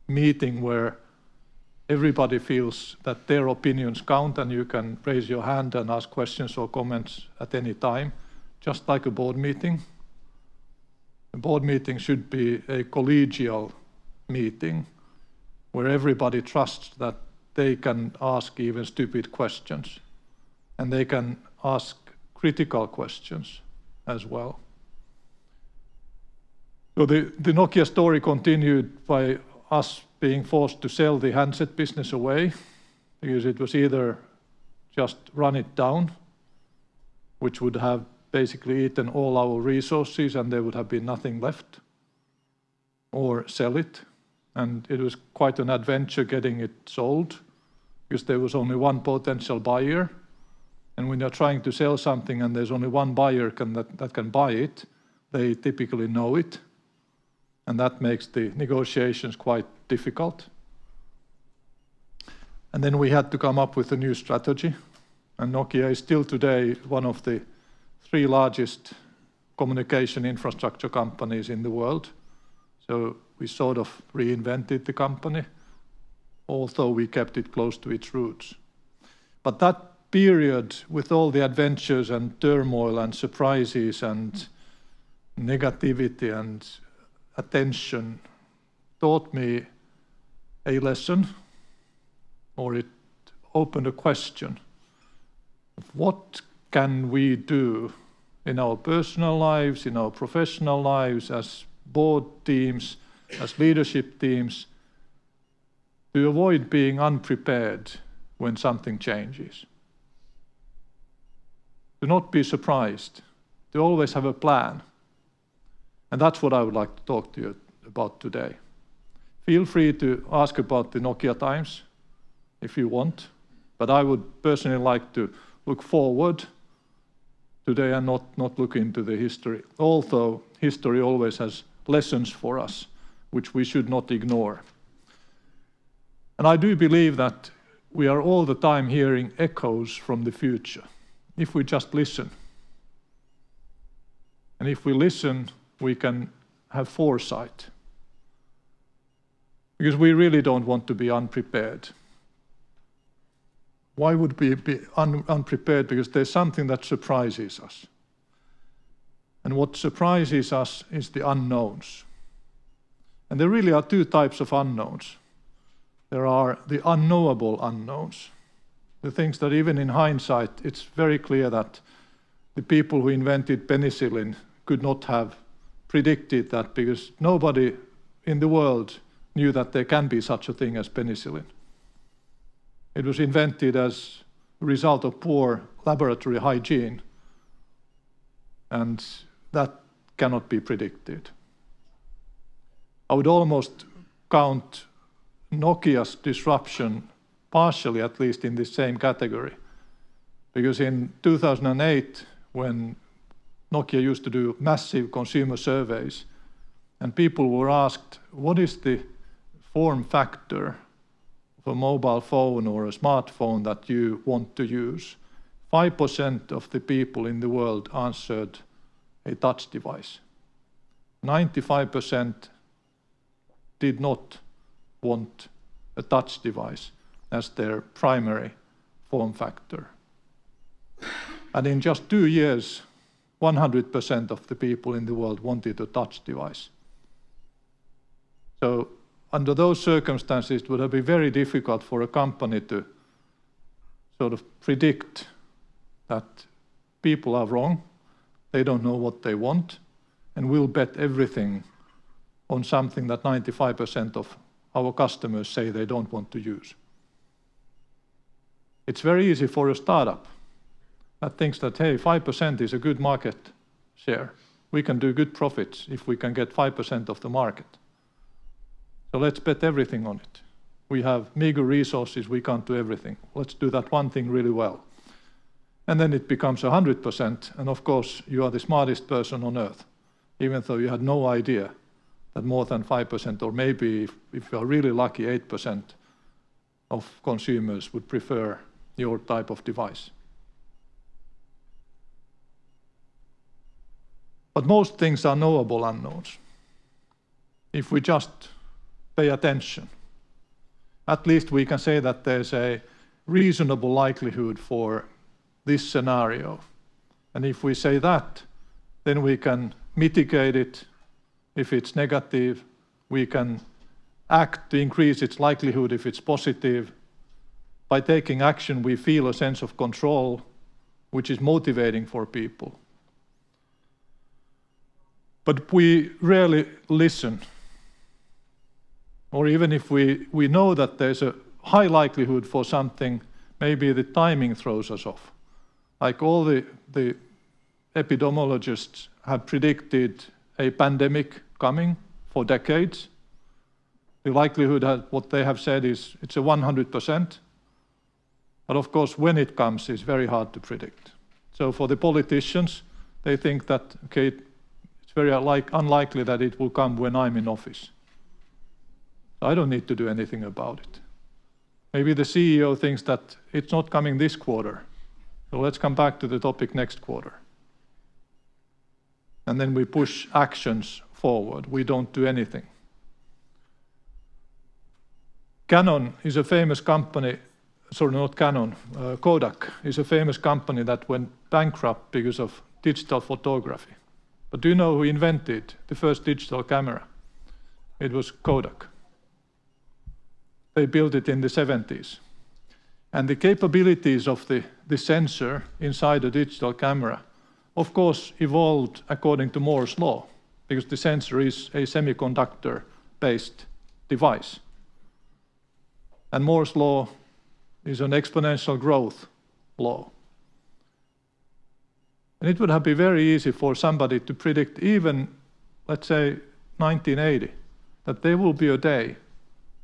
meeting where everybody feels that their opinions count and you can raise your hand and ask questions or comments at any time, just like a board meeting. A board meeting should be a collegial meeting where everybody trusts that they can ask even stupid questions and they can ask critical questions as well. So the Nokia story continued by us being forced to sell the handset business away because it was either just run it down, which would have basically eaten all our resources and there would have been nothing left, or sell it. And it was quite an adventure getting it sold because there was only one potential buyer. And when you're trying to sell something and there's only one buyer that can buy it, they typically know it. And that makes the negotiations quite difficult. And then we had to come up with a new strategy. And Nokia is still today one of the 3 largest communication infrastructure companies in the world. So we sort of reinvented the company, although we kept it close to its roots. But that period, with all the adventures and turmoil and surprises and negativity and attention, taught me a lesson, or it opened a question of what can we do in our personal lives, in our professional lives, as board teams, as leadership teams, to avoid being unprepared when something changes. To not be surprised, to always have a plan. And that's what I would like to talk to you about today. Feel free to ask about the Nokia times if you want, but I would personally like to look forward today and not look into the history. Although history always has lessons for us, which we should not ignore. And I do believe that we are all the time hearing echoes from the future, if we just listen. And if we listen, we can have foresight. Because we really don't want to be unprepared. Why would we be unprepared? Because there's something that surprises us. And what surprises us is the unknowns. And there really are 2 types of unknowns. There are the unknowable unknowns. the things that even in hindsight, it's very clear that the people who invented penicillin could not have predicted that, because nobody in the world knew that there can be such a thing as penicillin. It was invented as a result of poor laboratory hygiene, and that cannot be predicted. I would almost count Nokia's disruption, partially at least, in the same category. Because in 2008, when Nokia used to do massive consumer surveys, and people were asked, what is the form factor of a mobile phone or a smartphone that you want to use? 5% of the people in the world answered a touch device. 95% did not want a touch device as their primary form factor. And in just 2 years, 100% of the people in the world wanted a touch device. So under those circumstances, it would have been very difficult for a company to sort of predict that people are wrong, they don't know what they want, and we'll bet everything on something that 95% of our customers say they don't want to use. It's very easy for a startup that thinks that, hey, 5% is a good market share. We can do good profits if we can get 5% of the market. So let's bet everything on it. We have meager resources, we can't do everything. Let's do that one thing really well. And then it becomes 100%, and of course you are the smartest person on earth, even though you had no idea that more than 5%, or maybe if you are really lucky, 8% of consumers would prefer your type of device. But most things are knowable unknowns. If we just pay attention, at least we can say that there's a reasonable likelihood for this scenario. And if we say that, then we can mitigate it. If it's negative, we can act to increase its likelihood if it's positive. By taking action, we feel a sense of control, which is motivating for people. But we rarely listen. Or even if we know that there's a high likelihood for something, maybe the timing throws us off. Like all the epidemiologists have predicted a pandemic coming for decades. The likelihood, what they have said, is it's a 100%. But of course, when it comes, it's very hard to predict. So for the politicians, they think that, okay, it's very unlikely that it will come when I'm in office. I don't need to do anything about it. Maybe the CEO thinks that it's not coming this quarter, so let's come back to the topic next quarter. And then we push actions forward. We don't do anything. Canon is a famous company, sorry, not Canon, Kodak is a famous company that went bankrupt because of digital photography. But do you know who invented the first digital camera? It was Kodak. They built it in the 70s. And the capabilities of the sensor inside a digital camera, of course, evolved according to Moore's law, because the sensor is a semiconductor-based device. And Moore's law is an exponential growth law. And it would have been very easy for somebody to predict, even, let's say, 1980, that there will be a day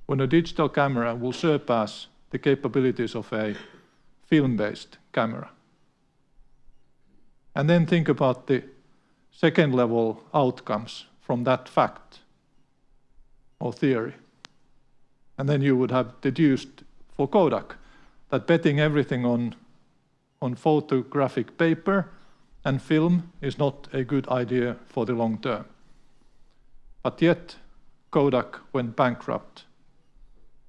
when a digital camera will surpass the capabilities of a film-based camera. And then think about the second-level outcomes from that fact or theory. And then you would have deduced for Kodak that betting everything on photographic paper and film is not a good idea for the long term. But yet, Kodak went bankrupt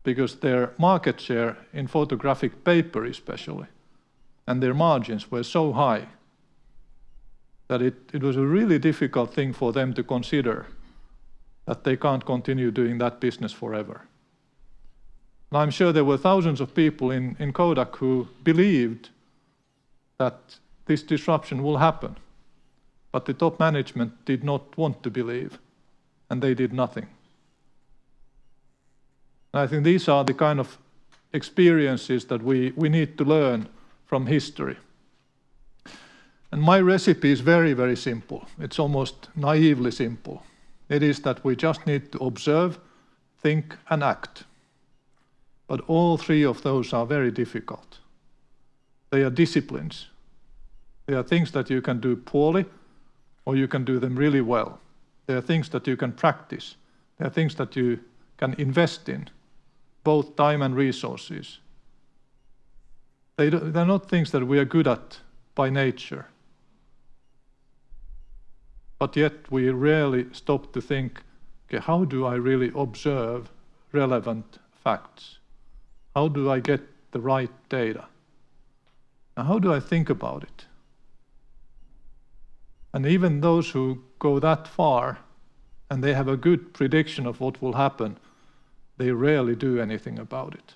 because their market share in photographic paper especially, and their margins were so high that it was a really difficult thing for them to consider that they can't continue doing that business forever. And I'm sure there were thousands of people in Kodak who believed that this disruption will happen. But the top management did not want to believe, and they did nothing. And I think these are the kind of experiences that we need to learn from history. And my recipe is very, very simple. It's almost naively simple. It is that we just need to observe, think, and act. But all three of those are very difficult. They are disciplines. They are things that you can do poorly, or you can do them really well. They are things that you can practice. They are things that you can invest in, both time and resources. They're not things that we are good at by nature. But yet we rarely stop to think, okay, how do I really observe relevant facts? How do I get the right data? And how do I think about it? And even those who go that far and they have a good prediction of what will happen, they rarely do anything about it.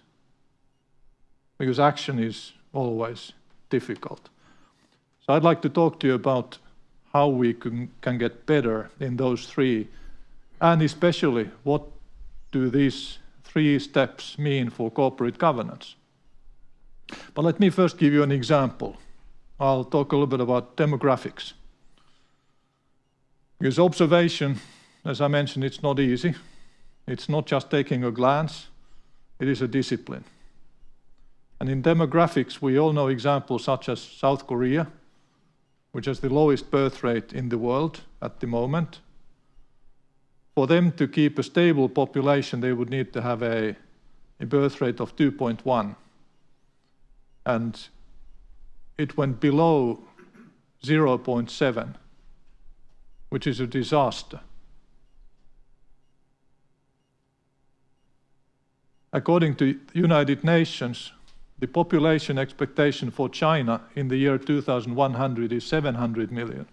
Because action is always difficult. So I'd like to talk to you about how we can get better in those three, and especially what do these 3 steps mean for corporate governance. But let me first give you an example. I'll talk a little bit about demographics. Because observation, as I mentioned, it's not easy. It's not just taking a glance, it is a discipline. And in demographics, we all know examples such as South Korea, which has the lowest birth rate in the world at the moment. For them to keep a stable population, they would need to have a birth rate of 2.1. And it went below 0.7, which is a disaster. According to United Nations, the population expectation for China in the year 2100 is 700 million,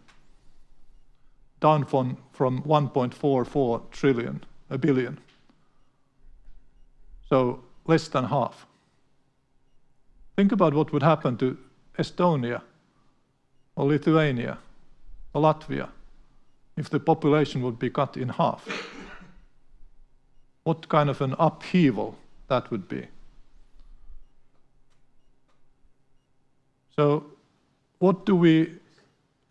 down from 1.44 billion. So less than half. Think about what would happen to Estonia or Lithuania or Latvia if the population would be cut in half. What kind of an upheaval that would be. So what do we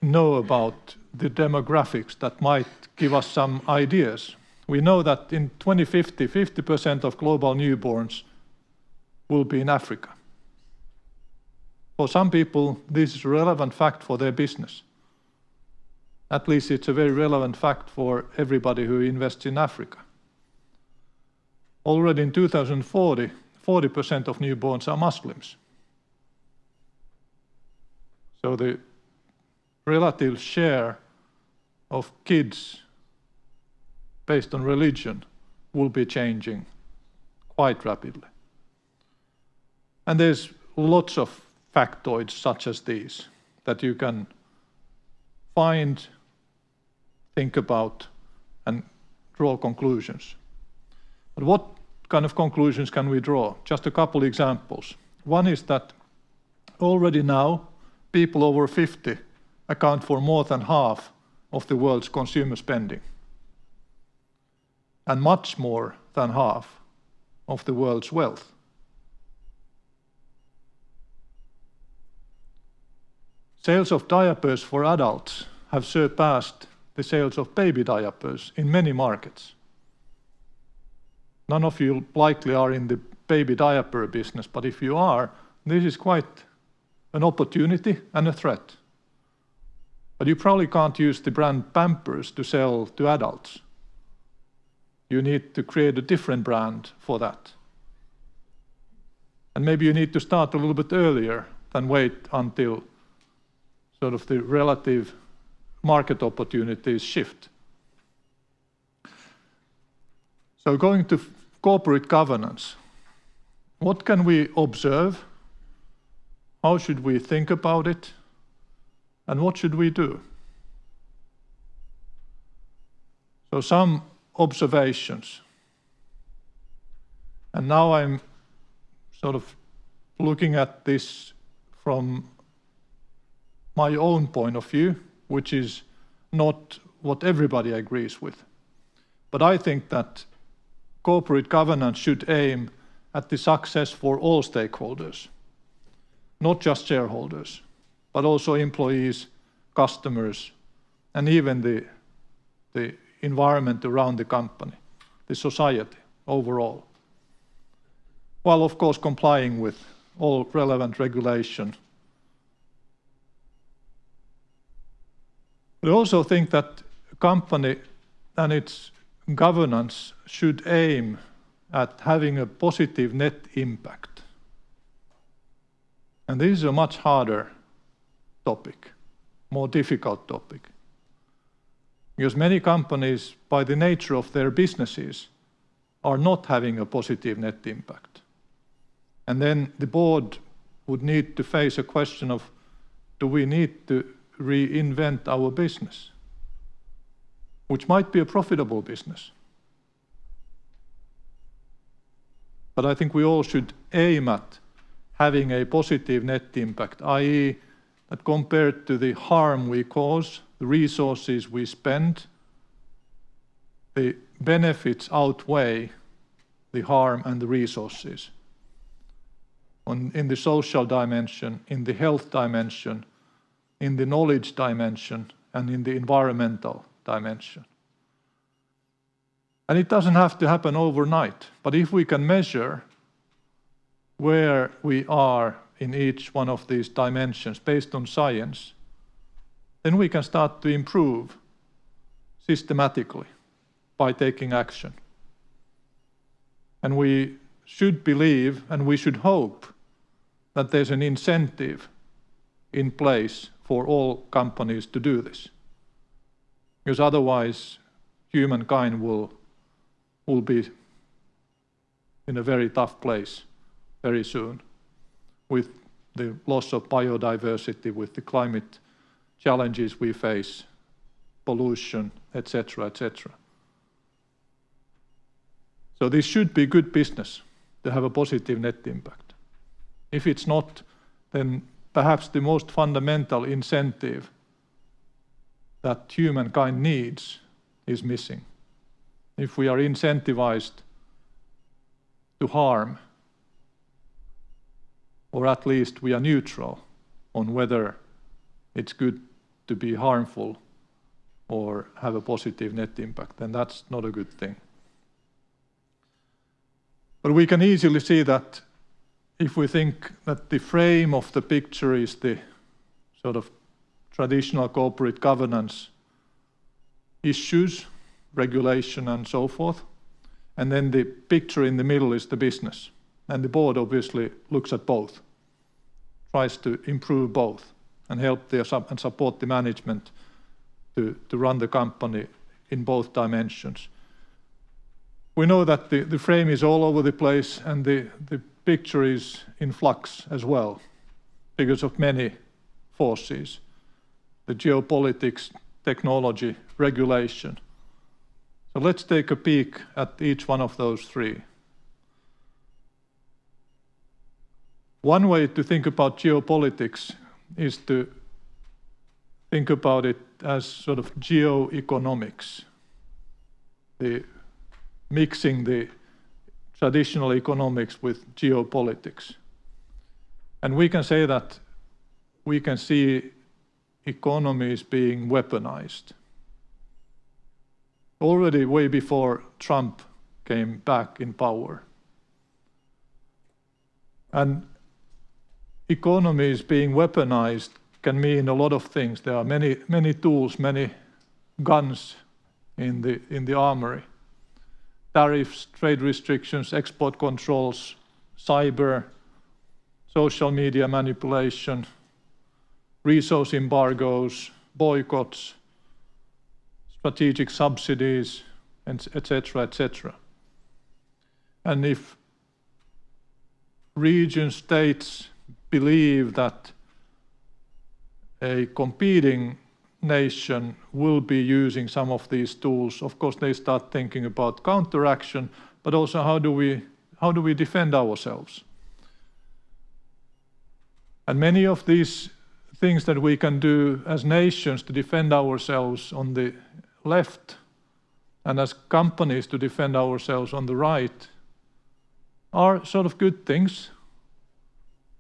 know about the demographics that might give us some ideas? We know that in 2050, 50% of global newborns will be in Africa. For some people, this is a relevant fact for their business. At least it's a very relevant fact for everybody who invests in Africa. Already in 2040, 40% of newborns are Muslims. So the relative share of kids based on religion will be changing quite rapidly. And there's lots of factoids such as these that you can find, think about, and draw conclusions. But what kind of conclusions can we draw? Just a couple examples. One is that already now, people over 50 account for more than half of the world's consumer spending, and much more than half of the world's wealth. Sales of diapers for adults have surpassed the sales of baby diapers in many markets. None of you likely are in the baby diaper business, but if you are, this is quite an opportunity and a threat. But you probably can't use the brand Pampers to sell to adults. You need to create a different brand for that. And maybe you need to start a little bit earlier than wait until sort of the relative market opportunities shift. So going to corporate governance, what can we observe? How should we think about it? And what should we do? So some observations. And now I'm sort of looking at this from my own point of view, which is not what everybody agrees with. But I think that corporate governance should aim at the success for all stakeholders, not just shareholders, but also employees, customers, and even the environment around the company, the society overall, while of course complying with all relevant regulation. I also think that a company and its governance should aim at having a positive net impact. And this is a much harder topic, more difficult topic. Because many companies, by the nature of their businesses, are not having a positive net impact. And then the board would need to face a question of, do we need to reinvent our business, which might be a profitable business? But I think we all should aim at having a positive net impact, i.e. that compared to the harm we cause, the resources we spend, the benefits outweigh the harm and the resources. In the social dimension, in the health dimension, in the knowledge dimension, and in the environmental dimension. And it doesn't have to happen overnight, but if we can measure where we are in each one of these dimensions based on science, then we can start to improve systematically by taking action. And we should believe and we should hope that there's an incentive in place for all companies to do this. Because otherwise, humankind will be in a very tough place very soon with the loss of biodiversity, with the climate challenges we face, pollution, etc., etc. So this should be good business to have a positive net impact. If it's not, then perhaps the most fundamental incentive that humankind needs is missing. If we are incentivized to harm, or at least we are neutral on whether it's good to be harmful or have a positive net impact, then that's not a good thing. But we can easily see that if we think that the frame of the picture is the sort of traditional corporate governance issues, regulation and so forth, and then the picture in the middle is the business. And the board obviously looks at both, tries to improve both and help and support the management to run the company in both dimensions. We know that the frame is all over the place and the picture is in flux as well because of many forces, the geopolitics, technology, regulation. So let's take a peek at each one of those three. One way to think about geopolitics is to think about it as sort of geoeconomics, mixing the traditional economics with geopolitics. And we can say that we can see economies being weaponized. Already way before Trump came back in power. And economies being weaponized can mean a lot of things. There are many tools, many guns in the armory. Tariffs, trade restrictions, export controls, cyber, social media manipulation, resource embargoes, boycotts, strategic subsidies, etc., etc. And if region states believe that a competing nation will be using some of these tools, of course they start thinking about counteraction, but also how do we defend ourselves? And many of these things that we can do as nations to defend ourselves on the left and as companies to defend ourselves on the right are sort of good things.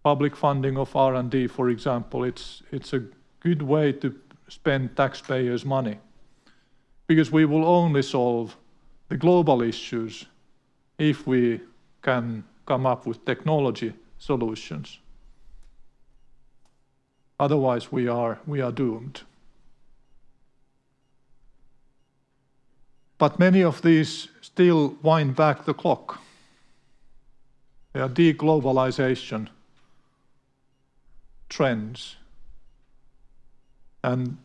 Public funding of R&D, for example, it's a good way to spend taxpayers' money, because we will only solve the global issues if we can come up with technology solutions. Otherwise, we are doomed. But many of these still wind back the clock. They are deglobalization trends. And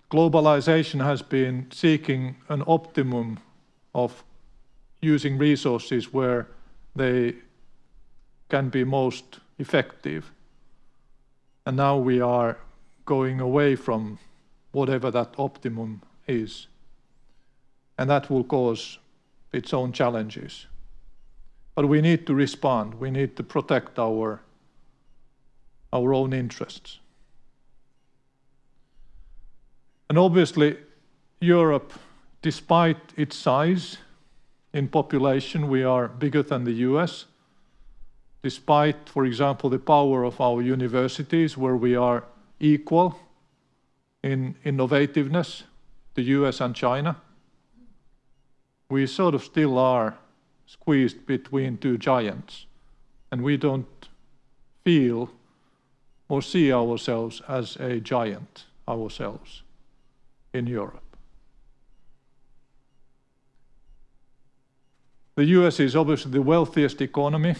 globalization has been seeking an optimum of using resources where they can be most effective. And now we are going away from whatever that optimum is. And that will cause its own challenges. But we need to respond. We need to protect our own interests. And obviously, Europe, despite its size in population, we are bigger than the US. Despite, for example, the power of our universities, where we are equal in innovativeness to US and China, we sort of still are squeezed between two giants, and we don't feel or see ourselves as a giant ourselves in Europe. The US is obviously the wealthiest economy.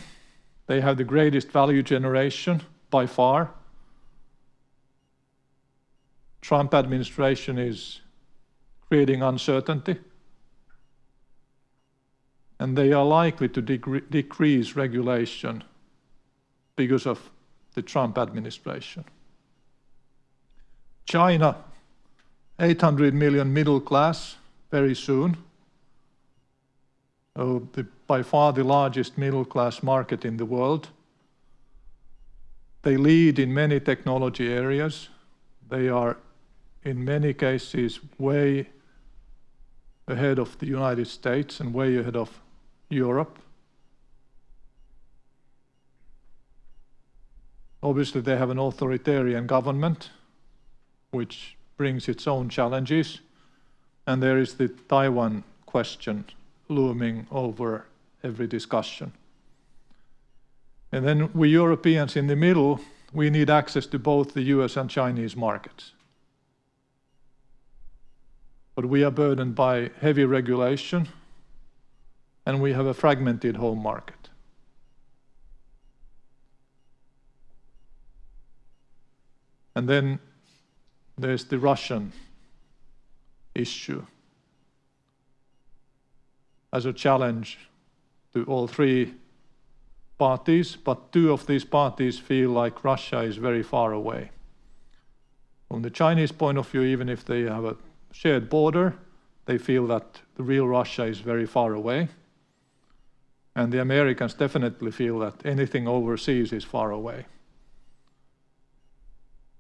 They have the greatest value generation by far. Trump administration is creating uncertainty, and they are likely to decrease regulation because of the Trump administration. China, 800 million middle class very soon. By far the largest middle class market in the world. They lead in many technology areas. They are in many cases way ahead of the United States and way ahead of Europe. Obviously, they have an authoritarian government, which brings its own challenges. And there is the Taiwan question looming over every discussion. And then we Europeans in the middle, we need access to both the US and Chinese markets. But we are burdened by heavy regulation, and we have a fragmented home market. And then there's the Russian issue as a challenge to all three parties, but two of these parties feel like Russia is very far away. From the Chinese point of view, even if they have a shared border, they feel that the real Russia is very far away. And the Americans definitely feel that anything overseas is far away.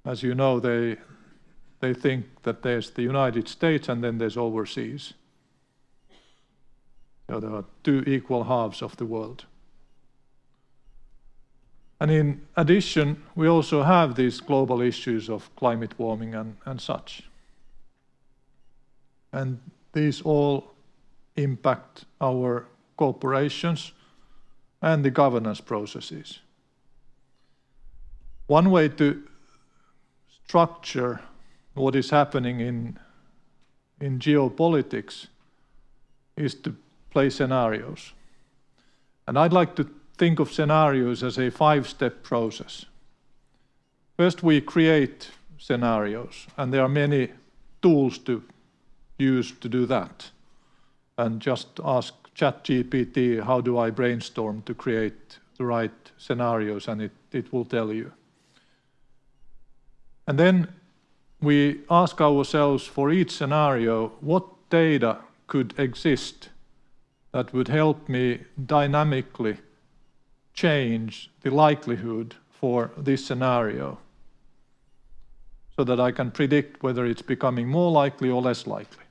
As you know, they think that there's the United States and then there's overseas. So there are two equal halves of the world. And in addition, we also have these global issues of climate warming and such. And these all impact our corporations and the governance processes. One way to structure what is happening in geopolitics is to play scenarios. And I'd like to think of scenarios as a 5-step process. First, we create scenarios, and there are many tools to use to do that. And just ask ChatGPT, how do I brainstorm to create the right scenarios, and it will tell you. And then we ask ourselves for each scenario, what data could exist that would help me dynamically change the likelihood for this scenario so that I can predict whether it's becoming more likely or less likely.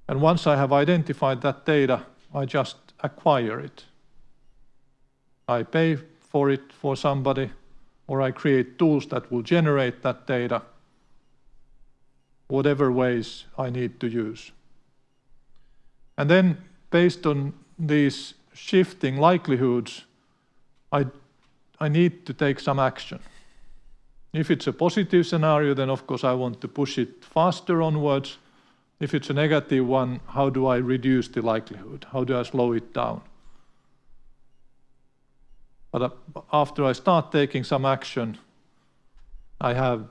And once I have identified that data, I just acquire it. I pay for it for somebody, or I create tools that will generate that data, whatever ways I need to use. And then, based on these shifting likelihoods, I need to take some action. If it's a positive scenario, then of course I want to push it faster onwards. If it's a negative one, how do I reduce the likelihood? How do I slow it down? But after I start taking some action, I have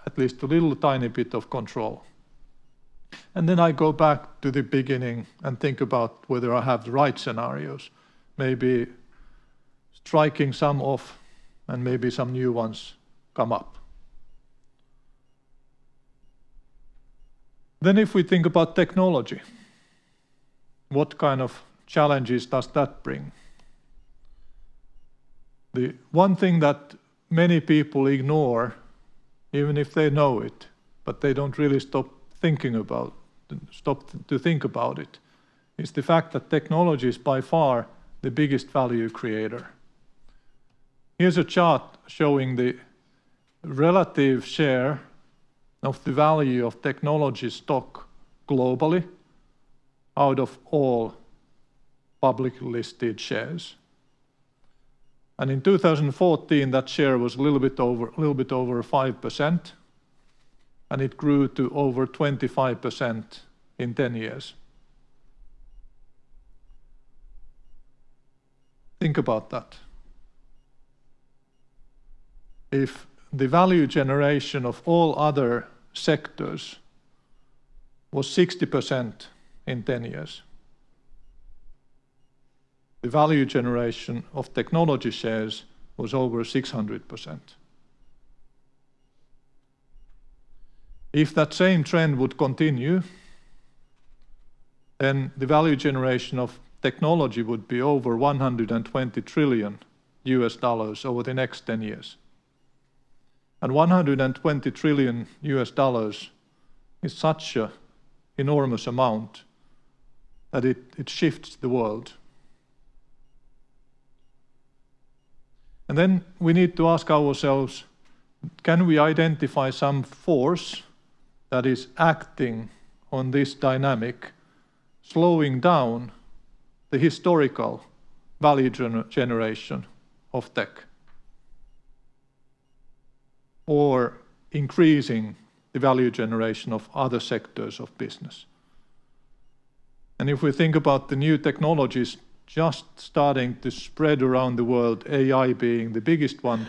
at least a little tiny bit of control. And then I go back to the beginning and think about whether I have the right scenarios. Maybe striking some off and maybe some new ones come up. Then if we think about technology, what kind of challenges does that bring? The one thing that many people ignore, even if they know it, but they don't really stop to think about it, is the fact that technology is by far the biggest value creator. Here's a chart showing the relative share of the value of technology stock globally out of all publicly listed shares. And in 2014, that share was a little bit over 5%, and it grew to over 25% in 10 years. Think about that. If the value generation of all other sectors was 60% in 10 years, the value generation of technology shares was over 600%. If that same trend would continue, then the value generation of technology would be over $120 trillion over the next 10 years. And $120 trillion is such an enormous amount that it shifts the world. And then we need to ask ourselves, can we identify some force that is acting on this dynamic, slowing down the historical value generation of tech, or increasing the value generation of other sectors of business? And if we think about the new technologies just starting to spread around the world, AI being the biggest one,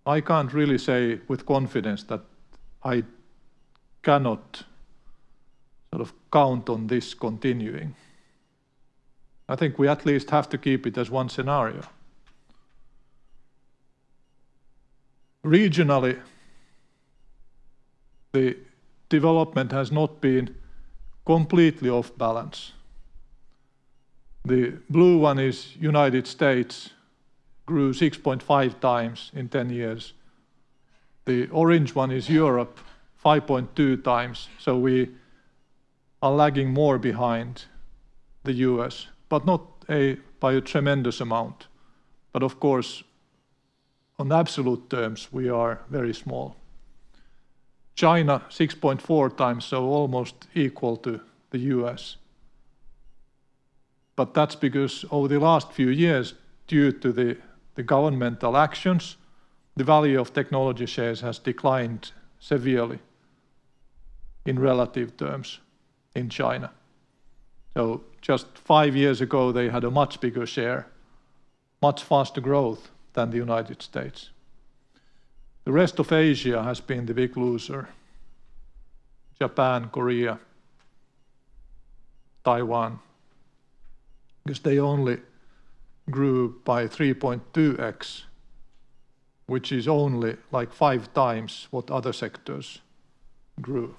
I can't really say with confidence that I cannot sort of count on this continuing. I think we at least have to keep it as one scenario. Regionally, the development has not been completely off balance. The blue one is United States, grew 6.5 times in 10 years. The orange one is Europe, 5.2 times. So we are lagging more behind the US, but not by a tremendous amount. But of course, on absolute terms, we are very small. China, 6.4 times, so almost equal to the US. But that's because over the last few years, due to the governmental actions, the value of technology shares has declined severely in relative terms in China. So just 5 years ago, they had a much bigger share, much faster growth than the United States. The rest of Asia has been the big loser. Japan, Korea, Taiwan, because they only grew by 3.2x, which is only like 5 times what other sectors grew.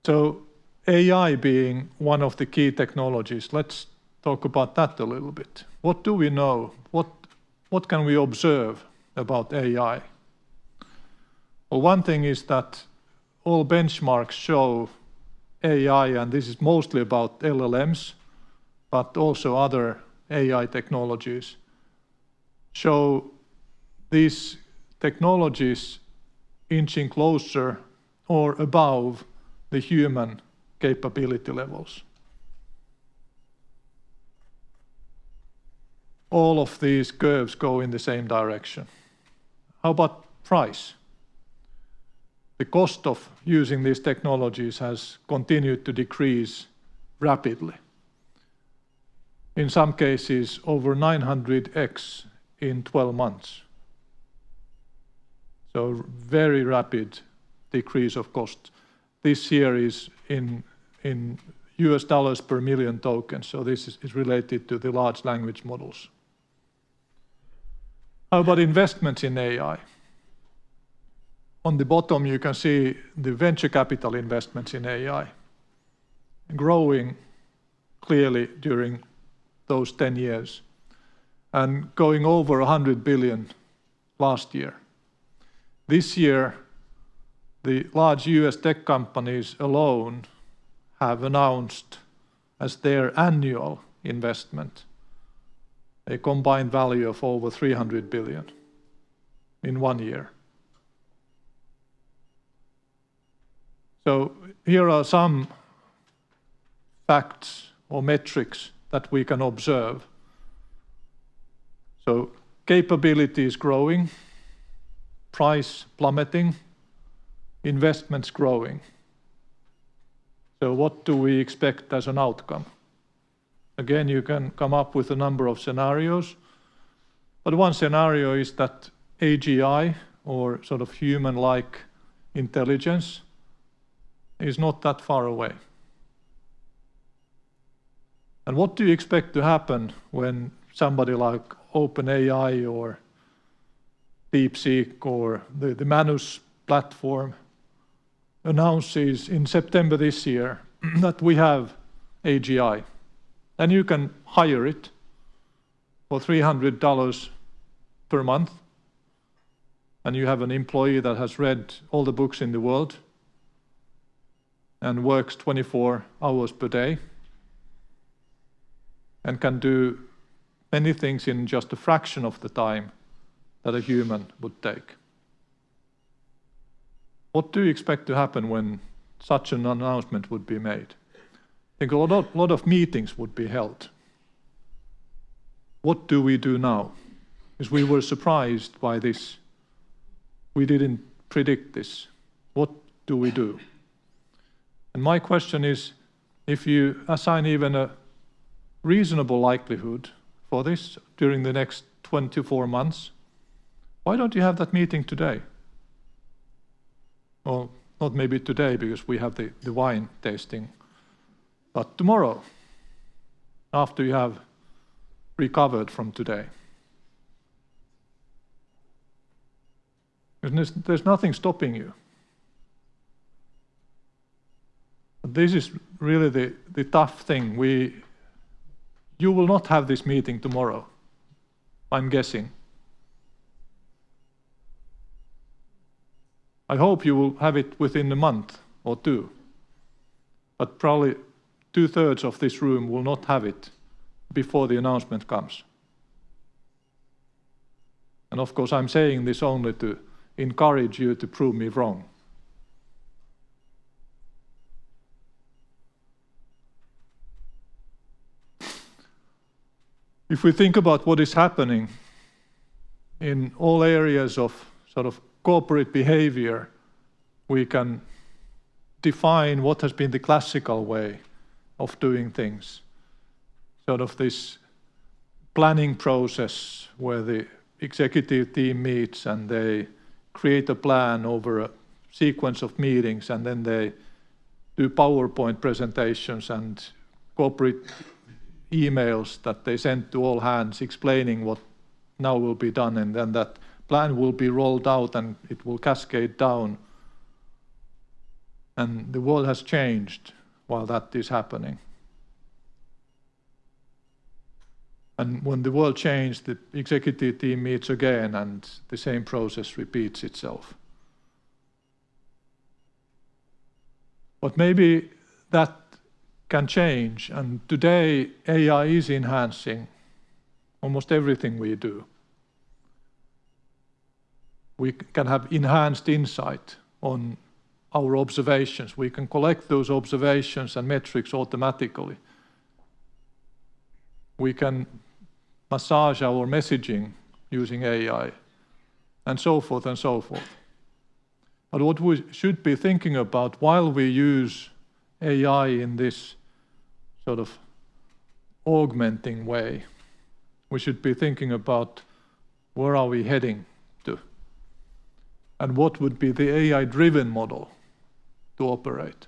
So AI being one of the key technologies, let's talk about that a little bit. What do we know? What can we observe about AI? Well, one thing is that all benchmarks show AI, and this is mostly about LLMs, but also other AI technologies, show these technologies inching closer or above the human capability levels. All of these curves go in the same direction. How about price? The cost of using these technologies has continued to decrease rapidly. In some cases, over 900x in 12 months. So very rapid decrease of cost. This year is in US dollars per million tokens, so this is related to the large language models. How about investments in AI? On the bottom, you can see the venture capital investments in AI growing clearly during those 10 years and going over 100 billion last year. This year, the large US tech companies alone have announced as their annual investment a combined value of over 300 billion in 1 year. So here are some facts or metrics that we can observe. So capability is growing, price plummeting, investments growing. So what do we expect as an outcome? Again, you can come up with a number of scenarios, but one scenario is that AGI, or sort of human-like intelligence, is not that far away. And what do you expect to happen when somebody like OpenAI or DeepSeek or the Manus platform announces in September this year that we have AGI? And you can hire it for $300 per month, and you have an employee that has read all the books in the world and works 24 hours per day and can do many things in just a fraction of the time that a human would take. What do you expect to happen when such an announcement would be made? I think a lot of meetings would be held. What do we do now? Because we were surprised by this. We didn't predict this. What do we do? And my question is, if you assign even a reasonable likelihood for this during the next 24 months, why don't you have that meeting today? Well, not maybe today because we have the wine tasting, but tomorrow, after you have recovered from today. There's nothing stopping you. This is really the tough thing. You will not have this meeting tomorrow, I'm guessing. I hope you will have it within a month or two, but probably 2/3 of this room will not have it before the announcement comes. And of course, I'm saying this only to encourage you to prove me wrong. If we think about what is happening in all areas of sort of corporate behavior, we can define what has been the classical way of doing things. Sort of this planning process where the executive team meets and they create a plan over a sequence of meetings, and then they do PowerPoint presentations and corporate emails that they send to all hands explaining what now will be done, and then that plan will be rolled out and it will cascade down. And the world has changed while that is happening. And when the world changes, the executive team meets again and the same process repeats itself. But maybe that can change, and today AI is enhancing almost everything we do. We can have enhanced insight on our observations. We can collect those observations and metrics automatically. We can massage our messaging using AI, and so forth and so forth. But what we should be thinking about while we use AI in this sort of augmenting way, we should be thinking about where are we heading to, and what would be the AI-driven model to operate.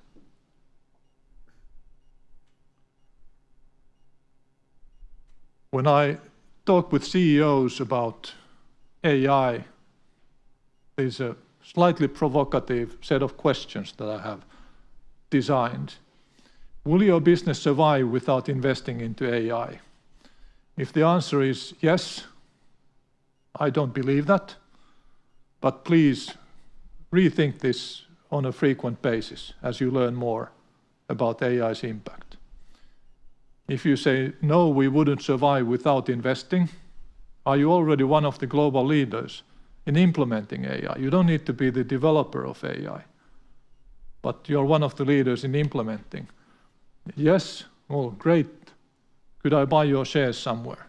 When I talk with CEOs about AI, there's a slightly provocative set of questions that I have designed. Will your business survive without investing into AI? If the answer is yes, I don't believe that, but please rethink this on a frequent basis as you learn more about AI's impact. If you say, no, we wouldn't survive without investing, are you already one of the global leaders in implementing AI? You don't need to be the developer of AI, but you're one of the leaders in implementing. Yes, well, great. Could I buy your shares somewhere?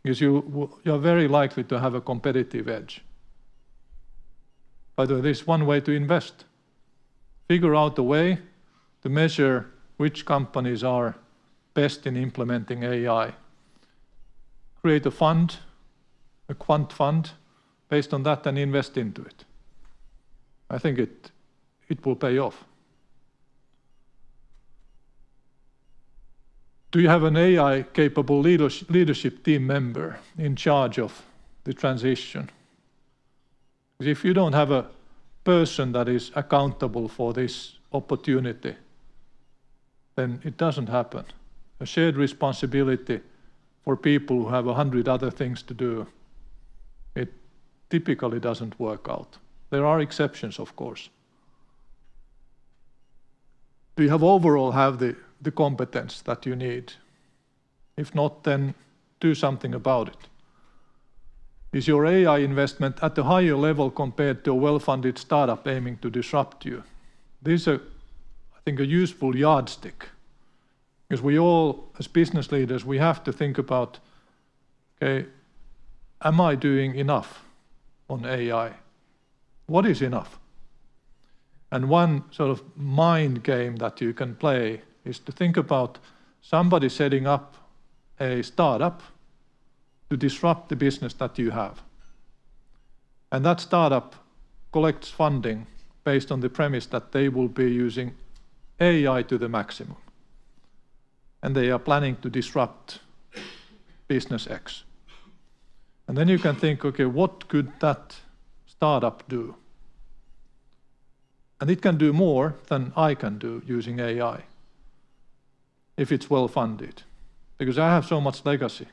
Because you're very likely to have a competitive edge. By the way, there's one way to invest. Figure out a way to measure which companies are best in implementing AI. Create a fund, a quant fund, based on that and invest into it. I think it will pay off. Do you have an AI-capable leadership team member in charge of the transition? Because if you don't have a person that is accountable for this opportunity, then it doesn't happen. A shared responsibility for people who have 100 other things to do, it typically doesn't work out. There are exceptions, of course. Do you overall have the competence that you need? If not, then do something about it. Is your AI investment at a higher level compared to a well-funded startup aiming to disrupt you? This is, I think, a useful yardstick. Because we all, as business leaders, we have to think about, okay, am I doing enough on AI? What is enough? And one sort of mind game that you can play is to think about somebody setting up a startup to disrupt the business that you have. And that startup collects funding based on the premise that they will be using AI to the maximum. And they are planning to disrupt business X. And then you can think, okay, what could that startup do? And it can do more than I can do using AI, if it's well funded. Because I have so much legacy,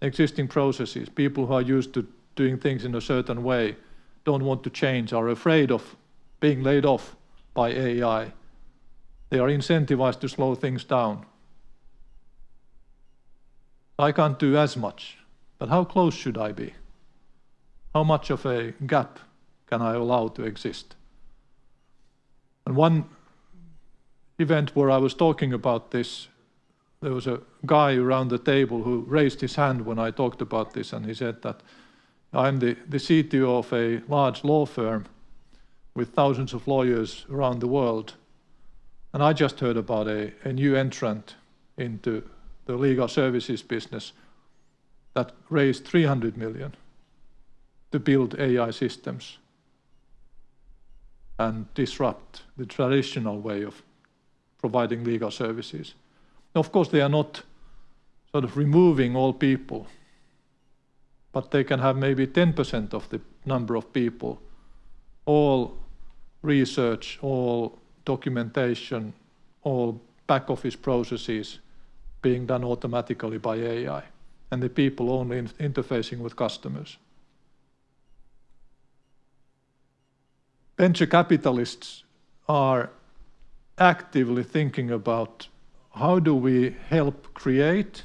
existing processes, people who are used to doing things in a certain way, don't want to change, are afraid of being laid off by AI. They are incentivized to slow things down. I can't do as much, but how close should I be? How much of a gap can I allow to exist? And one event where I was talking about this, there was a guy around the table who raised his hand when I talked about this, and he said that I'm the CTO of a large law firm with thousands of lawyers around the world, and I just heard about a new entrant into the legal services business that raised 300 million to build AI systems and disrupt the traditional way of providing legal services. Of course, they are not sort of removing all people, but they can have maybe 10% of the number of people, all research, all documentation, all back office processes being done automatically by AI, and the people only interfacing with customers. Venture capitalists are actively thinking about how do we help create,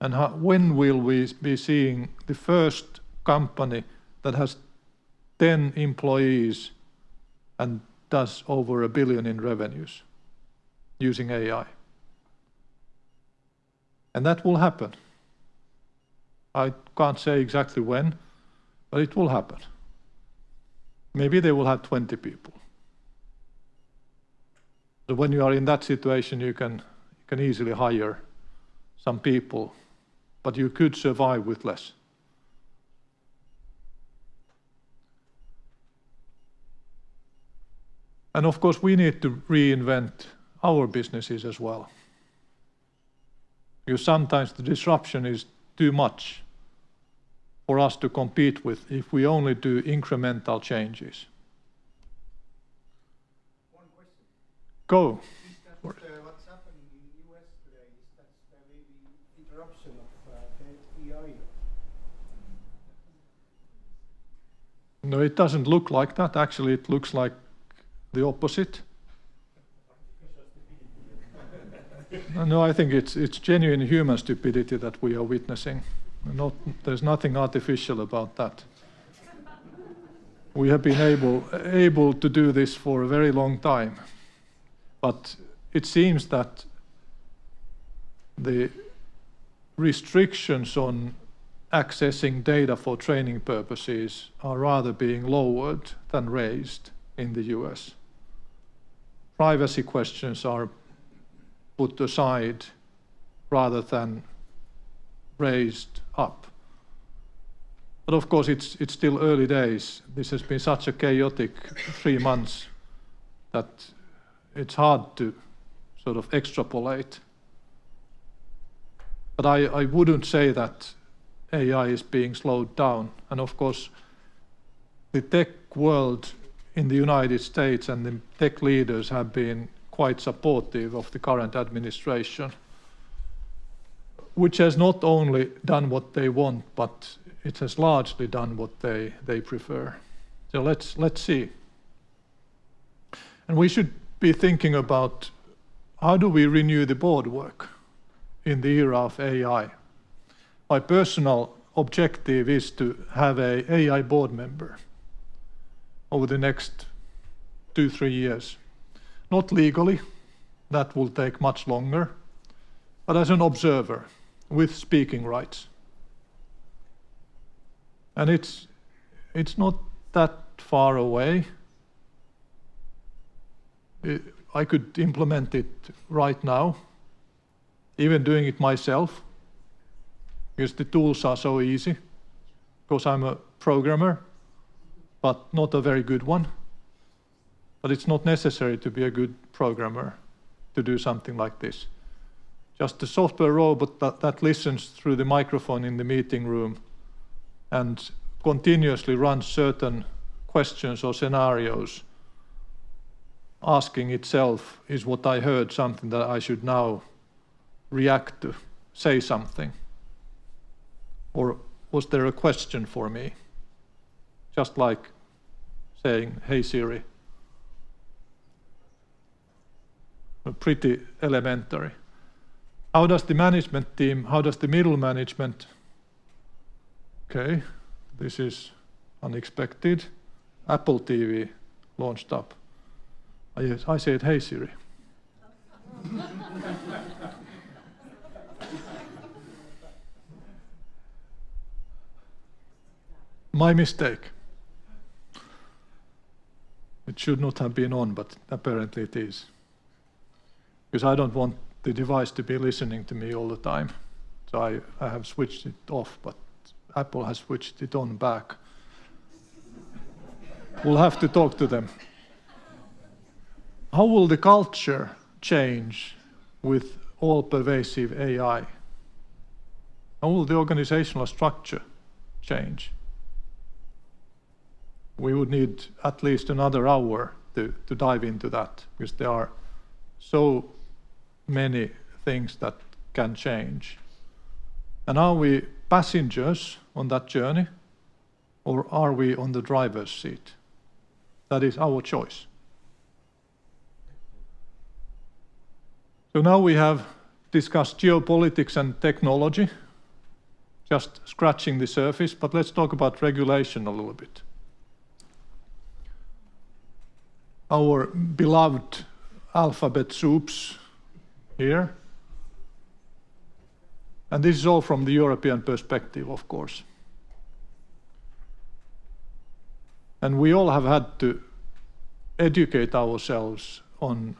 and when will we be seeing the first company that has 10 employees and does over $1 billion in revenues using AI. And that will happen. I can't say exactly when, but it will happen. Maybe they will have 20 people. So when you are in that situation, you can easily hire some people, but you could survive with less. And of course, we need to reinvent our businesses as well. Because sometimes the disruption is too much for us to compete with if we only do incremental changes. One question. Go. What's happening in the US today is that there may be interruption of AI. No, it doesn't look like that. Actually, it looks like the opposite. No, I think it's genuine human stupidity that we are witnessing. There's nothing artificial about that. We have been able to do this for a very long time, but it seems that the restrictions on accessing data for training purposes are rather being lowered than raised in the US. Privacy questions are put aside rather than raised up. But of course, it's still early days. This has been such a chaotic 3 months that it's hard to sort of extrapolate. But I wouldn't say that AI is being slowed down. And of course, the tech world in the United States and the tech leaders have been quite supportive of the current administration, which has not only done what they want, but it has largely done what they prefer. So let's see. And we should be thinking about how do we renew the board work in the era of AI. My personal objective is to have an AI board member over the next 2-3 years. Not legally, that will take much longer, but as an observer with speaking rights. And it's not that far away. I could implement it right now, even doing it myself, because the tools are so easy, because I'm a programmer, but not a very good one. But it's not necessary to be a good programmer to do something like this. Just a software robot that listens through the microphone in the meeting room and continuously runs certain questions or scenarios, asking itself, is what I heard something that I should now react to, say something? Or was there a question for me? Just like saying, hey Siri. Pretty elementary. How does the management team, how does the middle management? Okay, this is unexpected. Apple TV launched up. I said, hey Siri. My mistake. It should not have been on, but apparently it is. Because I don't want the device to be listening to me all the time. So I have switched it off, but Apple has switched it on back. We'll have to talk to them. How will the culture change with all-pervasive AI? How will the organizational structure change? We would need at least another hour to dive into that, because there are so many things that can change. And are we passengers on that journey, or are we on the driver's seat? That is our choice. So now we have discussed geopolitics and technology, just scratching the surface, but let's talk about regulation a little bit. Our beloved alphabet soups here. And this is all from the European perspective, of course. And we all have had to educate ourselves on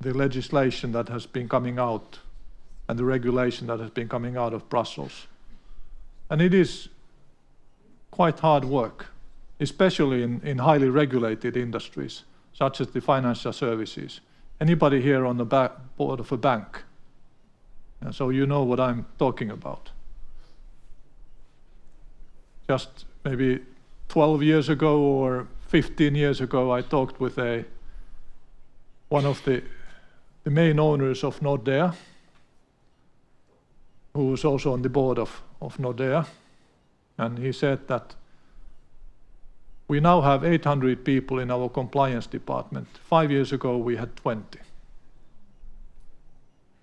the legislation that has been coming out and the regulation that has been coming out of Brussels. And it is quite hard work, especially in highly regulated industries, such as the financial services. Anybody here on the board of a bank? And so you know what I'm talking about. Just maybe 12 years ago or 15 years ago, I talked with one of the main owners of Nordea, who was also on the board of Nordea. And he said that we now have 800 people in our compliance department. 5 years ago, we had 20.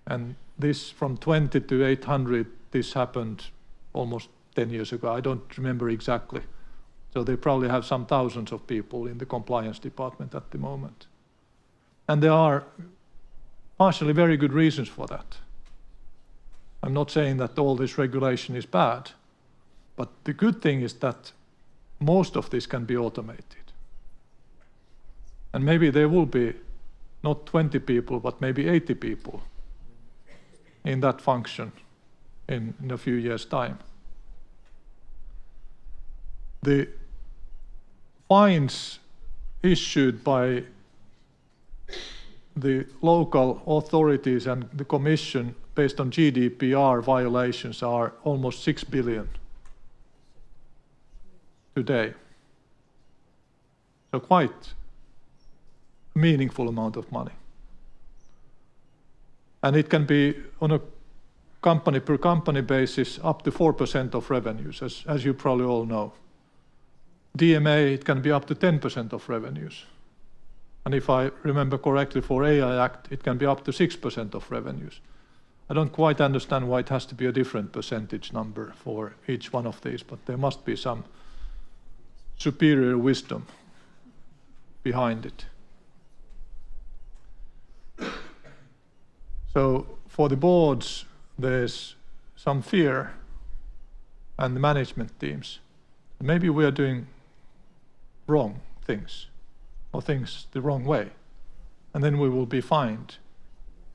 And this from 20 to 800, this happened almost 10 years ago. I don't remember exactly. So they probably have some thousands of people in the compliance department at the moment. And there are partially very good reasons for that. I'm not saying that all this regulation is bad, but the good thing is that most of this can be automated. And maybe there will be not 20 people, but maybe 80 people in that function in a few years' time. The fines issued by the local authorities and the Commission based on GDPR violations are almost 6 billion today. So quite a meaningful amount of money. And it can be on a company per company basis up to 4% of revenues, as you probably all know. DMA, it can be up to 10% of revenues. And if I remember correctly, for AI Act, it can be up to 6% of revenues. I don't quite understand why it has to be a different percentage number for each one of these, but there must be some superior wisdom behind it. So for the boards, there's some fear, and the management teams. Maybe we are doing wrong things, or things the wrong way, and then we will be fined,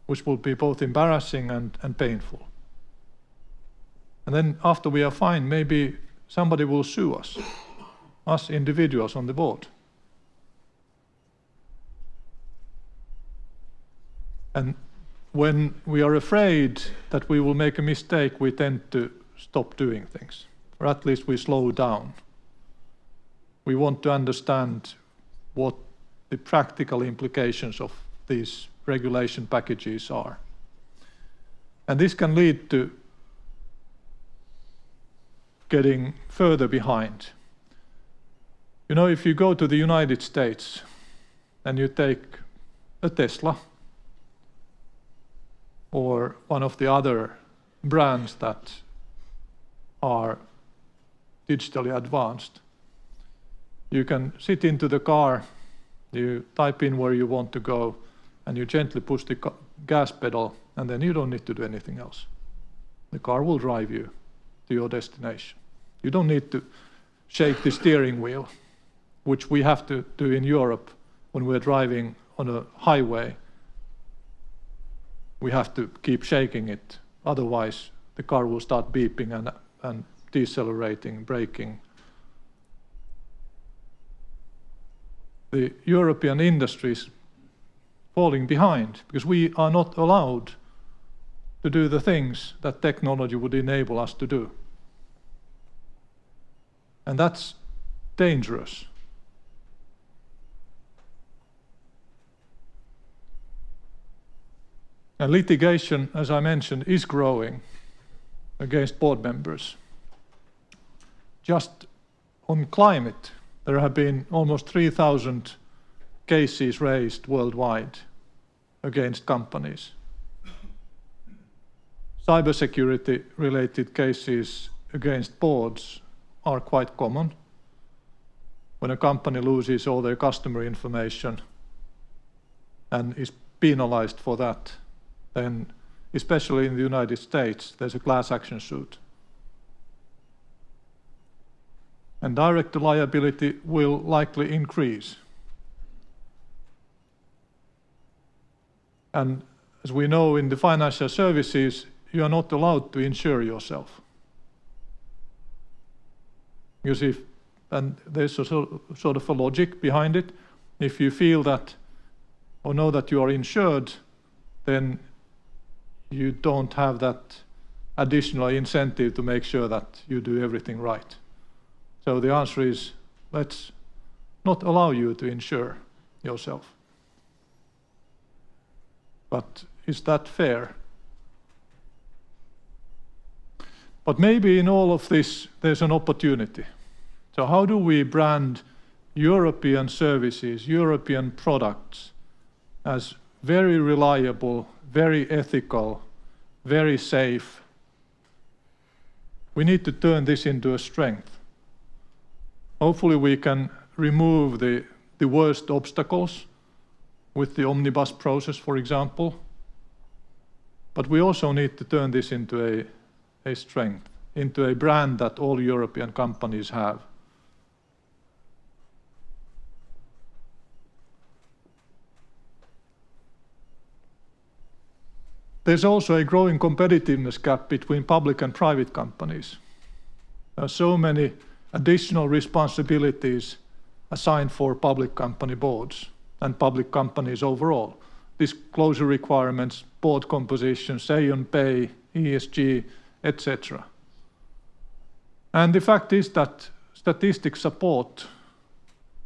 which will be both embarrassing and painful. And then after we are fined, maybe somebody will sue us individuals on the board. And when we are afraid that we will make a mistake, we tend to stop doing things, or at least we slow down. We want to understand what the practical implications of these regulation packages are. And this can lead to getting further behind. You know, if you go to the United States and you take a Tesla or one of the other brands that are digitally advanced, you can sit into the car, you type in where you want to go, and you gently push the gas pedal, and then you don't need to do anything else. The car will drive you to your destination. You don't need to shake the steering wheel, which we have to do in Europe when we're driving on a highway. We have to keep shaking it, otherwise the car will start beeping and decelerating, braking. The European industry is falling behind because we are not allowed to do the things that technology would enable us to do. And that's dangerous. And litigation, as I mentioned, is growing against board members. Just on climate, there have been almost 3,000 cases raised worldwide against companies. Cybersecurity related cases against boards are quite common. When a company loses all their customer information and is penalized for that, then especially in the United States, there's a class action suit. And direct liability will likely increase. And as we know, in the financial services, you are not allowed to insure yourself. Because and there's a sort of a logic behind it. If you feel that or know that you are insured, then you don't have that additional incentive to make sure that you do everything right. So the answer is, let's not allow you to insure yourself. But is that fair? But maybe in all of this, there's an opportunity. So how do we brand European services, European products as very reliable, very ethical, very safe? We need to turn this into a strength. Hopefully we can remove the worst obstacles with the omnibus process, for example. But we also need to turn this into a strength, into a brand that all European companies have. There's also a growing competitiveness gap between public and private companies. There are so many additional responsibilities assigned for public company boards and public companies overall. Disclosure requirements, board composition, say on pay, ESG, etc. And the fact is that statistics support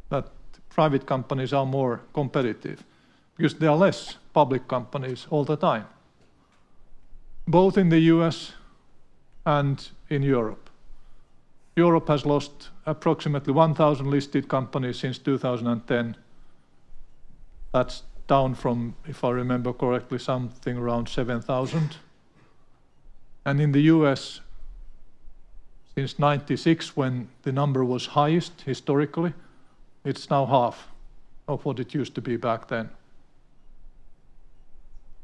that private companies are more competitive because there are less public companies all the time, both in the US and in Europe. Europe has lost approximately 1,000 listed companies since 2010. That's down from, if I remember correctly, something around 7,000. And in the US, since 96, when the number was highest historically, it's now half of what it used to be back then.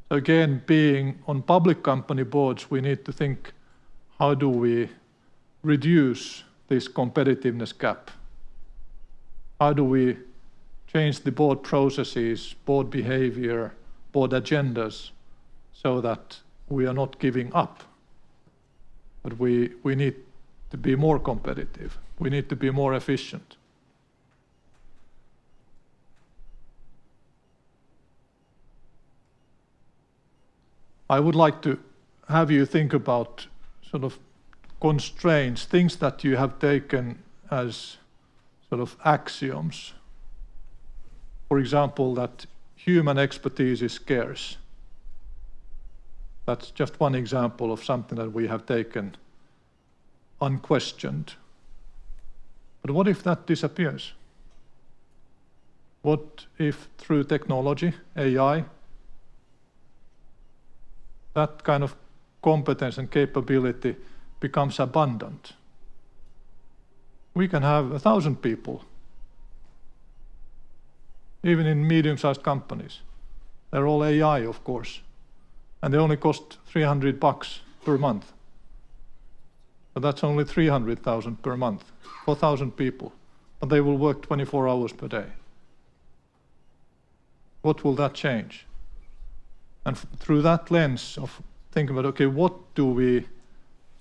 So again, being on public company boards, we need to think, how do we reduce this competitiveness gap? How do we change the board processes, board behavior, board agendas, so that we are not giving up? But we need to be more competitive. We need to be more efficient. I would like to have you think about sort of constraints, things that you have taken as sort of axioms. For example, that human expertise is scarce. That's just one example of something that we have taken unquestioned. But what if that disappears? What if through technology, AI, that kind of competence and capability becomes abundant? We can have 1,000 people, even in medium-sized companies. They're all AI, of course, and they only cost $300 per month. But that's only 300,000 per month for 1,000 people, but they will work 24 hours per day. What will that change? And through that lens of thinking about, okay, what do we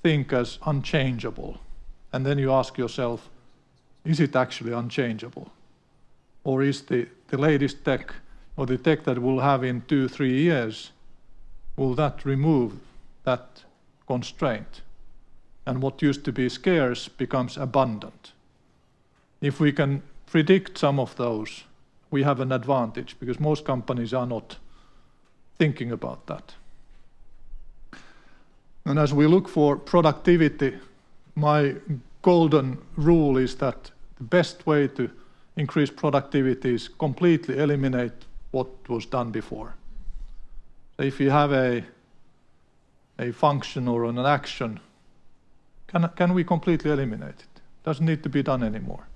think as unchangeable? And then you ask yourself, is it actually unchangeable? Or is the latest tech, or the tech that we'll have in 2-3 years, will that remove that constraint? And what used to be scarce becomes abundant. If we can predict some of those, we have an advantage, because most companies are not thinking about that. And as we look for productivity, my golden rule is that the best way to increase productivity is completely eliminate what was done before. So if you have a function or an action, can we completely eliminate it? Doesn't need to be done anymore.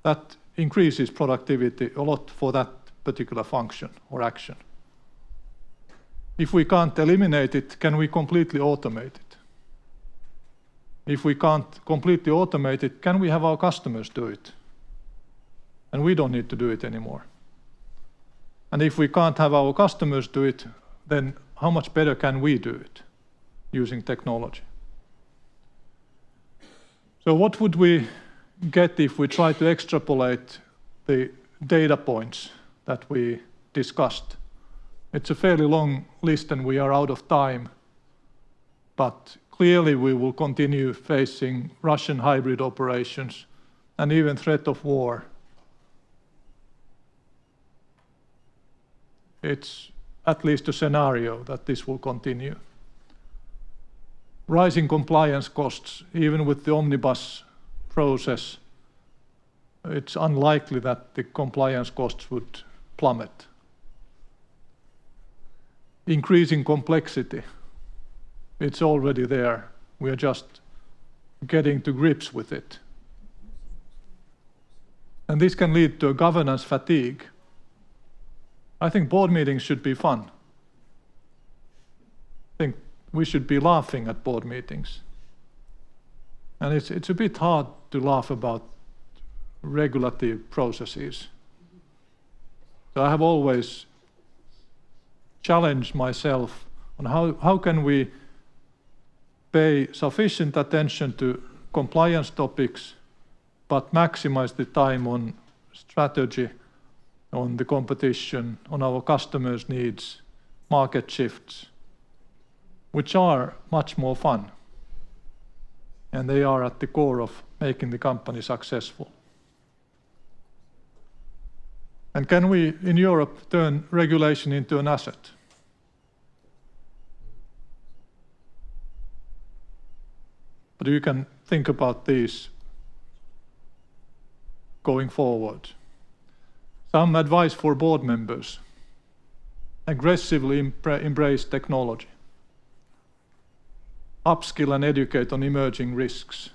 That increases productivity a lot for that particular function or action. If we can't eliminate it, can we completely automate it? If we can't completely automate it, can we have our customers do it? And we don't need to do it anymore. And if we can't have our customers do it, then how much better can we do it using technology? So what would we get if we try to extrapolate the data points that we discussed? It's a fairly long list and we are out of time, but clearly we will continue facing Russian hybrid operations and even threat of war. It's at least a scenario that this will continue. Rising compliance costs, even with the omnibus process, it's unlikely that the compliance costs would plummet. Increasing complexity, it's already there. We are just getting to grips with it. And this can lead to a governance fatigue. I think board meetings should be fun. I think we should be laughing at board meetings. And it's a bit hard to laugh about regulative processes. So I have always challenged myself on how can we pay sufficient attention to compliance topics, but maximize the time on strategy, on the competition, on our customers' needs, market shifts, which are much more fun. And they are at the core of making the company successful. And can we, in Europe, turn regulation into an asset? But you can think about these going forward. Some advice for board members: aggressively embrace technology. Upskill and educate on emerging risks.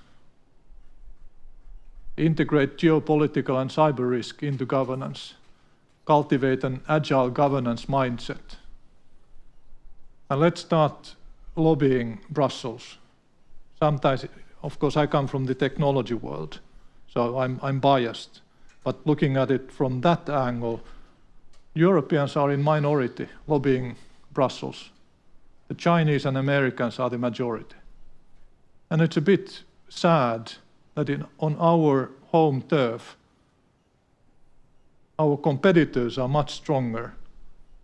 Integrate geopolitical and cyber risk into governance. Cultivate an agile governance mindset. And let's start lobbying Brussels. Sometimes, of course, I come from the technology world, so I'm biased. But looking at it from that angle, Europeans are in minority lobbying Brussels. The Chinese and Americans are the majority. And it's a bit sad that on our home turf, our competitors are much stronger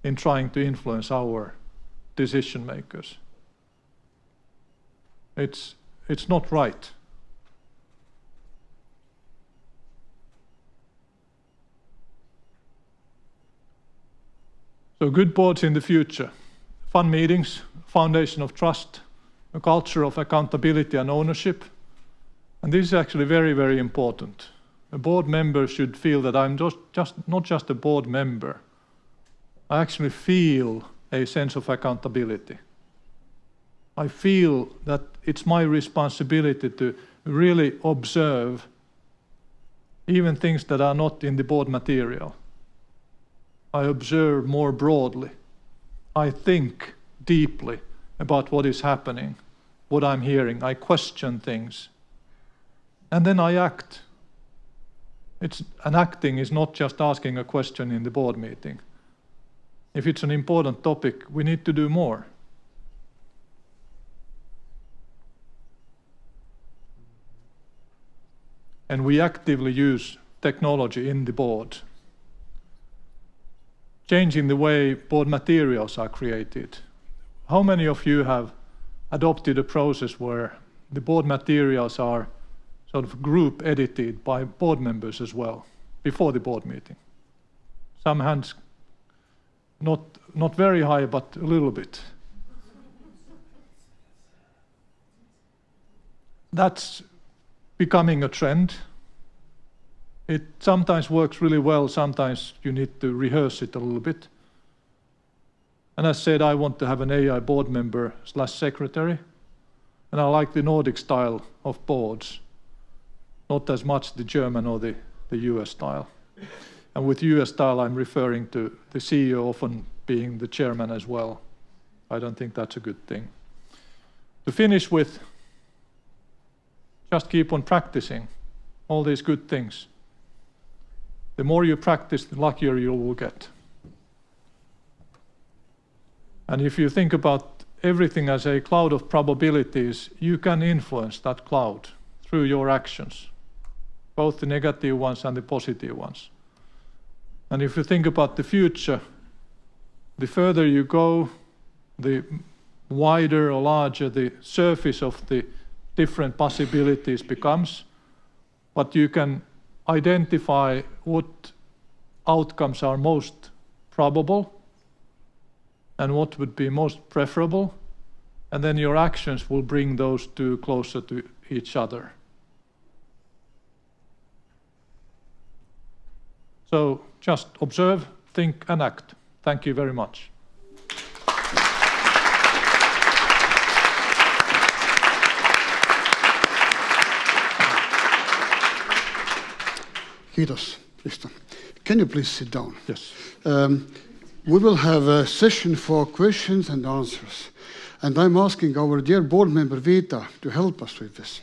in trying to influence our decision makers. It's not right. So good boards in the future. Fun meetings, foundation of trust, a culture of accountability and ownership. And this is actually very, very important. A board member should feel that I'm not just a board member. I actually feel a sense of accountability. I feel that it's my responsibility to really observe even things that are not in the board material. I observe more broadly. I think deeply about what is happening, what I'm hearing. I question things. And then I act. Acting is not just asking a question in the board meeting. If it's an important topic, we need to do more. And we actively use technology in the board. Changing the way board materials are created. How many of you have adopted a process where the board materials are sort of group edited by board members as well, before the board meeting? Some hands not very high, but a little bit. That's becoming a trend. It sometimes works really well, sometimes you need to rehearse it a little bit. And as said, I want to have an AI board member / secretary, and I like the Nordic style of boards, not as much the German or the US style. And with US style, I'm referring to the CEO often being the chairman as well. I don't think that's a good thing. To finish with, just keep on practicing all these good things. The more you practice, the luckier you will get. And if you think about everything as a cloud of probabilities, you can influence that cloud through your actions, both the negative ones and the positive ones. And if you think about the future, the further you go, the wider or larger the surface of the different possibilities becomes, but you can identify what outcomes are most probable and what would be most preferable, and then your actions will bring those two closer to each other. So just observe, think, and act. Thank you very much. Kiitos, Risto. Can you please sit down? Yes. We will have a session for questions and answers. And I'm asking our dear board member Vita to help us with this.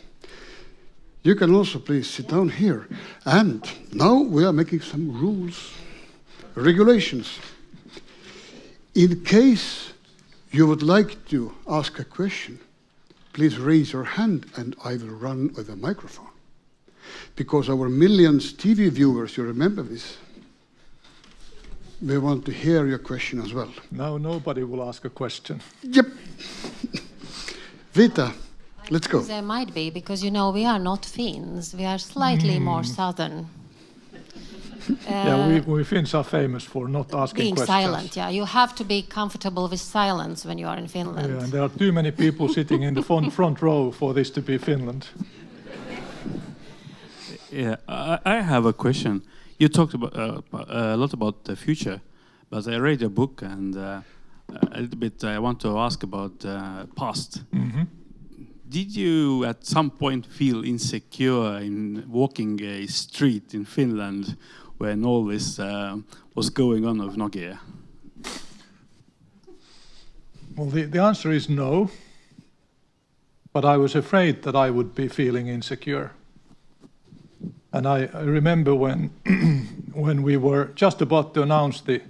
You can also please sit down here. And now we are making some rules, regulations. In case you would like to ask a question, please raise your hand and I will run with a microphone. Because our millions TV viewers, you remember this? We want to hear your question as well. Now nobody will ask a question. Yep. Vita, let's go. There might be, because you know we are not Finns. We are slightly more southern. Yeah, we Finns are famous for not asking being questions. Silent, yeah. You have to be comfortable with silence when you are in Finland. Yeah, and there are too many people sitting in the front row for this to be Finland. Yeah, I have a question. You talked about a lot about the future, but I read your book and a little bit I want to ask about past. Mm-hmm. Did you at some point feel insecure in walking a street in Finland when all this was going on with Nokia? Well, the answer is no, but I was afraid that I would be feeling insecure. And I remember when when we were just about to announce the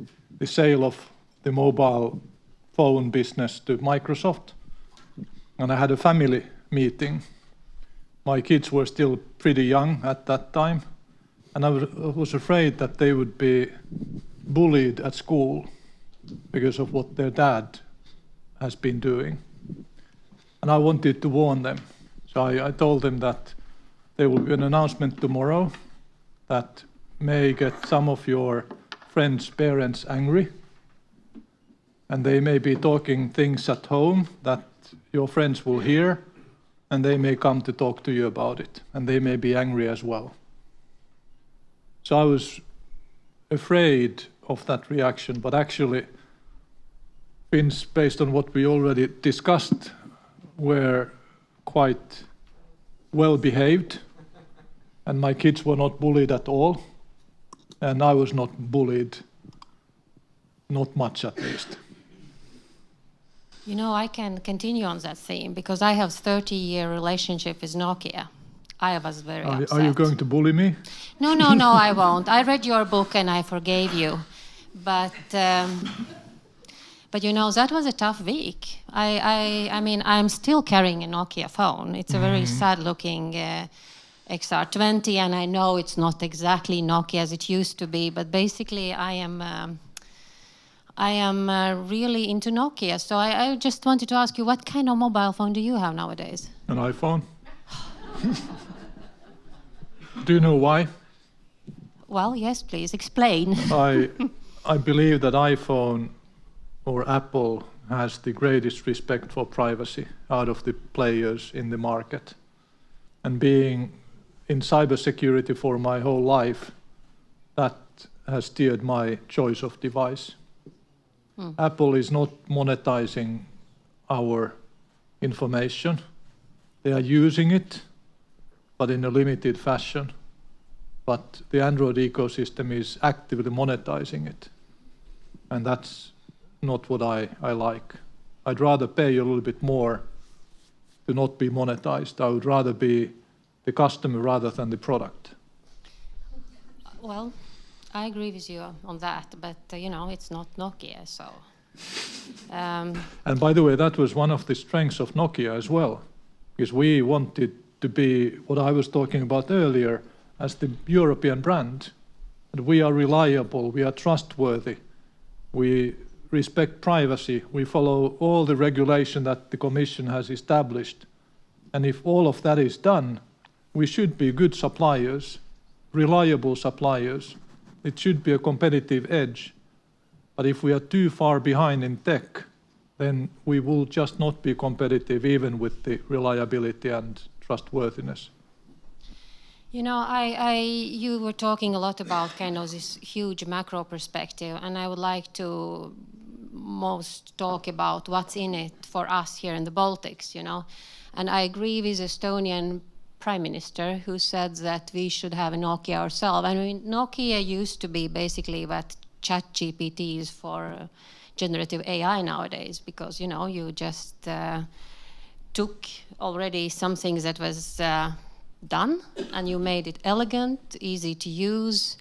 sale of the mobile phone business to Microsoft, and I had a family meeting. My kids were still pretty young at that time, and I was afraid that they would be bullied at school because of what their dad has been doing. And I wanted to warn them. So I told them that there will be an announcement tomorrow that may get some of your friends' parents angry, and they may be talking things at home that your friends will hear, and they may come to talk to you about it, and they may be angry as well. So I was afraid of that reaction, but actually, Finns, based on what we already discussed, were quite well behaved, and my kids were not bullied at all, and I was not bullied, not much at least. You know, I can continue on that theme because I have 30-year relationship with Nokia. I was very upset. Are you going to bully me? No, I won't. I read your book and I forgave you. But you know, that was a tough week. I mean, I'm still carrying a Nokia phone. It's a very sad-looking XR20, and I know it's not exactly Nokia as it used to be, but basically I am really into Nokia. So I just wanted to ask you, what kind of mobile phone do you have nowadays? An iPhone. Do you know why? Well, yes, please explain. I believe that iPhone or Apple has the greatest respect for privacy out of the players in the market. And being in cybersecurity for my whole life, that has steered my choice of device. Apple is not monetizing our information. They are using it, but in a limited fashion. But the Android ecosystem is actively monetizing it. And that's not what I like. I'd rather pay a little bit more to not be monetized. I would rather be the customer rather than the product. Well, I agree with you on that, but it's not Nokia, so. And by the way, that was one of the strengths of Nokia as well, because we wanted to be what I was talking about earlier as the European brand. And we are reliable, we are trustworthy, we respect privacy, we follow all the regulation that the Commission has established. And if all of that is done, we should be good suppliers, reliable suppliers. It should be a competitive edge. But if we are too far behind in tech, then we will just not be competitive even with the reliability and trustworthiness. You were talking a lot about kind of this huge macro perspective, and I would like to most talk about what's in it for us here in the Baltics, And I agree with Estonian Prime Minister who said that we should have a Nokia ourselves. I mean, Nokia used to be basically what ChatGPT is for generative AI nowadays, because, you just took already something that was done and you made it elegant, easy to use,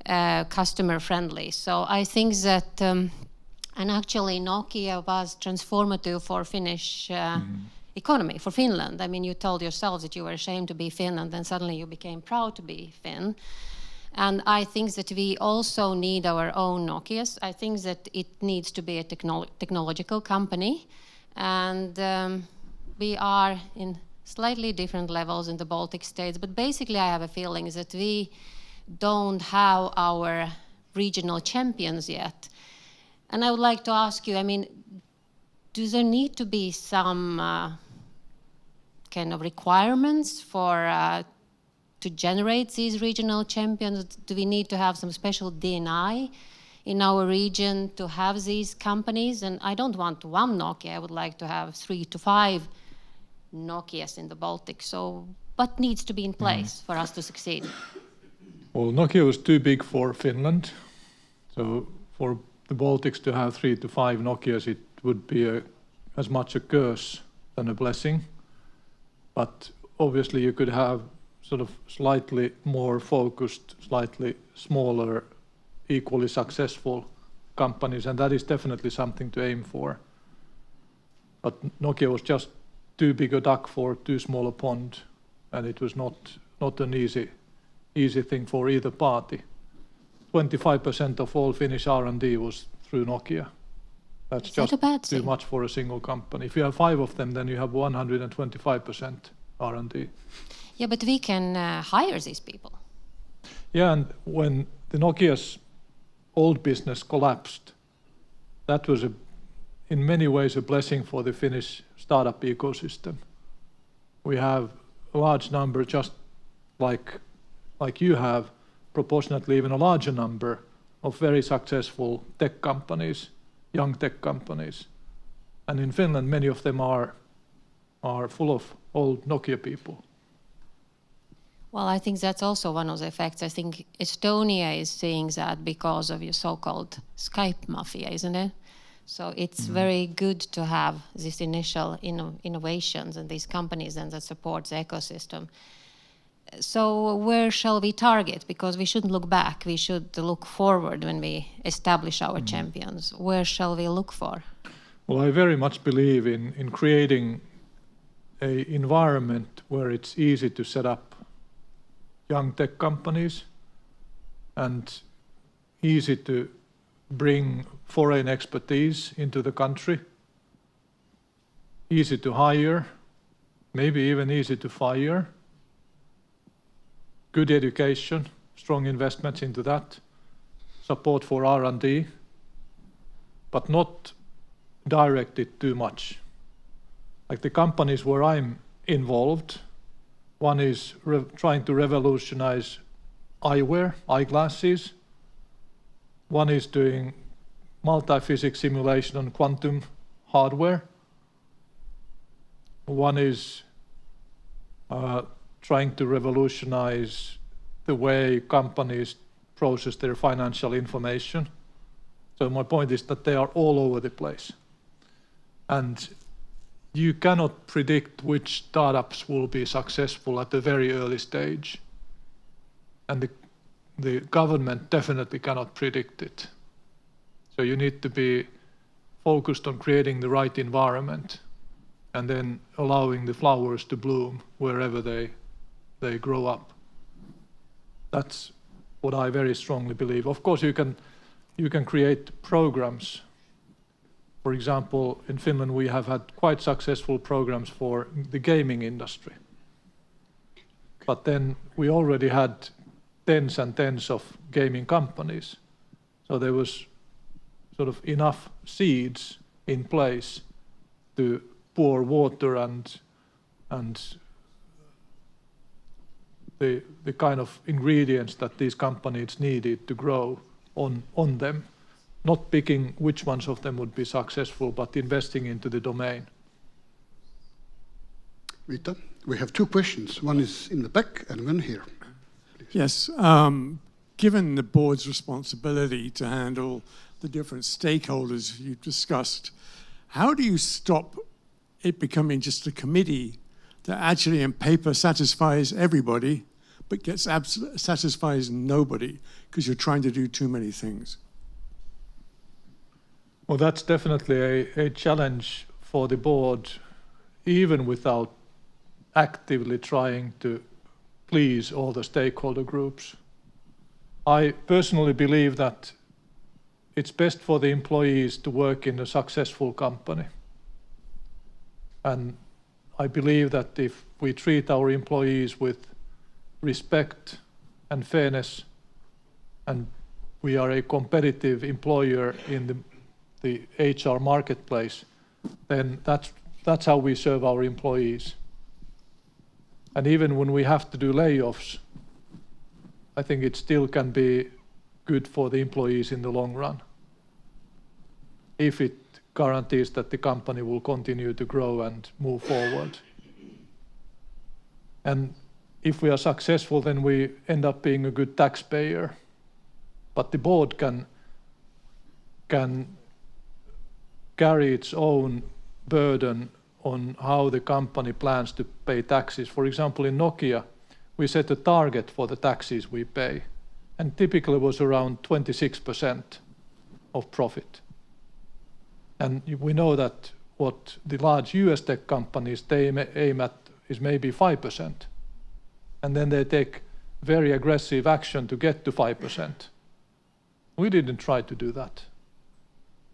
customer friendly. So I think that, and actually Nokia was transformative for Finnish economy, for Finland. I mean, you told yourselves that you were ashamed to be Finn, and then suddenly you became proud to be Finn. And I think that we also need our own Nokias. I think that it needs to be a technological company. And we are in slightly different levels in the Baltic states. But basically, I have a feeling that we don't have our regional champions yet. And I would like to ask you, I mean, do there need to be some kind of requirements for to generate these regional champions? Do we need to have some special D&I in our region to have these companies? And I don't want one Nokia. I would like to have 3 to 5 Nokias in the Baltic. So what needs to be in place for us to succeed? Well, Nokia was too big for Finland. So for the Baltics to have 3 to 5 Nokias, it would be as much a curse than a blessing. But obviously you could have sort of slightly more focused, slightly smaller, equally successful companies, and that is definitely something to aim for. But Nokia was just too big a duck for too small a pond, and it was not an easy thing for either party. 25% of all Finnish R&D was through Nokia. That's just too much for a single company. If you have 5 of them, then you have 125% R&D. Yeah, but we can hire these people. Yeah, and when the Nokia's old business collapsed, that was in many ways a blessing for the Finnish startup ecosystem. We have a large number, just like you have, proportionately even a larger number of very successful tech companies, young tech companies. And in Finland, many of them are full of old Nokia people. Well, I think that's also one of the effects. I think Estonia is seeing that because of your so-called Skype mafia, isn't it? So it's very good to have these initial innovations and these companies and that support the ecosystem. So where shall we target? Because we shouldn't look back. We should look forward when we establish our champions. Where shall we look for? Well, I very much believe in creating an environment where it's easy to set up young tech companies and easy to bring foreign expertise into the country, easy to hire, maybe even easy to fire, good education, strong investments into that, support for R&D, but not direct it too much. Like the companies where I'm involved, one is trying to revolutionize eyewear, eyeglasses. One is doing multi-physics simulation on quantum hardware. One is trying to revolutionize the way companies process their financial information. So my point is that they are all over the place. And you cannot predict which startups will be successful at a very early stage. And the government definitely cannot predict it. So you need to be focused on creating the right environment and then allowing the flowers to bloom wherever they grow up. That's what I very strongly believe. Of course, you can create programs. For example, in Finland, we have had quite successful programs for the gaming industry. But then we already had tens and tens of gaming companies. So there was sort of enough seeds in place to pour water and the kind of ingredients that these companies needed to grow on them. Not picking which ones of them would be successful, but investing into the domain. Vita, we have two questions. One is in the back and one here. Please. Yes. Given the board's responsibility to handle the different stakeholders you've discussed, how do you stop it becoming just a committee that actually in paper satisfies everybody, but satisfies nobody because you're trying to do too many things? Well, that's definitely a challenge for the board, even without actively trying to please all the stakeholder groups. I personally believe that it's best for the employees to work in a successful company. And I believe that if we treat our employees with respect and fairness, and we are a competitive employer in the HR marketplace, then that's how we serve our employees. And even when we have to do layoffs, I think it still can be good for the employees in the long run, if it guarantees that the company will continue to grow and move forward. And if we are successful, then we end up being a good taxpayer. But the board can carry its own burden on how the company plans to pay taxes. For example, in Nokia, we set a target for the taxes we pay, and typically was around 26% of profit. And we know that what the large US tech companies, they aim at is maybe 5%. And then they take very aggressive action to get to 5%. We didn't try to do that.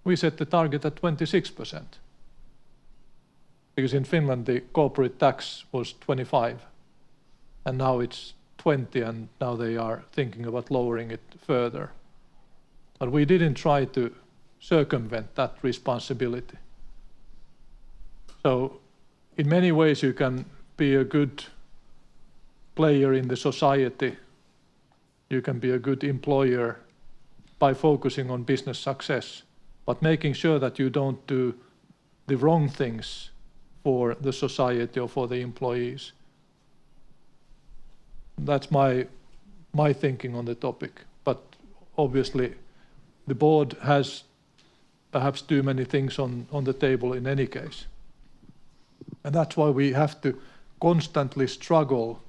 We set the target at 26%. Because in Finland, the corporate tax was 25, and now it's 20, and now they are thinking about lowering it further. But we didn't try to circumvent that responsibility. So in many ways, you can be a good player in the society. You can be a good employer by focusing on business success, but making sure that you don't do the wrong things for the society or for the employees. That's my thinking on the topic. But obviously, the board has perhaps too many things on the table in any case. And that's why we have to constantly struggle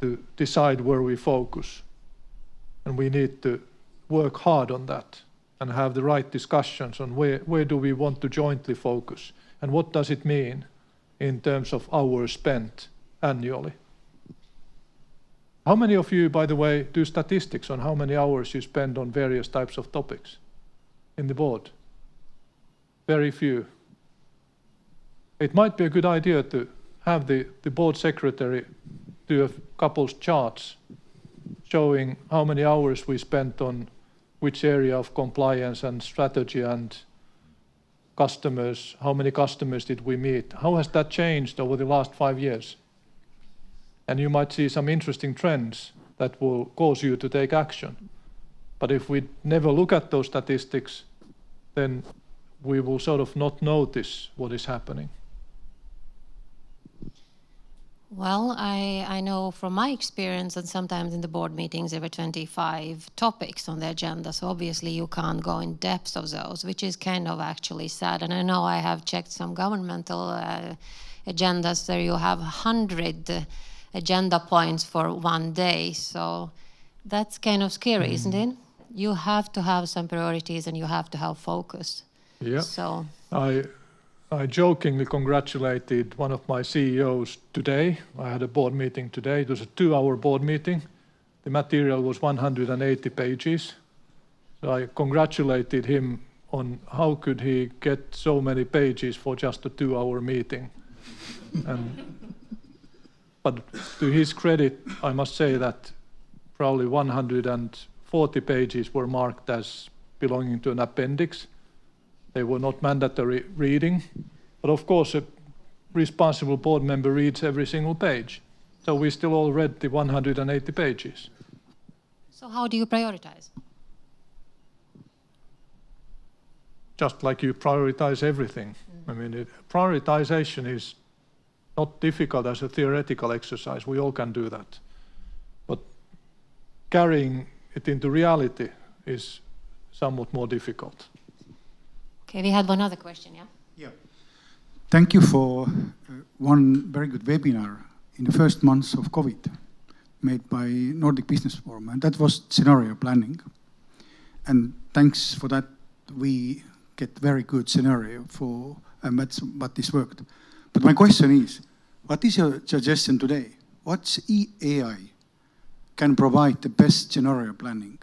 to decide where we focus. And we need to work hard on that and have the right discussions on where do we want to jointly focus and what does it mean in terms of hours spent annually. How many of you, by the way, do statistics on how many hours you spend on various types of topics in the board? Very few. It might be a good idea to have the board secretary do a couple of charts showing how many hours we spent on which area of compliance and strategy and customers, how many customers did we meet? How has that changed over the last 5 years? And you might see some interesting trends that will cause you to take action. But if we never look at those statistics, then we will sort of not notice what is happening. Well, I know from my experience that sometimes in the board meetings there were 25 topics on the agenda, so obviously you can't go in depth of those, which is kind of actually sad. And I know I have checked some governmental agendas where you have 100 agenda points for one day, so that's kind of scary, isn't it? You have to have some priorities and you have to have focus. Yeah. So I jokingly congratulated one of my CEOs today. I had a board meeting today. It was a 2-hour board meeting. The material was 180 pages. So I congratulated him on how could he get so many pages for just a 2-hour meeting. But to his credit, I must say that probably 140 pages were marked as belonging to an appendix. They were not mandatory reading, but of course a responsible board member reads every single page. So we still all read the 180 pages. So how do you prioritize? Just like you prioritize everything. I mean, prioritization is not difficult as a theoretical exercise. We all can do that. But carrying it into reality is somewhat more difficult. Okay, we had one other question, yeah? Yeah. Thank you for one very good webinar in the first months of COVID made by Nordic Business Forum, and that was scenario planning. And thanks for that, we get very good scenario for, and that's what this worked. But my question is, what is your suggestion today? What's AI can provide the best scenario planning?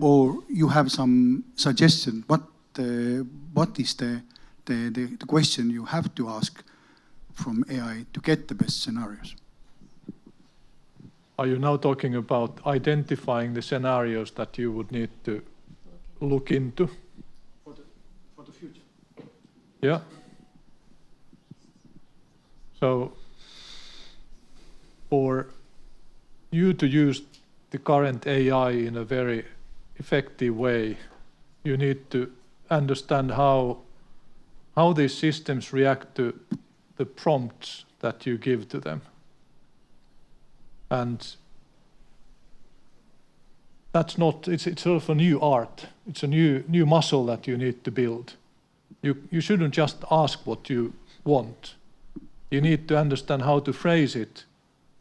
Or you have some suggestion, what is the question you have to ask from AI to get the best scenarios? Are you now talking about identifying the scenarios that you would need to look into? For the future. Yeah. So for you to use the current AI in a very effective way, you need to understand how these systems react to the prompts that you give to them. And that's not, it's sort of a new art. It's a new muscle that you need to build. You shouldn't just ask what you want. You need to understand how to phrase it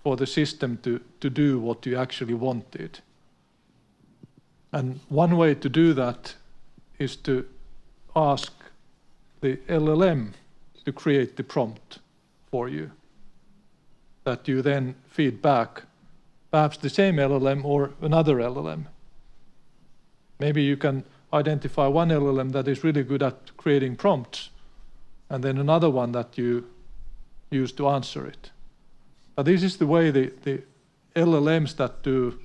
for the system to do what you actually wanted. And one way to do that is to ask the LLM to create the prompt for you, that you then feed back, perhaps the same LLM or another LLM. Maybe you can identify one LLM that is really good at creating prompts, and then another one that you use to answer it. But this is the way the LLMs that do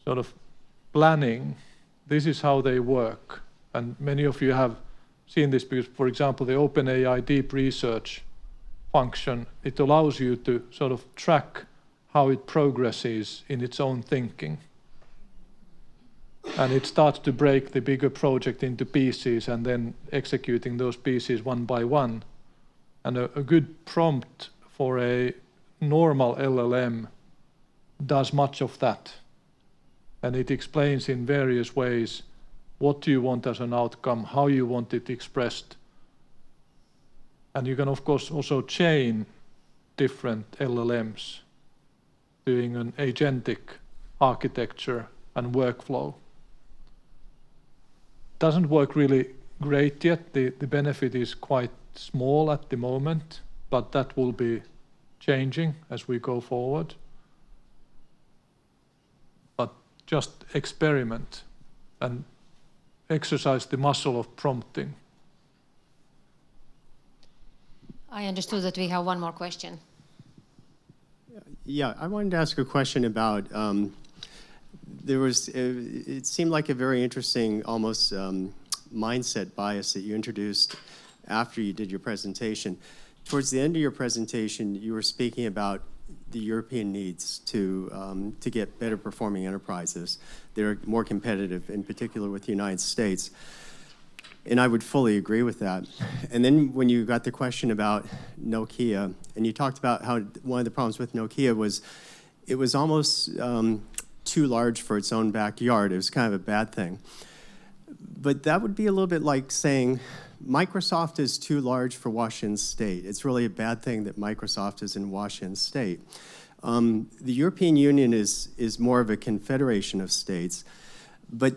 sort of planning, this is how they work. And many of you have seen this because, for example, the OpenAI deep research function, it allows you to sort of track how it progresses in its own thinking. And it starts to break the bigger project into pieces and then executing those pieces one by one. And a good prompt for a normal LLM does much of that. And it explains in various ways what you want as an outcome, how you want it expressed. And you can, of course, also chain different LLMs doing an agentic architecture and workflow. Doesn't work really great yet. The benefit is quite small at the moment, but that will be changing as we go forward. But just experiment and exercise the muscle of prompting. I understood that we have one more question. Yeah, I wanted to ask a question about, it seemed like a very interesting, almost mindset bias that you introduced after you did your presentation. Towards the end of your presentation, you were speaking about the European needs to get better performing enterprises. They're more competitive, in particular with the United States. And I would fully agree with that. And then when you got the question about Nokia, and you talked about how one of the problems with Nokia was it was almost too large for its own backyard. It was kind of a bad thing. But that would be a little bit like saying Microsoft is too large for Washington State. It's really a bad thing that Microsoft is in Washington State. The European Union is more of a confederation of states. But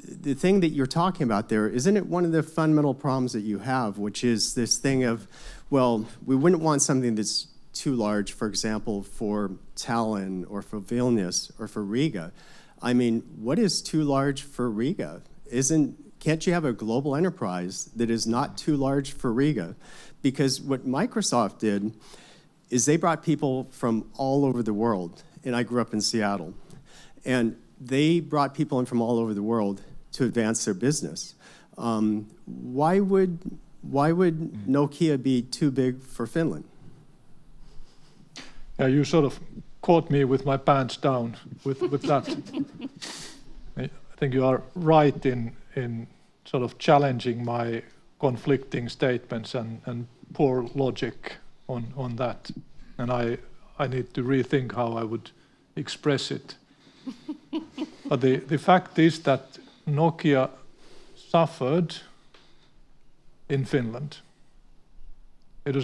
the thing that you're talking about there, isn't it one of the fundamental problems that you have, which is this thing of, well, we wouldn't want something that's too large, for example, for Tallinn or for Vilnius or for Riga. I mean, what is too large for Riga? Can't you have a global enterprise that is not too large for Riga? Because what Microsoft did is they brought people from all over the world, and I grew up in Seattle, and they brought people in from all over the world to advance their business. Why would Nokia be too big for Finland? Yeah, you sort of caught me with my pants down with that. I think you are right in sort of challenging my conflicting statements and poor logic on that. And I need to rethink how I would express it. But the fact is that Nokia suffered in Finland. It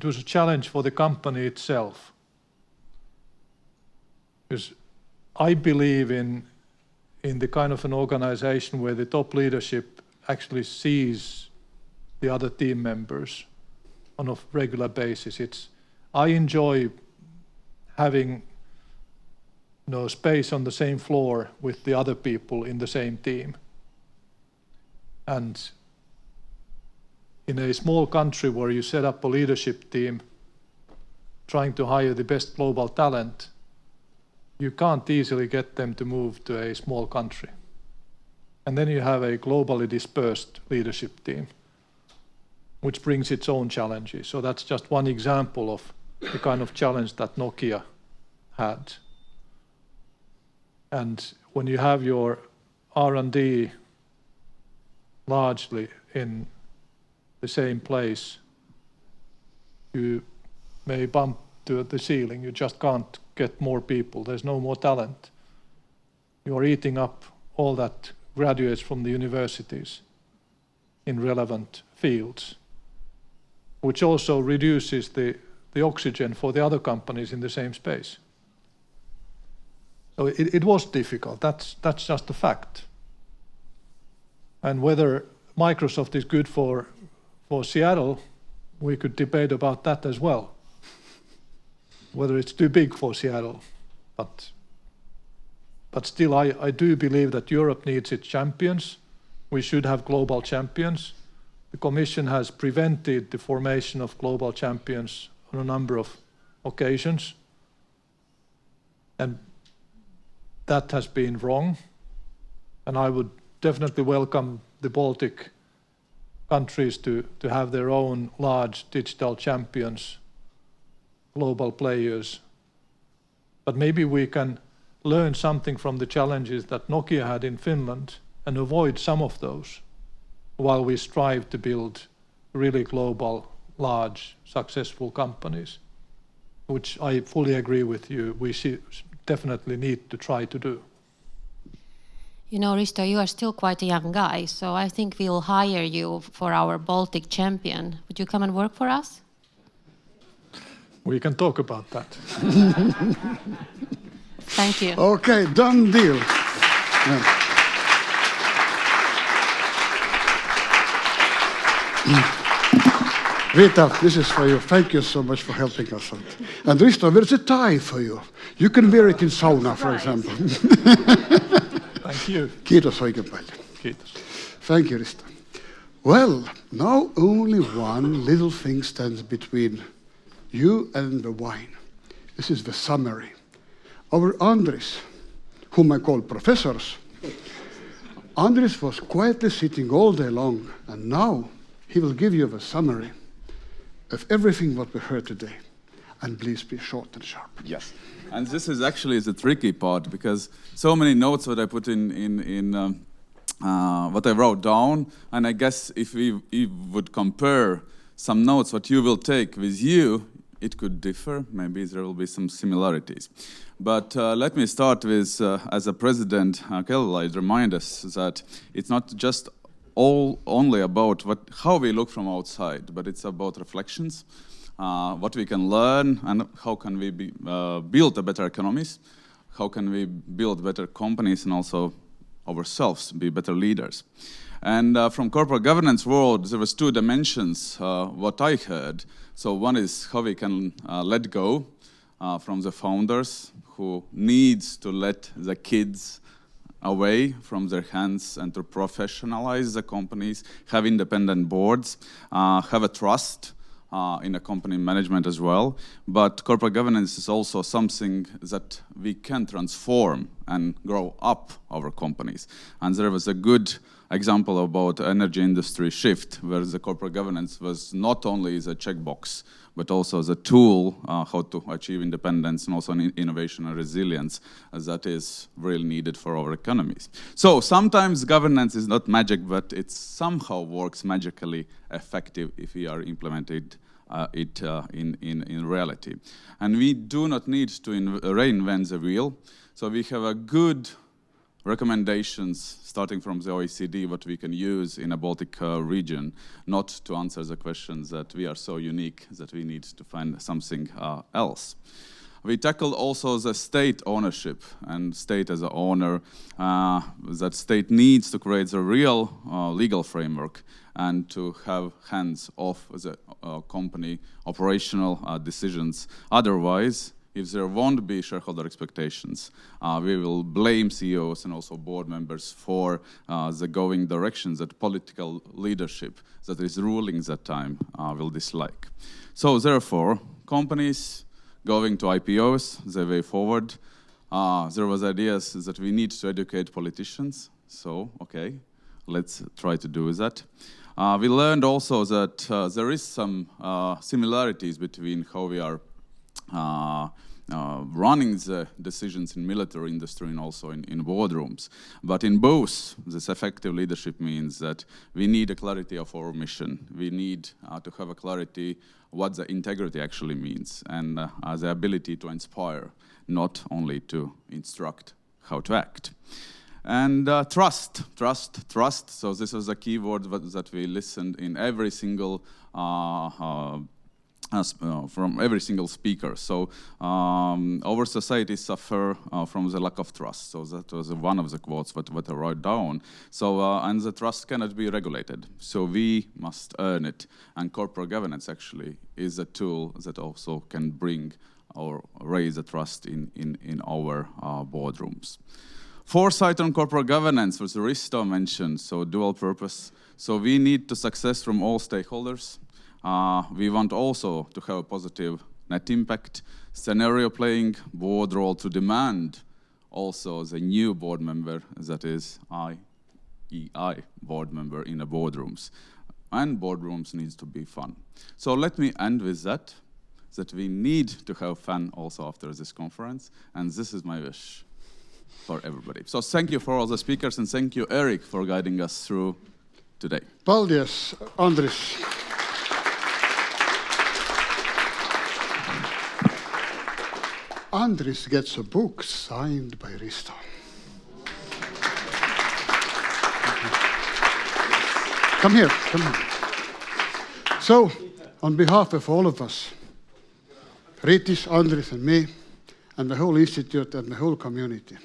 was a challenge for the company itself. Because I believe in the kind of an organization where the top leadership actually sees the other team members on a regular basis. I enjoy having space on the same floor with the other people in the same team. And in a small country where you set up a leadership team trying to hire the best global talent, you can't easily get them to move to a small country. And then you have a globally dispersed leadership team, which brings its own challenges. So that's just one example of the kind of challenge that Nokia had. And when you have your R&D largely in the same place, you may bump to the ceiling. You just can't get more people. There's no more talent. You are eating up all that graduates from the universities in relevant fields, which also reduces the oxygen for the other companies in the same space. So it was difficult. That's just a fact. And whether Microsoft is good for Seattle, we could debate about that as well. Whether it's too big for Seattle. But still, I do believe that Europe needs its champions. We should have global champions. The Commission has prevented the formation of global champions on a number of occasions. And that has been wrong. And I would definitely welcome the Baltic countries to have their own large digital champions, global players. But maybe we can learn something from the challenges that Nokia had in Finland and avoid some of those while we strive to build really global, large, successful companies, which I fully agree with you, we definitely need to try to do. You know, Risto, you are still quite a young guy, so I think we'll hire you for our Baltic champion. Would you come and work for us? We can talk about that. Thank you. Okay, done deal. Yeah. Vita, this is for you. Thank you so much for helping us out. And Risto, there's a tie for you. You can wear it in sauna, for example. Thank you. Kiitos oikein paljon. Kiitos. Thank you, Risto. Well, now only one little thing stands between you and the wine. This is the summary. Our Andris, whom I call professors, Andris was quietly sitting all day long, and now he will give you a summary of everything what we heard today. And please be short and sharp. Yes. And this is actually the tricky part, because so many notes that I put in what I wrote down, and I guess if we would compare some notes what you will take with you, it could differ. Maybe there will be some similarities. But let me start with, as a president, Kaljulaid remind us that it's not just only about how we look from outside, but it's about reflections, what we can learn, and how can we build a better economies, how can we build better companies, and also ourselves be better leaders. And from corporate governance world, there was two dimensions, what I heard. So one is how we can let go from the founders who needs to let the kids away from their hands and to professionalize the companies, have independent boards, have a trust in a company management as well. But corporate governance is also something that we can transform and grow up our companies. And there was a good example about energy industry shift, where the corporate governance was not only the checkbox, but also the tool how to achieve independence and also innovation and resilience that is really needed for our economies. So sometimes governance is not magic, but it somehow works magically effective if we are implemented it in reality. And we do not need to reinvent the wheel. So we have a good recommendations starting from the OECD, what we can use in a Baltic region, not to answer the questions that we are so unique that we need to find something else. We tackled also the state ownership and state as an owner, that state needs to create the real legal framework and to have hands off the company operational decisions. Otherwise, if there won't be shareholder expectations, we will blame CEOs and also board members for the going directions that political leadership that is ruling that time will dislike. So therefore, companies going to IPOs, the way forward. There was ideas that we need to educate politicians. So, okay, let's try to do that. We learned also that there is some similarities between how we are running the decisions in military industry and also in boardrooms. But in both, this effective leadership means that we need a clarity of our mission. We need to have a clarity what the integrity actually means and the ability to inspire, not only to instruct how to act. And trust. So this was a key word that we listened in every single from every single speaker. So our society suffer from the lack of trust. So that was one of the quotes what I wrote down. So and the trust cannot be regulated. So we must earn it. And corporate governance actually is a tool that also can bring or raise the trust in our boardrooms. Foresight on corporate governance was Risto mentioned. So dual purpose. So we need to success from all stakeholders. We want also to have a positive net impact, scenario playing, board role to demand also the new board member that is IEI board member in the boardrooms. And boardrooms needs to be fun. So let me end with that we need to have fun also after this conference. And this is my wish for everybody. So thank you for all the speakers and thank you, Erik, for guiding us through today. Paldies, Andris. Andris gets a book signed by Risto. Come here. So, on behalf of all of us, Rytis, Andris, and me, and the whole institute and the whole community,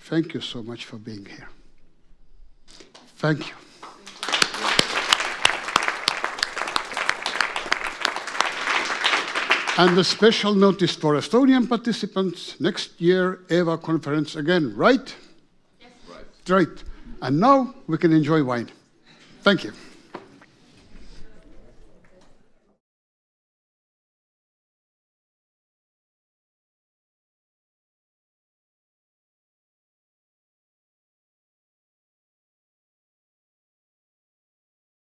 thank you so much for being here. Thank you. And a special notice for Estonian participants, next year, EVA conference again, right? Yes. Right. And now we can enjoy wine. Thank you.